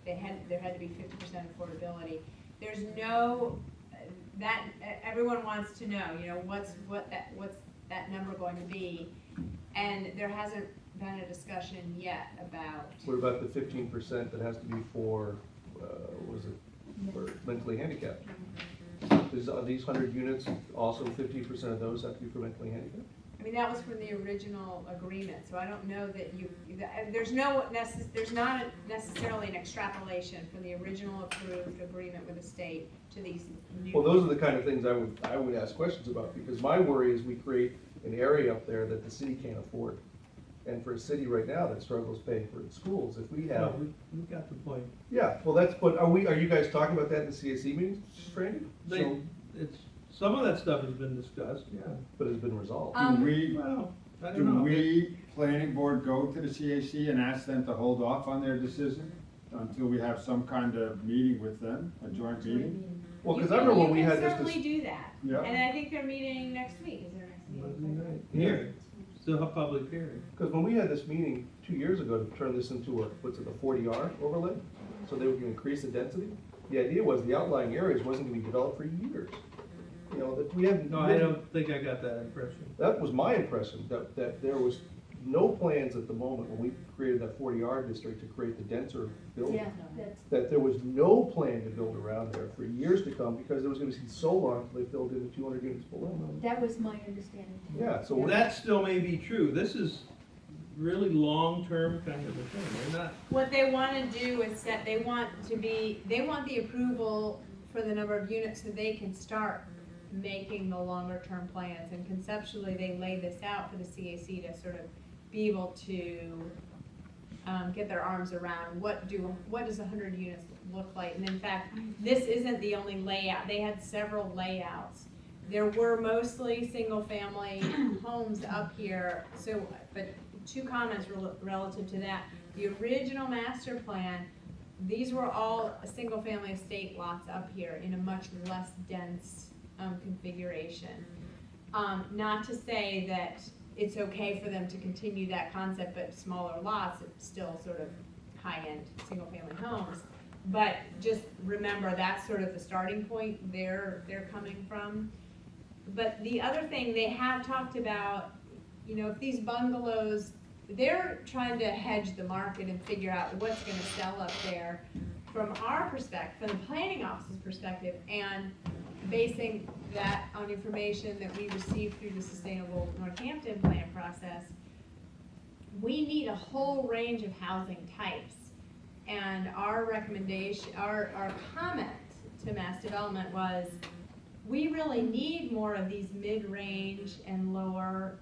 there had to be 50% affordability. There's no, everyone wants to know, what's that number going to be? And there hasn't been a discussion yet about. What about the 15% that has to be for, for mentally handicapped? Are these 100 units, also 50% of those have to be for mentally handicapped? I mean, that was from the original agreement, so I don't know that there's not necessarily an extrapolation from the original approved agreement with the state to these new. Well, those are the kind of things I would ask questions about, because my worry is we create an area up there that the city can't afford. And for a city right now that struggles paying for its schools, if we have. No, we've got the point. Yeah, well, but are you guys talking about that in the CAC meetings, Randy? Some of that stuff has been discussed. Yeah, but it's been resolved. Do we, Well, I do don't know. we, planning board, go to the CAC and ask them to hold off on their decision until we have some kind of meeting with them, a joint meeting? Well, because I remember when we had You this. can certainly do that, Yeah. and I think they're meeting next week, is there next Monday meeting? night. Here, still a public hearing. Because when we had this meeting 2 years ago to turn this into what's it, a 40R overlay, so they were gonna increase the density, the idea was the outlying areas wasn't gonna be developed for years. That we haven't. No, I don't think I got that impression. That was my impression, that there was no plans at the moment when we created that 40R district to create the denser building. Yeah, That there was no plan to build around there for years to come, because it was gonna be so long until they filled in the 200 units below. that was my understanding too. Yeah, so we're. That still may be true. This is really long-term kind of a thing. They're not, What they wanna do is that they want the approval for the number of units so they can start making the longer term plans, and conceptually, they lay this out for the CAC to sort of be able to get their arms around what does 100 units look like. And in fact, this isn't the only layout. They had several layouts. There were mostly single family homes up here, so, but 2 comments relative to that. The original master plan, these were all single family estate lots up here in a much less dense configuration. Not to say that it's okay for them to continue that concept, but smaller lots, it's still sort of high-end single-family homes. But just remember, that's sort of the starting point they're coming from. But the other thing they have talked about, if these bungalows, they're trying to hedge the market and figure out what's gonna sell up there from our perspective, from the planning office's perspective, and basing that on information that we received through the Sustainable Northampton plan process. We need a whole range of housing types. And our recommendation, our comment to Mass Development was, we really need more of these mid-range and lower,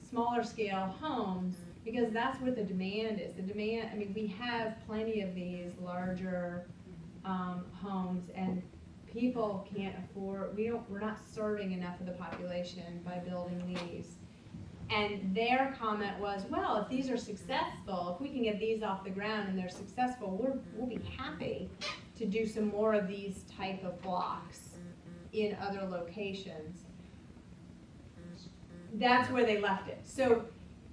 smaller scale homes, because that's where the demand is. The demand, I mean, we have plenty of these larger, homes, and people can't afford, we're not serving enough of the population by building these. And their comment was, well, if these are successful, if we can get these off the ground and they're successful, we'll be happy to do some more of these type of blocks in other locations. That's where they left it. So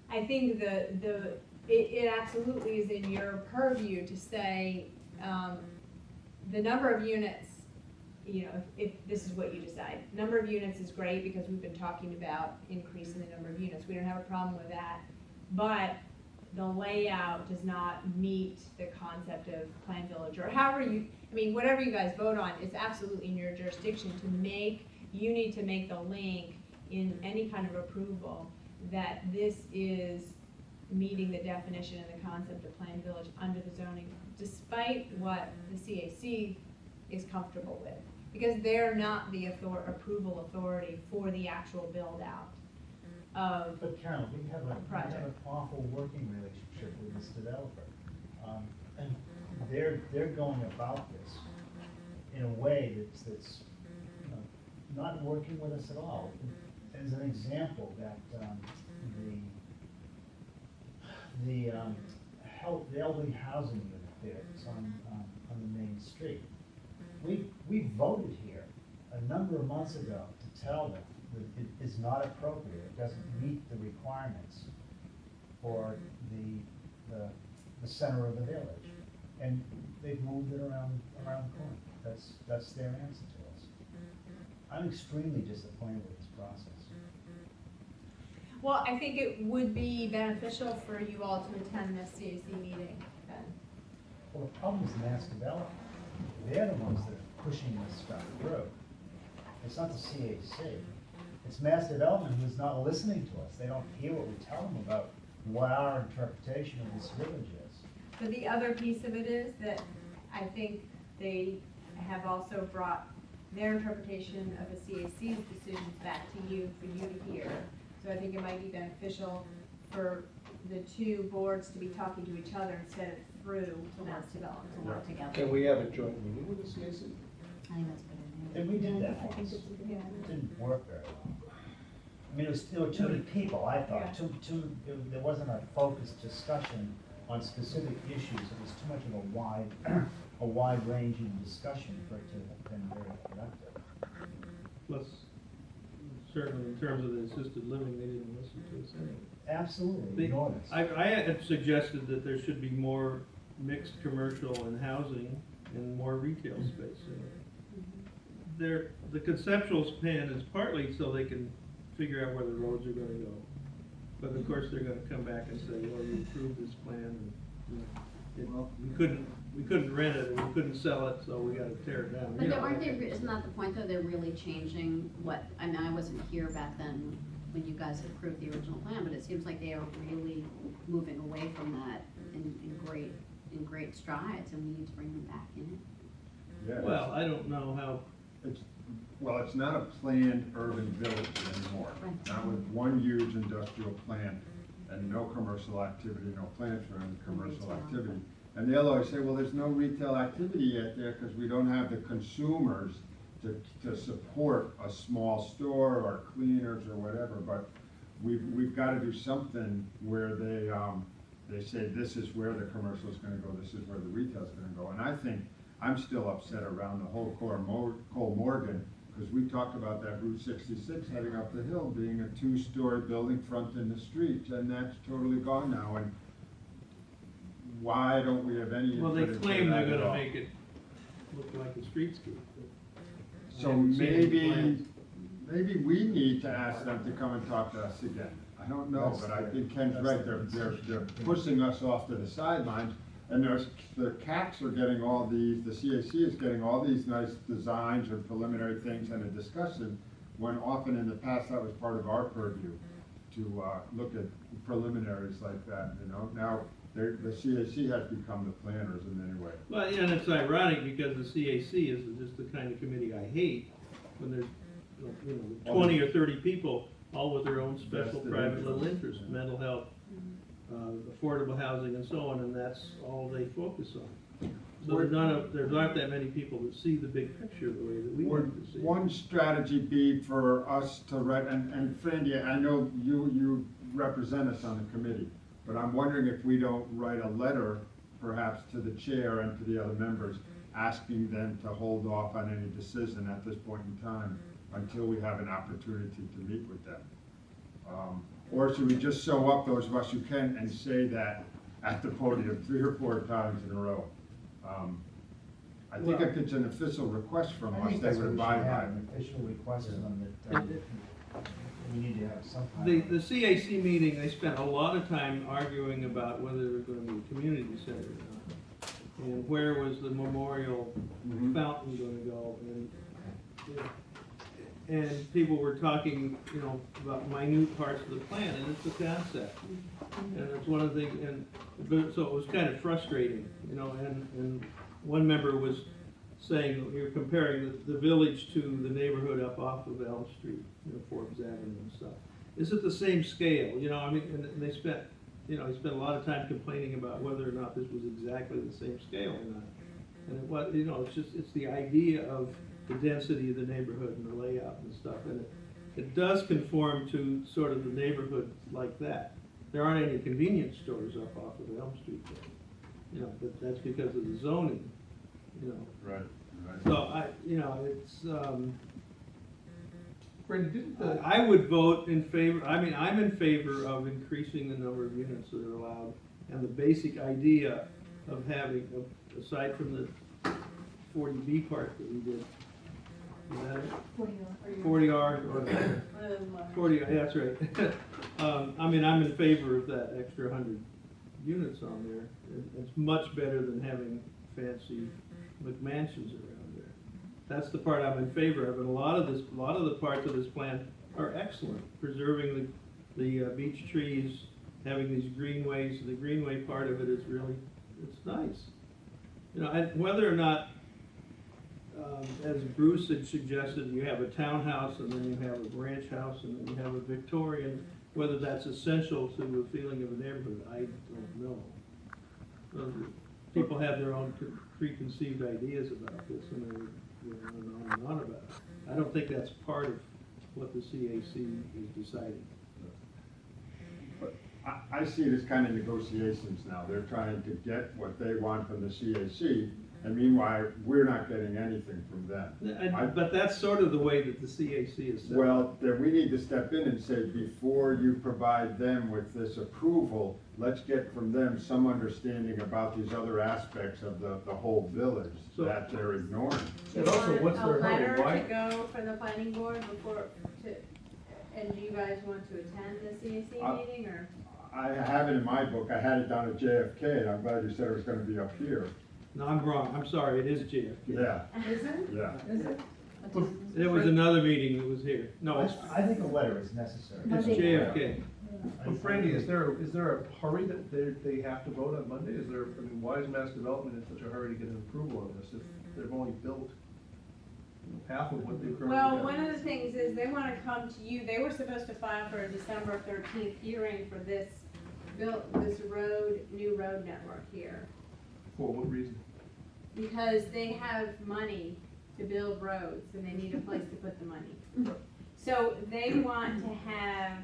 I think it absolutely is in your purview to say, the number of units, you know, if this is what you decide. Number of units is great because we've been talking about increasing the number of units. We don't have a problem with that. But the layout does not meet the concept of planned village, or however you, I mean, whatever you guys vote on, it's absolutely in your jurisdiction to make, you need to make the link in any kind of approval that this is meeting the definition and the concept of planned village under the zoning, despite what the CAC is comfortable with. Because they're not the approval authority for the actual build out of But Carol, we have project. an awful working relationship with this developer. And they're going about this in a way that's not working with us at all. As an example, that the elderly housing unit there, it's on the main street. We voted here a number of months ago to tell them that it is not appropriate, it doesn't meet the requirements for the center of the village. And they've moved it around the corner. That's their answer to us. I'm extremely disappointed with this process. Well, I think it would be beneficial for you all to attend this CAC meeting then. Well, the problem is mass development. They're the ones that are pushing this stuff through. It's not the CAC. It's mass development who's not listening to us. They don't hear what we tell them about what our interpretation of this village is. But the other piece of it is that I think they have also brought their interpretation of the CAC's decisions back to you for you to hear. So I think it might be beneficial for the two boards to be talking to each other instead of through mass development. To work together. Can we have a joint meeting with the CAC? I think that's a good idea. And we did that I think once. it's, yeah. It didn't work very well. I mean, there were too many people, I thought, Yeah. there wasn't a focused discussion on specific issues. It was too much of a wide-ranging discussion for it to have been very productive. Plus, certainly in terms of the assisted living, they didn't listen to us anyway. Absolutely, ignored us. I had suggested that there should be more mixed commercial and housing and more retail space. The conceptual plan is partly so they can figure out where the roads are gonna go. But of course, they're gonna come back and say, well, you approved this plan, and, you know, we couldn't rent it, and we couldn't sell it, so we gotta tear it down. But You know, aren't they, isn't that the point though, they're really changing what, I mean, I wasn't here back then when you guys approved the original plan, but it seems like they are really moving away from that in great strides, and we need to bring them back in. Yeah, Well, I don't know how, it's not a planned urban village anymore. Right. Not with one huge industrial plant and no commercial activity, no plans for any commercial Retail. activity. And they'll always say, well, there's no retail activity yet there because we don't have the consumers to support a small store or cleaners or whatever. But we've got to do something where they say this is where the commercial is going to go, this is where the retail is going to go. And I think I'm still upset around the whole Cole Morgan, because we talked about that Route 66 heading up the hill being a 2-story building fronting the street, and that's totally gone now. And why don't we have any well, they input into claim they're that at gonna all? make it look like a streetscape. So maybe we need to ask them to come and talk to us again. I don't know, but I think Ken's right, they're pushing us off to the sidelines. And the CACs are getting all these, the CAC is getting all these nice designs or preliminary things and a discussion, when often in the past that was part of our purview to look at preliminaries like that, you know. Now, the CAC has become the planners in many ways. Well, and it's ironic because the CAC is just the kind of committee I hate, when there's, you know, 20 or 30 people, all with their own special Vested private little interests. interest, mental health, affordable housing and so on, and that's all they focus on. So there aren't that many people that see the big picture the way that we Would want to see it. one strategy be for us to write, and Frandy, I know you represent us on the committee, but I'm wondering if we don't write a letter perhaps to the chair and to the other members, asking them to hold off on any decision at this point in time until we have an opportunity to meet with them. Or should we just show up, those of us who can, and say that at the podium 3 or 4 times in a row? I think if it's an official request from I us, think they that's would what we should abide by have, it. an official request from them that, we need to have some kind of. The CAC meeting, they spent a lot of time arguing about whether there was going to be a community center or not. And where was the memorial fountain going to go? And people were talking, you know, about minute parts of the plan, and it's a concept. And it's one of the things, so it was kind of frustrating, you know, and one member was saying, you're comparing the village to the neighborhood up off of Elm Street, you know, Forbes Avenue and stuff. Is it the same scale? You know, I mean, and they spent, you know, he spent a lot of time complaining about whether or not this was exactly the same scale or not. And it was, you know, it's the idea of the density of the neighborhood and the layout and stuff. And it does conform to sort of the neighborhood like that. There aren't any convenience stores up off of Elm Street there. You know, but that's because of the zoning, you know. Right. So you know, it's, Brandon, didn't the, I would vote in favor, I mean, I'm in favor of increasing the number of units that are allowed, and the basic idea of having, aside from the 40B part that we did, is that it? 40R, or 40, that's right. I mean, I'm in favor of that extra 100 units on there. It's much better than having fancy McMansions around there. That's the part I'm in favor of, and a lot of the parts of this plan are excellent. Preserving the beech trees, having these greenways. The greenway part of it is really, it's nice. You know, and whether or not, as Bruce had suggested, you have a townhouse and then you have a ranch house and then you have a Victorian, whether that's essential to the feeling of a neighborhood, I don't know. People have their own preconceived ideas about this, and they go on and on about it. I don't think that's part of what the CAC is deciding. But I see it as kind of negotiations now. They're trying to get what they want from the CAC, and meanwhile, we're not getting anything from them. But that's sort of the way that the CAC is set up. Well, then we need to step in and say, before you provide them with this approval, let's get from them some understanding about these other aspects of the whole village that they're ignoring. and also, what's their A letter hurry? Why? to go from the planning board before, and do you guys want to attend the CAC meeting, or? I have it in my book. I had it down at JFK, and I'm glad you said it was gonna be up here. No, I'm wrong. I'm sorry. It is JFK. Yeah, Is it? yeah. Is it? There was another meeting that was here. No, it's I think a letter is necessary. JFK. Well, Frandy, is there a hurry that they have to vote on Monday? Is there, I mean, why is Mass Development in such a hurry to get an approval on this if they've only built half of what they've currently Well, got? one of the things is they wanna come to you, they were supposed to file for a December 13th hearing for this new road network here. For what reason? Because they have money to build roads and they need a place to put the money. So they want to have,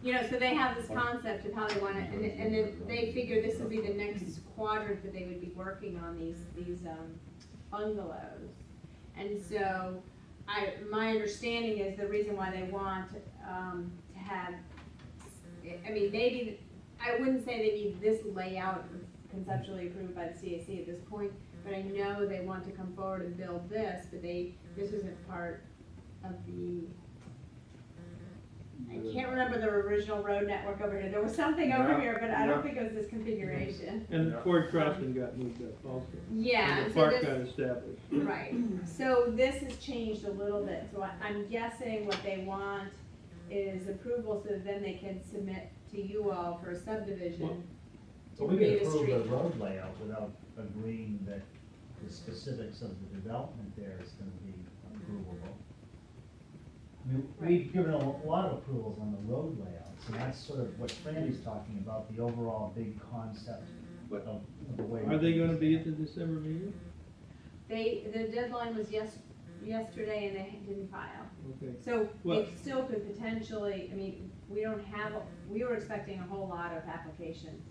you know, so they have this concept of how they want to, and then they figure this will be the next quadrant that they would be working on these bungalows. And so my understanding is the reason why they want to have, I mean, maybe, I wouldn't say they need this layout conceptually approved by the CAC at this point, but I know they want to come forward and build this, but this isn't part of the, I can't remember the original road network over here. There was something over here, but I don't think it was this configuration. And Ford Crossing got moved up also. Yeah. And the so park this- got established. Right, so this has changed a little bit, so I'm guessing what they want is approval so that then they can submit to you all for a subdivision. But we can approve the road layout without agreeing that the specifics of the development there is gonna be approval though. I mean, we've given a lot of approvals on the road layouts, and that's sort of what Franny's talking about, the overall big concept of the way. Are they gonna be at the December meeting? The deadline was yesterday and they didn't file. Okay. So Well- it still could potentially, I mean, we were expecting a whole lot of applications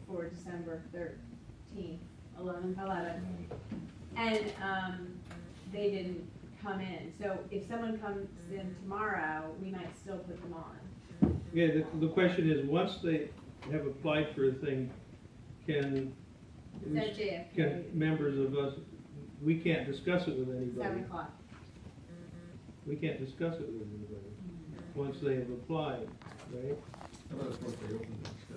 for December 13th. 11. And, they didn't come in. So if someone comes in tomorrow, we might still put them on. Yeah, the question is, once they have applied for a thing, can members of us, we can't discuss it with anybody. 7 o'clock. We can't discuss it with anybody, once they have applied, right?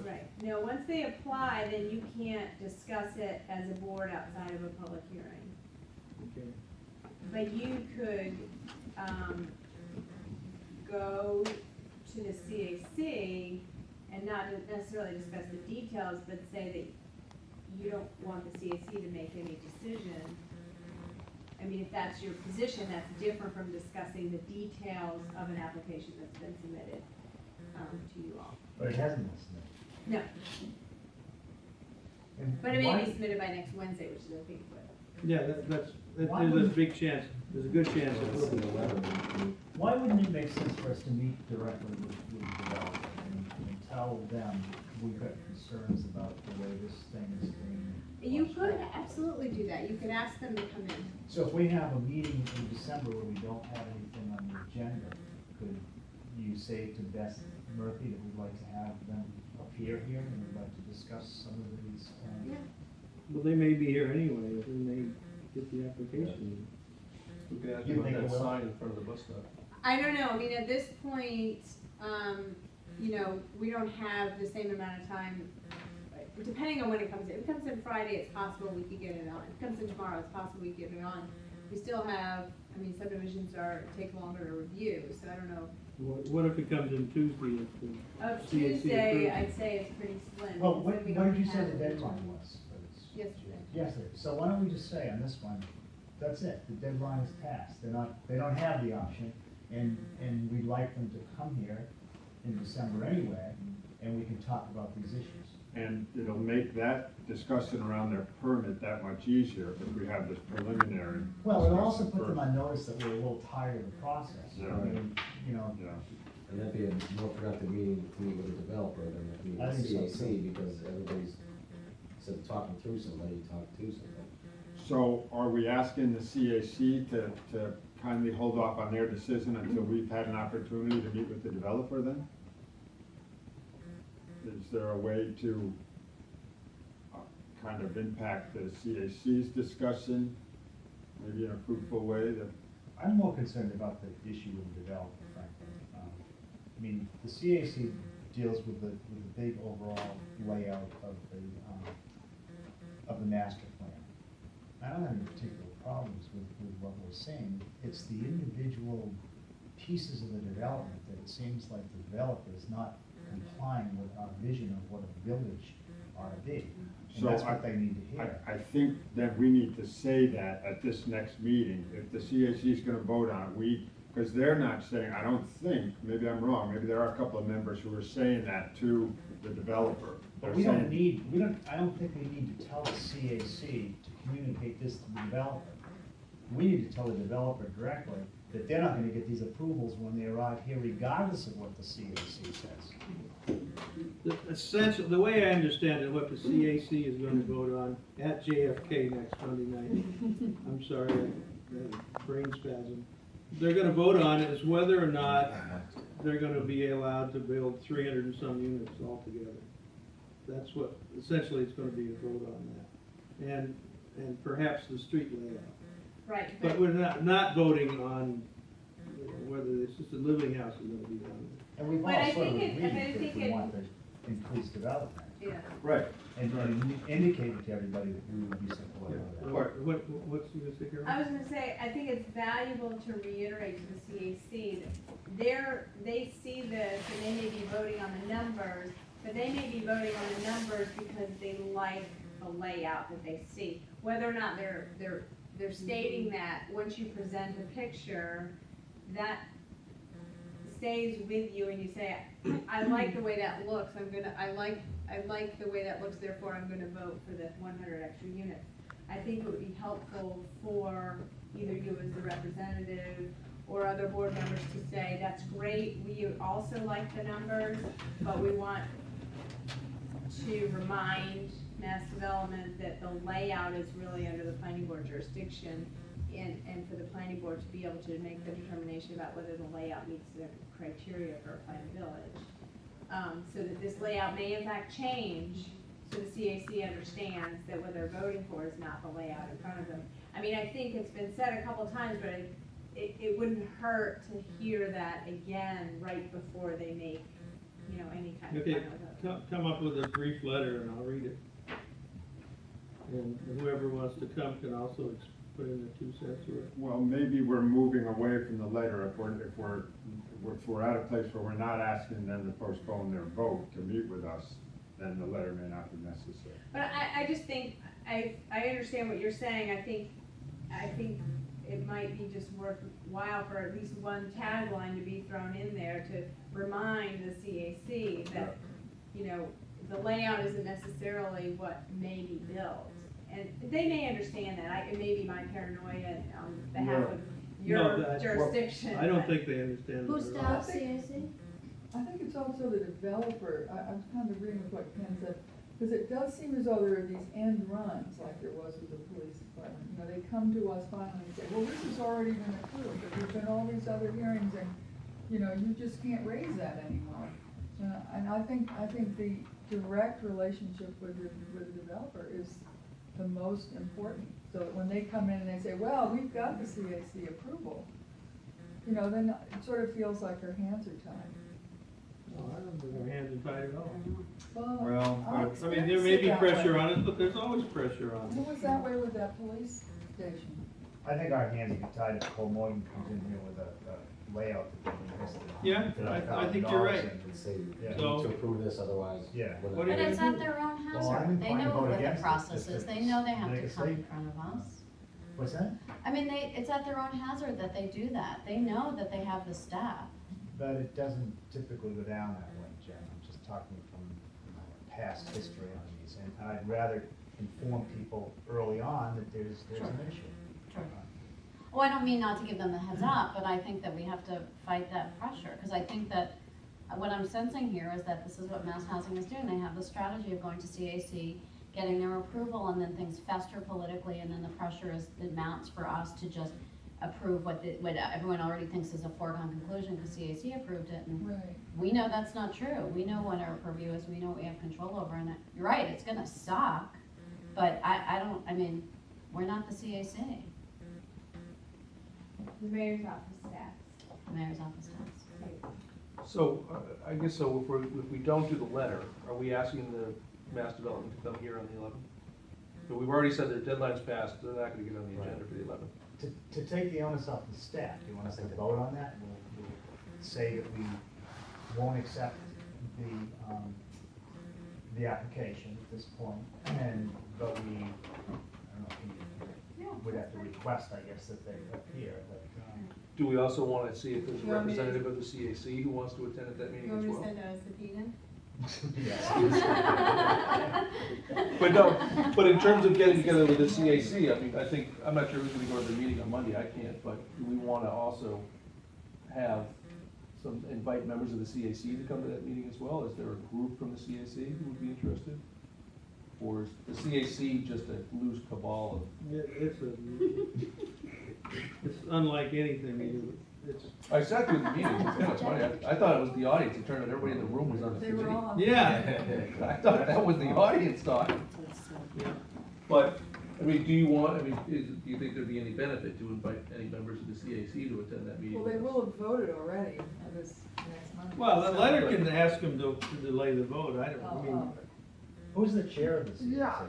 Right. No, once they apply, then you can't discuss it as a board outside of a public hearing. Okay. But you could, go to the CAC and not necessarily discuss the details, but say that you don't want the CAC to make any decision. I mean, if that's your position, that's different from discussing the details of an application that's been submitted, to you all. But it hasn't been submitted. No, And but it may why- be submitted by next Wednesday, which is a big whip. Yeah, there's a big chance, there's a good chance it will be. Why wouldn't it make sense for us to meet directly with the developer and tell them we've got concerns about the way this thing is being? You could absolutely do that. You could ask them to come in. So if we have a meeting in December where we don't have anything on the agenda, could you say to Beth Murphy that we'd like to have them appear here and we'd like to discuss some of these? Yeah. Well, they may be here anyway, if we may get the application. We can ask You you about think that it will? sign in front of the bus stop. I don't know. I mean, at this point, you know, we don't have the same amount of time, depending on when it comes in. If it comes in Friday, it's possible we could get it on. If it comes in tomorrow, it's possible we could get it on. We still have, I mean, subdivisions take longer to review, so I don't know. What if it comes in Tuesday? if the CAC Tuesday, approves it? I'd say it's pretty slim. Well, so what we did don't you say have the it. deadline was? Yesterday. Yesterday. So why don't we just say on this one, that's it, the deadline is passed. They don't have the option, and we'd like them to come here in December anyway, and we can talk about these issues. And it'll make that discussion around their permit that much easier if we have this preliminary. Well, it'll also discussion put them first. on notice that we're a little tired of the process. Yeah. I mean, you know, Yeah. And that'd be a more productive meeting to meet with the developer than a meeting I with think so, CAC, too. because everybody's, instead of talking through somebody, talk to somebody. So are we asking the CAC to kindly hold off on their decision until we've had an opportunity to meet with the developer then? Is there a way to kind of impact the CAC's discussion, maybe in a fruitful way that? I'm more concerned about the issue with the developer, frankly. I mean, the CAC deals with the big overall layout of the master plan. I don't have any particular problems with what we're saying. It's the individual pieces of the development that it seems like the developer is not complying with our vision of what a village ought to be. And So that's what they need to hear. I think that we need to say that at this next meeting, if the CAC is gonna vote on it, because they're not saying, I don't think, maybe I'm wrong, maybe there are a couple of members who are saying that to the developer. But They're we don't saying- need, I don't think we need to tell the CAC to communicate this to the developer. We need to tell the developer directly that they're not gonna get these approvals when they arrive here regardless of what the CAC says. Essentially, the way I understand it, what the CAC is gonna vote on at JFK next Monday night, I'm sorry, brain spasm. They're gonna vote on is whether or not they're gonna be allowed to build 300 and some units altogether. That's what, essentially, it's gonna be a vote on that. And perhaps the street layout. Right, But we're not voting on whether the assisted living house is gonna be done. And we've all But I sort of think agreed it- but I that think we it- want the increased development. yeah. Right. And indicated to everybody that we would be supportive of that. What's you gonna say, Carol? I was gonna say, I think it's valuable to reiterate to the CAC that they see this and they may be voting on the numbers, but they may be voting on the numbers because they like the layout that they see. Whether or not they're they're stating that once you present a picture, that stays with you and you say, I like the way that looks, I like the way that looks, therefore I'm gonna vote for the 100 extra units. I think it would be helpful for either you as the representative or other board members to say, that's great, we also like the numbers, but we want to remind Mass Development that the layout is really under the planning board jurisdiction, and for the planning board to be able to make the determination about whether the layout meets the criteria for a planned village. So that this layout may in fact change, so the CAC understands that what they're voting for is not the layout in front of them. I mean, I think it's been said a couple times, but it wouldn't hurt to hear that again right before they make, you know, any kind of Okay, final vote. come up with a brief letter and I'll read it. And whoever wants to come can also put in their 2 cents or. Well, maybe we're moving away from the letter if we're at a place where we're not asking them to postpone their vote to meet with us, then the letter may not be necessary. But I just think, I understand what you're saying, I think it might be just worthwhile for at least one tagline to be thrown in there to remind the CAC that, you know, the layout isn't necessarily what may be built. And they may understand that, it may be my paranoia on behalf of your jurisdiction. I don't think they understand. Who's that at all. staff CAC? I think it's also the developer, I'm kind of agreeing with what Ken said, because it does seem as though there are these end runs, like there was with the police department. You know, they come to us finally and say, well, this has already been approved, but there's been all these other hearings and, you know, you just can't raise that anymore. And I think the direct relationship with the developer is the most important. So that when they come in and they say, well, we've got the CAC approval, you know, then it sort of feels like their hands are tied. No, I don't think our hands are tied at all. Well, I mean, there may be pressure on us, but there's always pressure on Who us. was that way with that police station? I think our hands would be tied if Cole Morgan comes in here with a layout that they missed. Yeah, I think you're right. And say, Yeah. you need to approve this, otherwise. Yeah. we're not What do gonna you But it's do at it." their own Well, I'm hazard. They inclined to know vote what the against it, process if is. it's They know they have make to a come in statement. front of us. What's that? I mean, it's at their own hazard that they do that. They know that they have the staff. But it doesn't typically go down that way, Jen. I'm just talking from past history on these. And I'd rather inform people early on that there's an issue. Sure. Well, I don't mean not to give them the heads up, but I think that we have to fight that pressure, because I think that what I'm sensing here is that this is what Mass Housing is doing. They have the strategy of going to CAC, getting their approval, and then things fester politically, and then the pressure it mounts for us to just approve what everyone already thinks is a foregone conclusion because CAC approved it. And Right. we know that's not true. We know what our purview is. We know what we have control over, and you're right, it's gonna suck, but I mean, we're not the CAC. The mayor's office staff. The mayor's office does. So, I guess so, if we don't do the letter, are we asking the Mass Development to come here on the 11th? But we've already said their deadline's passed, they're not gonna get on the agenda for the 11th. To take the onus off the staff, do you want us to vote on that? We'll say that we won't accept the application at this point, but we, I don't know, we would have to request, I guess, that they appear, but, Do we also wanna see if there's a representative of the CAC who wants to attend at that meeting as well? yes. But no, but in terms of getting together with the CAC, I mean, I'm not sure who's gonna go to the meeting on Monday, I can't, but do we wanna also invite members of the CAC to come to that meeting as well? Is there a group from the CAC who would be interested? Or is the CAC just a loose cabal It's unlike anything. I sat through the meeting, it's kind of funny, I thought it was the audience, it turned out everybody in the room was on the They were committee. all on. Yeah. I thought that was the audience talking. Yeah. But, I mean, do you think there'd be any benefit to invite any members of the CAC to attend that meeting? Well, they will have voted already on this next Monday. Well, the letter can ask them to delay the vote. I mean, Who's the chair of the CAC? Yeah.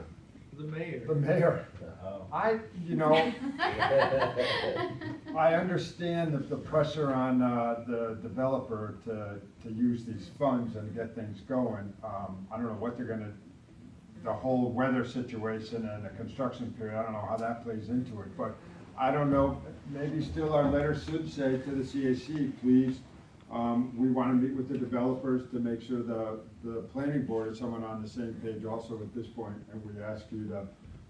the mayor. The mayor, Oh. I understand the pressure on the developer to use these funds and get things going. I don't know what they're gonna the whole weather situation and the construction period, I don't know how that plays into it, but I don't know, maybe still our letter should say to the CAC, please, we want to meet with the developers to make sure the planning board is someone on the same page also at this point, and we ask you to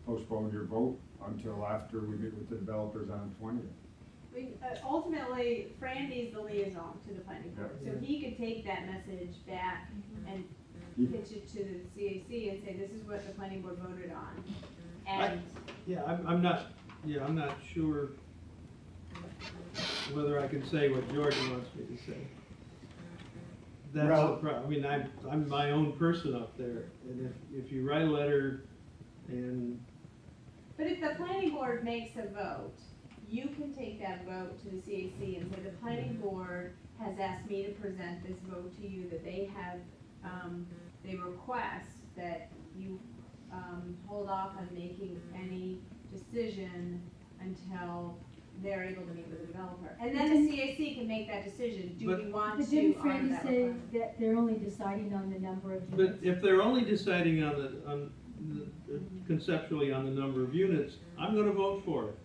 postpone your vote until after we meet with the developers on the 20th. I mean, ultimately, Frandy's the liaison to the planning board, so he could take that message back and pitch it to the CAC and say, this is what the planning board voted on. And Yeah, I'm not sure whether I can say what Georgia wants me to say. That's the problem. I mean, I'm my own person up there, and if you write a letter and. but if the planning board makes a vote, you can take that vote to the CAC and say, the planning board has asked me to present this vote to you, that they have, they request that you, hold off on making any decision until they're able to meet with the developer. And then the CAC can make that decision, do we want But to didn't honor Franny that say requirement? that they're only deciding on the number of But units? if they're only deciding conceptually on the number of units, I'm gonna vote for it.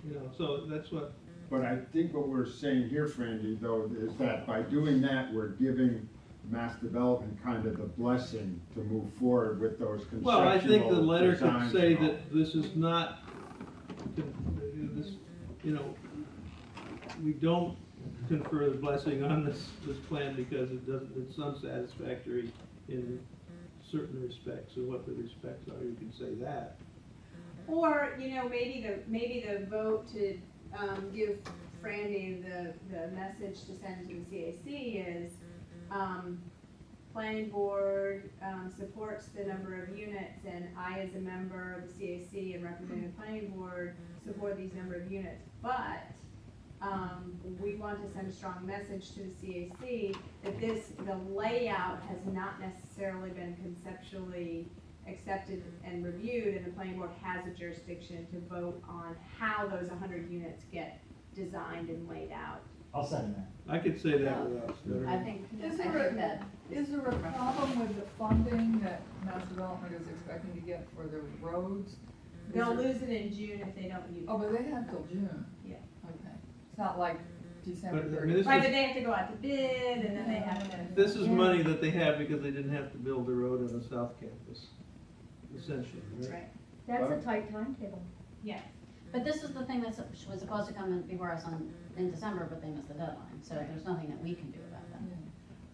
You know, so that's what. But I think what we're saying here, Frandy, though, is that by doing that, we're giving mass development kind of the blessing to move forward with those conceptual Well, I think the letter could designs say and all. that this is not, this, you know, we don't confer the blessing on this plan because it's unsatisfactory in certain respects, and what the respects are, you can say that. Or, you know, maybe the vote to, give Frandy the message to send to the CAC is, planning board, supports the number of units, and I, as a member of the CAC and representing the planning board, support these number of units. But, we want to send a strong message to the CAC that the layout has not necessarily been conceptually accepted and reviewed, and the planning board has a jurisdiction to vote on how those 100 units get designed and laid out. I'll second that. I could say that without I stuttering. think, Is I there think that. Is there a problem with the funding that mass development is expecting to get for the roads? They'll lose it in June if they don't use it. Oh, but they have till June. Yeah. Okay. It's not like December But, I 30th. mean, this Right, is- but they have to go out to bid, and then they have to. This is money that they have because they didn't have to build the road on the south campus, essentially, right? Right, That's a tight timetable. yeah. But this is the thing that was supposed to come in before us in December, but they missed the deadline, so there's nothing that we can do about that.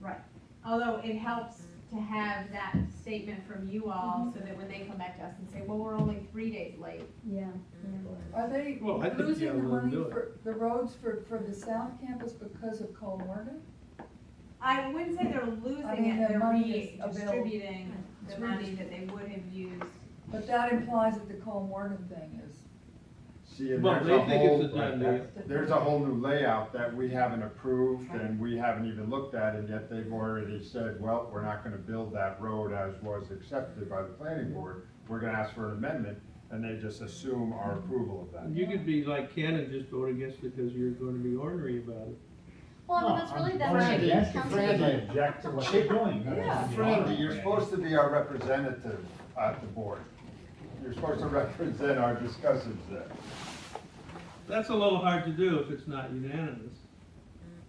Right, although it helps to have that statement from you all, so that when they come back to us and say, well, we're only 3 days late. Yeah. Are they Well, I think, yeah, losing the we'll money do it. for the roads for the south campus because of Cohen Morgan? I wouldn't say they're I losing mean, it, the they're money is redistributing It's the money that they would have used. But that implies that the Cohen Morgan thing is. See, and Well, there's they a think it's whole, a done deal. there's a whole new layout that we haven't approved and we haven't even looked at, and yet they've already said, well, we're not gonna build that road as was accepted by the planning board. We're gonna ask for an amendment, and they just assume our approval of that. You could be like Ken and just vote against it because you're going to be ornery about it. Well, I mean, that's really that I'm way. against it, Council- because I object to what they're doing. Yeah. Frandy, you're supposed to be our representative at the board. You're supposed to represent our discussions there. That's a little hard to do if it's not unanimous.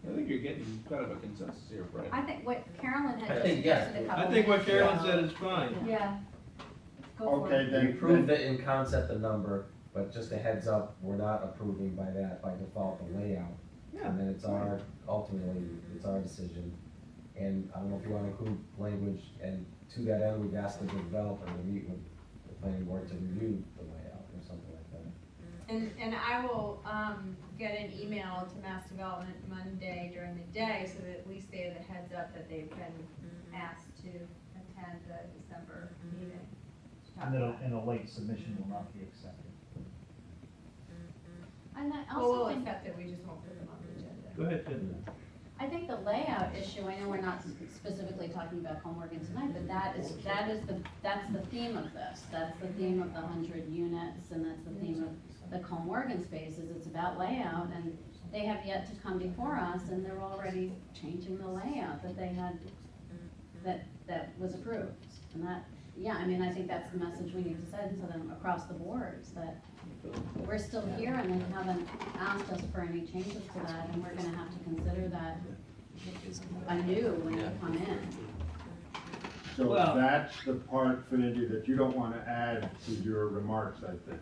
I think you're getting kind of a consensus here, Frank. I think what Carolyn I had think, yes. suggested a couple. I think what minutes Carolyn ago. said is fine. Yeah. Go for Okay, it. then. We approved it in concept the number, but just a heads up, we're not approving by that, by default, the layout. Yeah. And then ultimately, it's our decision. And I don't know if you want to include language, and to that end, we've asked the developer to meet with the planning board to review the layout or something like that. And I will, get an email to Mass Development Monday during the day, so that at least they have the heads up that they've been asked to attend the December meeting. to talk And about it. a late submission will not be accepted. And I Well, we'll also think, accept it, we just won't put them on the agenda. Go ahead, Ken. I think the layout issue, I know we're not specifically talking about Home Morgan tonight, but that's the theme of this. That's the theme of the 100 units, and that's the theme of the Home Morgan spaces. It's about layout, and they have yet to come before us, and they're already changing the layout that they had, that was approved. And that, yeah, I mean, I think that's the message we need to send to them across the board, is that we're still here and they haven't asked us for any changes to that, and we're gonna have to consider that anew when they come in. So Well- that's the part, Finity, that you don't wanna add to your remarks, I think.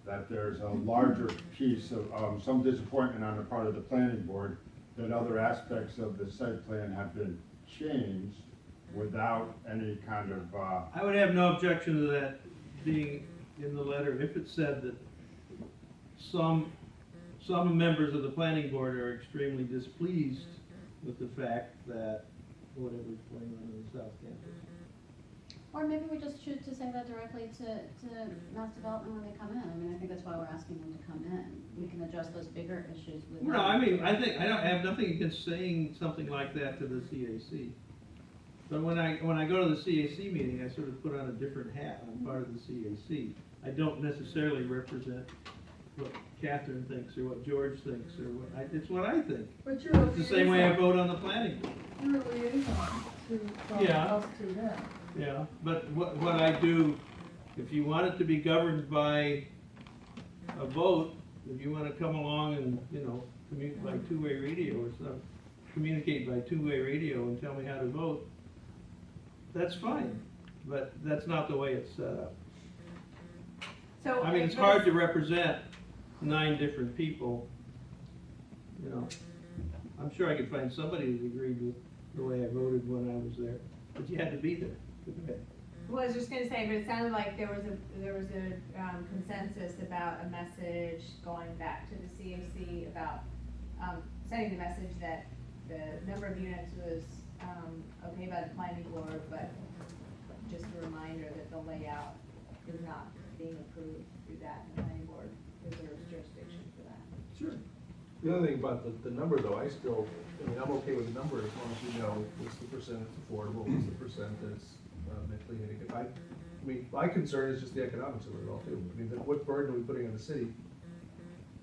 That there's a larger piece of, some disappointment on the part of the planning board that other aspects of the site plan have been changed without any kind of, I would have no objection to that being in the letter if it said that some members of the planning board are extremely displeased with the fact that whatever's going on in the South Campus. Or maybe we just choose to say that directly to mass development when they come in. I mean, I think that's why we're asking them to come in. We can address those bigger issues with them. No, I mean, I don't have nothing against saying something like that to the CAC. But when I go to the CAC meeting, I sort of put on a different hat. I'm part of the CAC. I don't necessarily represent what Catherine thinks or what George thinks or it's what I think. But you're a It's the same way I liaison. vote on the planning board. You're a liaison from Yeah. us to them. Yeah, but what I do, if you want it to be governed by a vote, if you wanna come along and, communicate by two-way radio or something, communicate by two-way radio and tell me how to vote, that's fine, but that's not the way it's set up. So. I mean, it's hard to represent 9 different people, I'm sure I could find somebody that agreed with the way I voted when I was there, but you had to be there. Well, I was just gonna say, but it sounded like there was a consensus about a message going back to the CAC about, sending the message that the number of units was, okay by the planning board, but just a reminder that the layout is not being approved through that in the planning board, because there was jurisdiction for that. Sure. The other thing about the number though, I'm okay with the number as long as you know what's the percent that's affordable, what's the percent that's mentally handicapped. I mean, my concern is just the economics of it all too. I mean, what burden are we putting on the city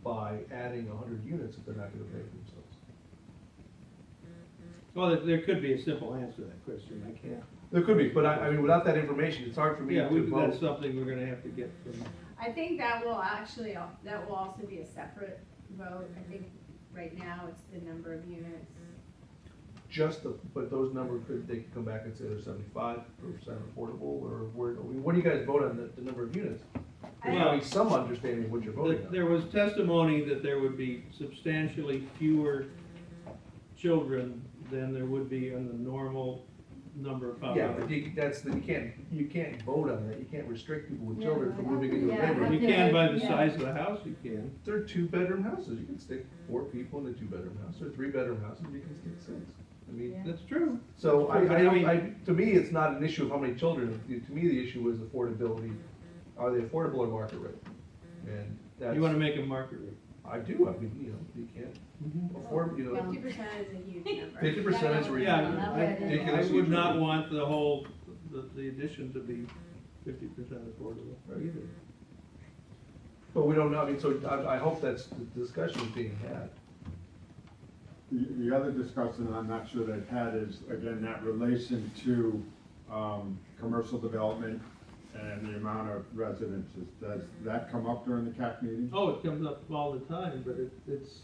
by adding 100 units if they're not gonna pay for themselves? Well, there could be a simple answer to that question, I can't. There could be, but I mean, without that information, it's hard for me Yeah, to that's vote. something we're gonna have to get from. I think that will also be a separate vote. I think right now it's the number of units. But those numbers they could come back and say they're 75% affordable, or what do you guys vote on the number of units? There's gotta be some understanding of what you're voting on. There was testimony that there would be substantially fewer children than there would be on the normal number of households. Yeah, but you can't vote on that, you can't restrict people with Yeah, children from moving into a yeah, neighborhood. You can by the Yeah. size of the house, you can. They're 2-bedroom houses, you can stick 4 people in a 2-bedroom house, or 3-bedroom houses, you can stick 6. I mean, Yeah. That's true. so That's true, but to me, it's not an issue of how many children, to me, the issue is affordability. Are they affordable or market rate? And that's. You wanna make a market rate. I do, I mean, you can't afford, 50% is a huge number. 50% is Yeah, ridiculous. I would not want the addition to be 50% affordable either. But we don't know, I mean, so I hope that's, the discussion is being had. the other discussion I'm not sure they've had is, again, that relation to, commercial development and the amount of residences. Does that come up during the CAC meeting? Oh, it comes up all the time, but it's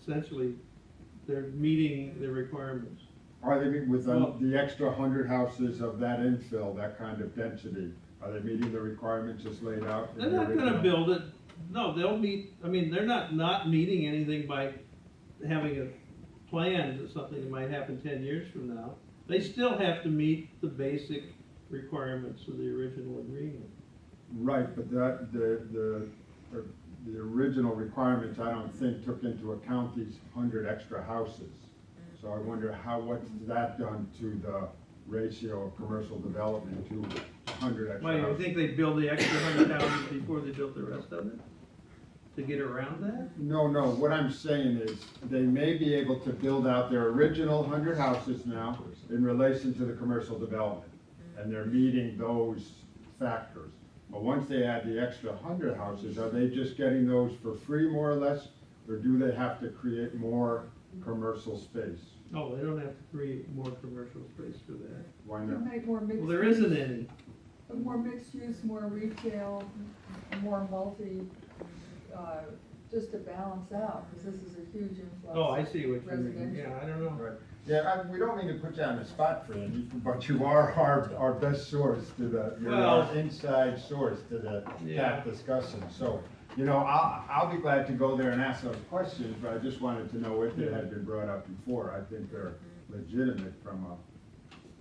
essentially, they're meeting the requirements. Are they meeting with Well- the extra 100 houses of that infill, that kind of density? Are they meeting the requirements just laid out? in They're the not gonna original? build it, no, they'll meet, I mean, they're not meeting anything by having a plan to something that might happen 10 years from now. They still have to meet the basic requirements of the original agreement. Right, but the original requirements, I don't think, took into account these 100 extra houses. So I wonder what's that done to the ratio of commercial development to 100 extra Why, you houses? think they'd build the extra 100 houses before they built the rest of it? To get around that? No, what I'm saying is, they may be able to build out their original 100 houses now in relation to the commercial development, and they're meeting those factors. But once they add the extra 100 houses, are they just getting those for free, more or less, or do they have to create more commercial space? No, they don't have to create more commercial space for that. Why You not? make more mixed. Well, there isn't any. more mixed use, more retail, more multi, just to balance out, because this is a huge influx. Oh, I see what you mean, Residential. yeah, I don't know. Right. Yeah, we don't mean to put you on the spot, Fran, but you are our best source to you're Well- our inside source to the Yeah. TAP discussion. So, you know, I'll be glad to go there and ask those questions, but I just wanted to know if it had been brought up before. I think they're legitimate from a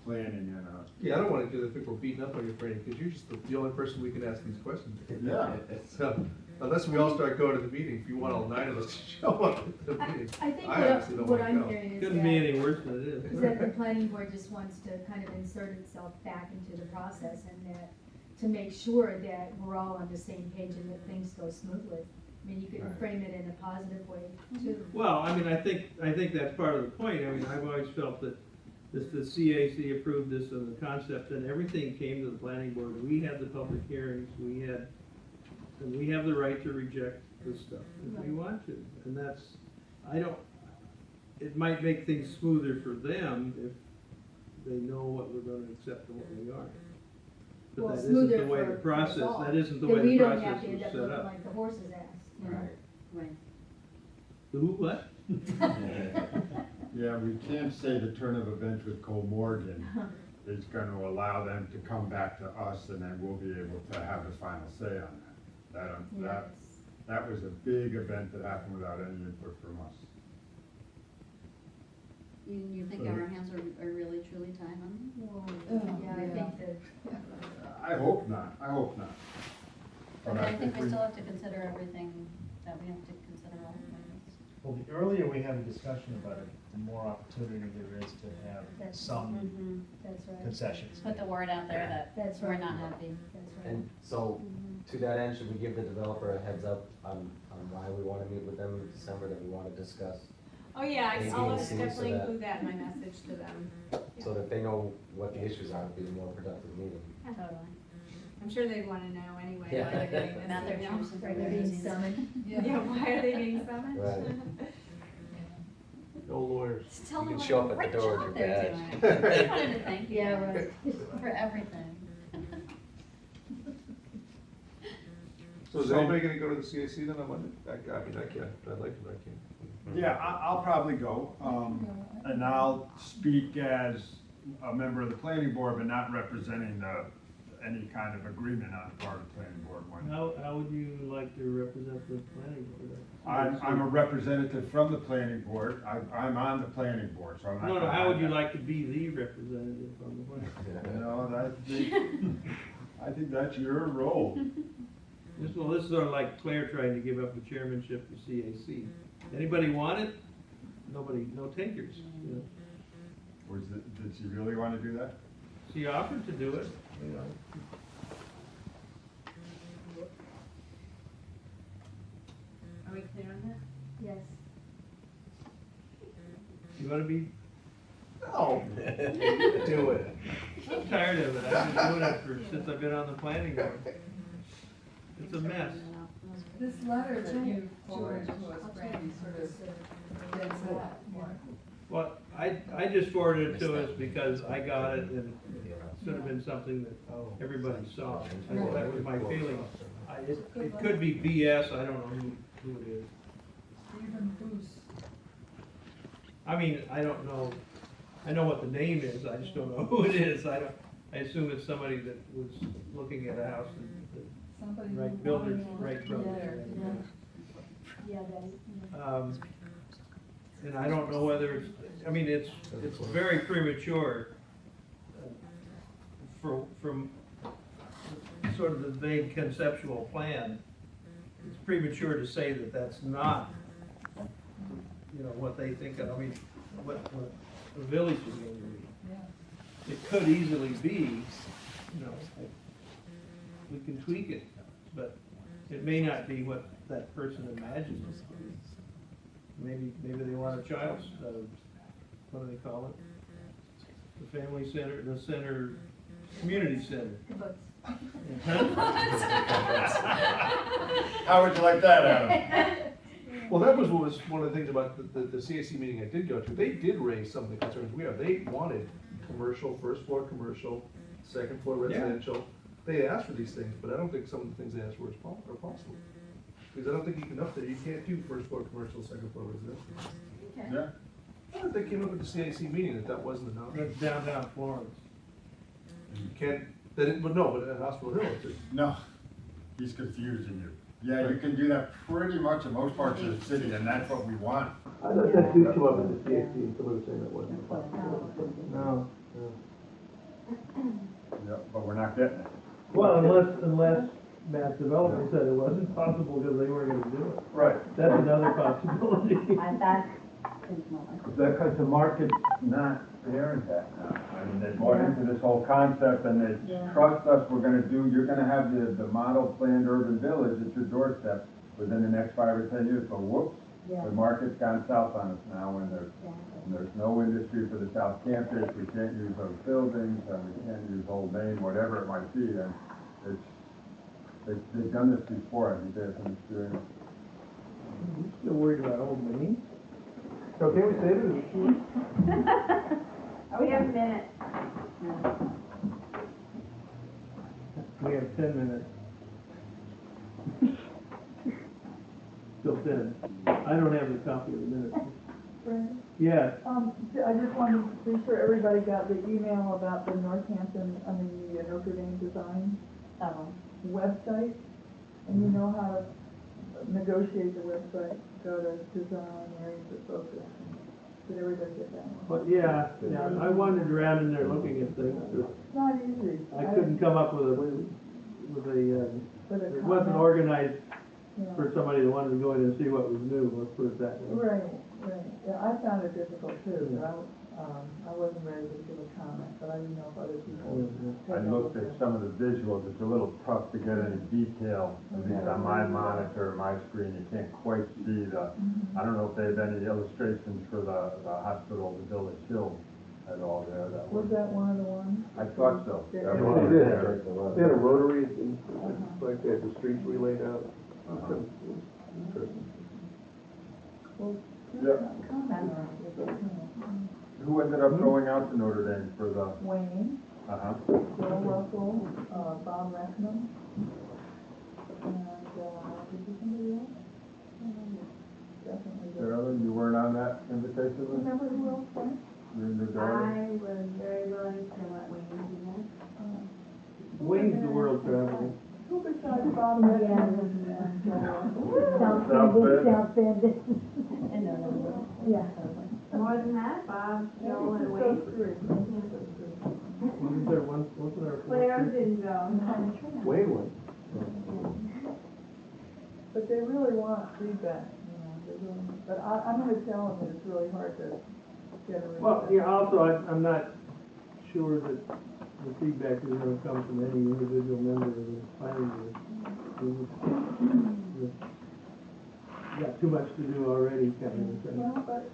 planning and a. Yeah, I don't wanna do the think we're beating up on you, Franny, because you're just the only person we can ask these questions. Yeah. So, unless we all start going to the meeting, if you want all 9 of us to show up at the meeting. I think honestly don't what wanna I'm go. hearing is Couldn't be that, any worse than it is. is that the planning board just wants to kind of insert itself back into the process, and that, to make sure that we're all on the same page and that things go smoothly. I mean, you could Right. frame it in a positive way too. Well, I mean, I think that's part of the point. I mean, I've always felt that the CAC approved this as a concept, and everything came to the planning board. We had the public hearings, and we have the right to reject this stuff if we want to. And that's, it might make things smoother for them if they know what we're gonna accept and what we aren't. But Well, that isn't smoother the way for the us process, all. that isn't the That way we the don't have process to was end up set looking up. like the horse's ass, you know? Right. The who, what? Yeah, we can't say the turn of events with Cole Morgan is gonna allow them to come back to us, and then we'll be able to have the final say on that. Yes. That was a big event that happened without any input from us. You think our hands are really truly tied on Well, Oh, yeah, I yeah. think that, I hope not. But I think we still have to consider everything that we have to consider all of this. Well, the earlier we have a discussion about it, the more opportunity there is to have That's- some Mm-hmm. that's right, concessions. Put the word out there that that's we're right, not happy. that's right. And so, to that end, should we give the developer a heads up on why we wanna meet with them in December, that we wanna discuss? Oh, yeah, Maybe I'll in series definitely so that- include that in my message to them. So that they know what the issues are, it'd be a more productive meeting. Totally. I'm sure they'd wanna know anyway Yeah. why they're getting this. About their you know? terms and Right, they're being conditions. summoned. Yeah, why are they being summoned? Right. No lawyers. Just tell You them can what show a up at the great door with job your they're badge. doing. They wanted to thank you Yeah, guys right. for everything. So is anybody gonna go to the CAC then on Monday? I mean, I can't, I'd like to, but I can't. Yeah, I'll probably go, and I'll speak as a member of the planning board, but not representing any kind of agreement on the part of the planning board. How would you like to represent the planning board? I'm a representative from the planning board. I'm on the planning board, so I'm not. No, how would you like to be the representative from the planning? No, I think that's your role. This is sort of like Claire trying to give up the chairmanship to CAC. Anybody want it? Nobody, no takers, you know. Did she really want to do that? She offered to do it, you know. Are we clear on that? Yes. You wanna be, No. Do it. I'm tired of it, I've been doing it since I've been on the planning board. It's a mess. This letter that you forwarded to us, Brandy, sort of gets that. Well, I just forwarded it to us because I got it and it should have been something that everybody saw. That was my feeling. It could be BS, I don't know who it is. Stephen Booth. I mean, I don't know, I know what the name is, I just don't know who it is. I assume it's somebody that was looking at a house and, Somebody right, who builders, wanted to right, look builders. together. Yeah, that, And I don't know whether it's, I mean, it's very premature from sort of the vague conceptual plan. It's premature to say that that's not, you know, what they think of, I mean, what the village is going to be. Yeah. It could easily be, you know, we can tweak it, but it may not be what that person imagines. Maybe they want a child's, what do they call it? The family center, the center, community center. How would you like that, Adam? Well, that was what was one of the things about the CAC meeting I did go to. They did raise some of the concerns we have. They wanted commercial, first floor commercial, second floor residential. they asked for these things, but I don't think some of the things they asked for are possible. Because I don't think you can up there, you can't do first floor commercial, second floor residential. Yeah. I thought they came up at the CAC meeting that wasn't an option. That's downtown Florence. You can't, but no, but at Hospital Hill, it's just. No, he's confusing you. Yeah, you can do that pretty much in most parts of the city, and that's what we want. I thought that did come up at the CAC, and somebody was saying that wasn't a possibility. No. Yeah, but we're not getting it. Well, unless Mass Development said it wasn't possible because they weren't gonna do it. Right. That's another possibility. Because the market's not there that now. I mean, they bought into this whole concept and they trust us, you're gonna have the model planned urban village at your doorstep within the next 5 or 10 years, but whoops, the market's gone south on us now and there's no industry for the South Campus, we can't use those buildings, and we can't use Old Main, whatever it might be, and they've done this before, I think they have some experience. I'm still worried about Old Main. So can we save it? We have a minute. We have 10 minutes. Still 10. I don't have the copy of the minutes. Brandon? Yes. I just wanted to be sure everybody got the email about the Northampton, the Notre Dame design website. And you know how to negotiate the website, go to design, areas of focus. Did everybody get that one? But yeah, I wandered around in there looking at things. It's not easy. I couldn't come up with it wasn't organized for somebody that wanted to go in and see what was new, let's put it that way. Right. Yeah, I found it difficult too, but I wasn't ready to give a comment, but I didn't know if other people. I looked at some of the visuals, it's a little tough to get any detail, at least on my monitor, my screen, you can't quite see I don't know if they have any illustrations for the hospital, the Village Hill at all there. Was that one of the ones? I thought so. They That They was did. there. They had a rotary, and like they had the streets relaid out. Interesting. Well, Yeah. Who ended up going out to Notre Dame for the? Wayne, Bill Russell, Bob Reckman, and, did you somebody else? Definitely. Carolyn, you weren't on that invitation list? Remember who else went? You and your daughter? I was very willing to let Wayne do that. Wayne's the world traveler. Who besides Bob Reckman and, South Bend. Yeah. More than that, Bob, Joel, and Wade. Wasn't there one, wasn't there? Claire didn't go. Wayne went. But they really want feedback, they really, but I'm gonna tell them that it's really hard to get a. Well, yeah, also, I'm not sure that the feedback is gonna come from any individual member of the planning board. Got too much to do already, kind of thing. Well, but,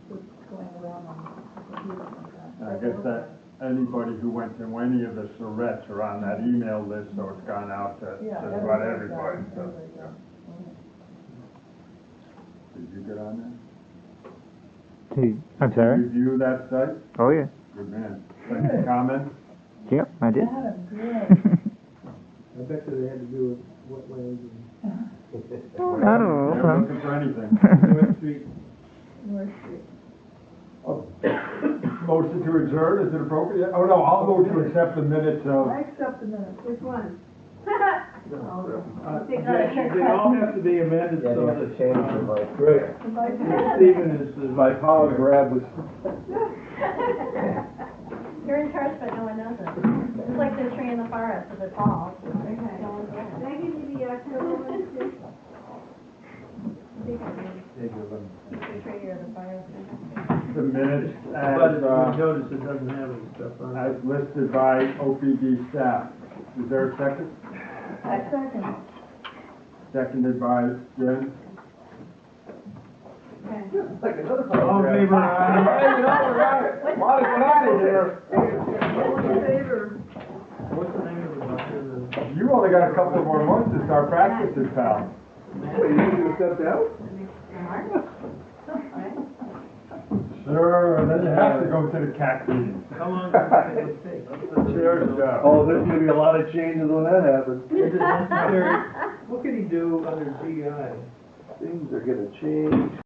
just going around on the computer sometimes. I guess that anybody who went to any of the charrettes are on that email list, so it's gone out to just about everybody, so. Yeah. Did you get on I'm there? Review that site? Oh, yeah. Good man. Any comments? Yep, I did. Adam, good. I bet you they had to do with wetlands and I don't know. They're looking for anything. North Street. North Street. Motion to adjourn, is it appropriate? Oh, no, I'll go to accept the minutes of. I accept the minutes. Which one? They all have to be amended so that. Great. Stephen is. My power grab was. You're in charge, but no one knows it. It's like the tree in the forest, if it falls, no one's there. Can I give you the October one too? The tree or the fire. The minutes But you notice it doesn't have any stuff on it. as listed by OPD staff. Is there a second? Second. Seconded by Jen. Like another All in favor, aye. All in favor? What's the name of the doctor? You only got a couple more months to start practicing, pal. Wait, you need to accept out? So Sure, and then you have to go to the CAC meeting. How long does it take? That's the chair's job. Oh, there's gonna be a lot of changes when that happens. Is it necessary? What can he do under DI? Things are gonna change.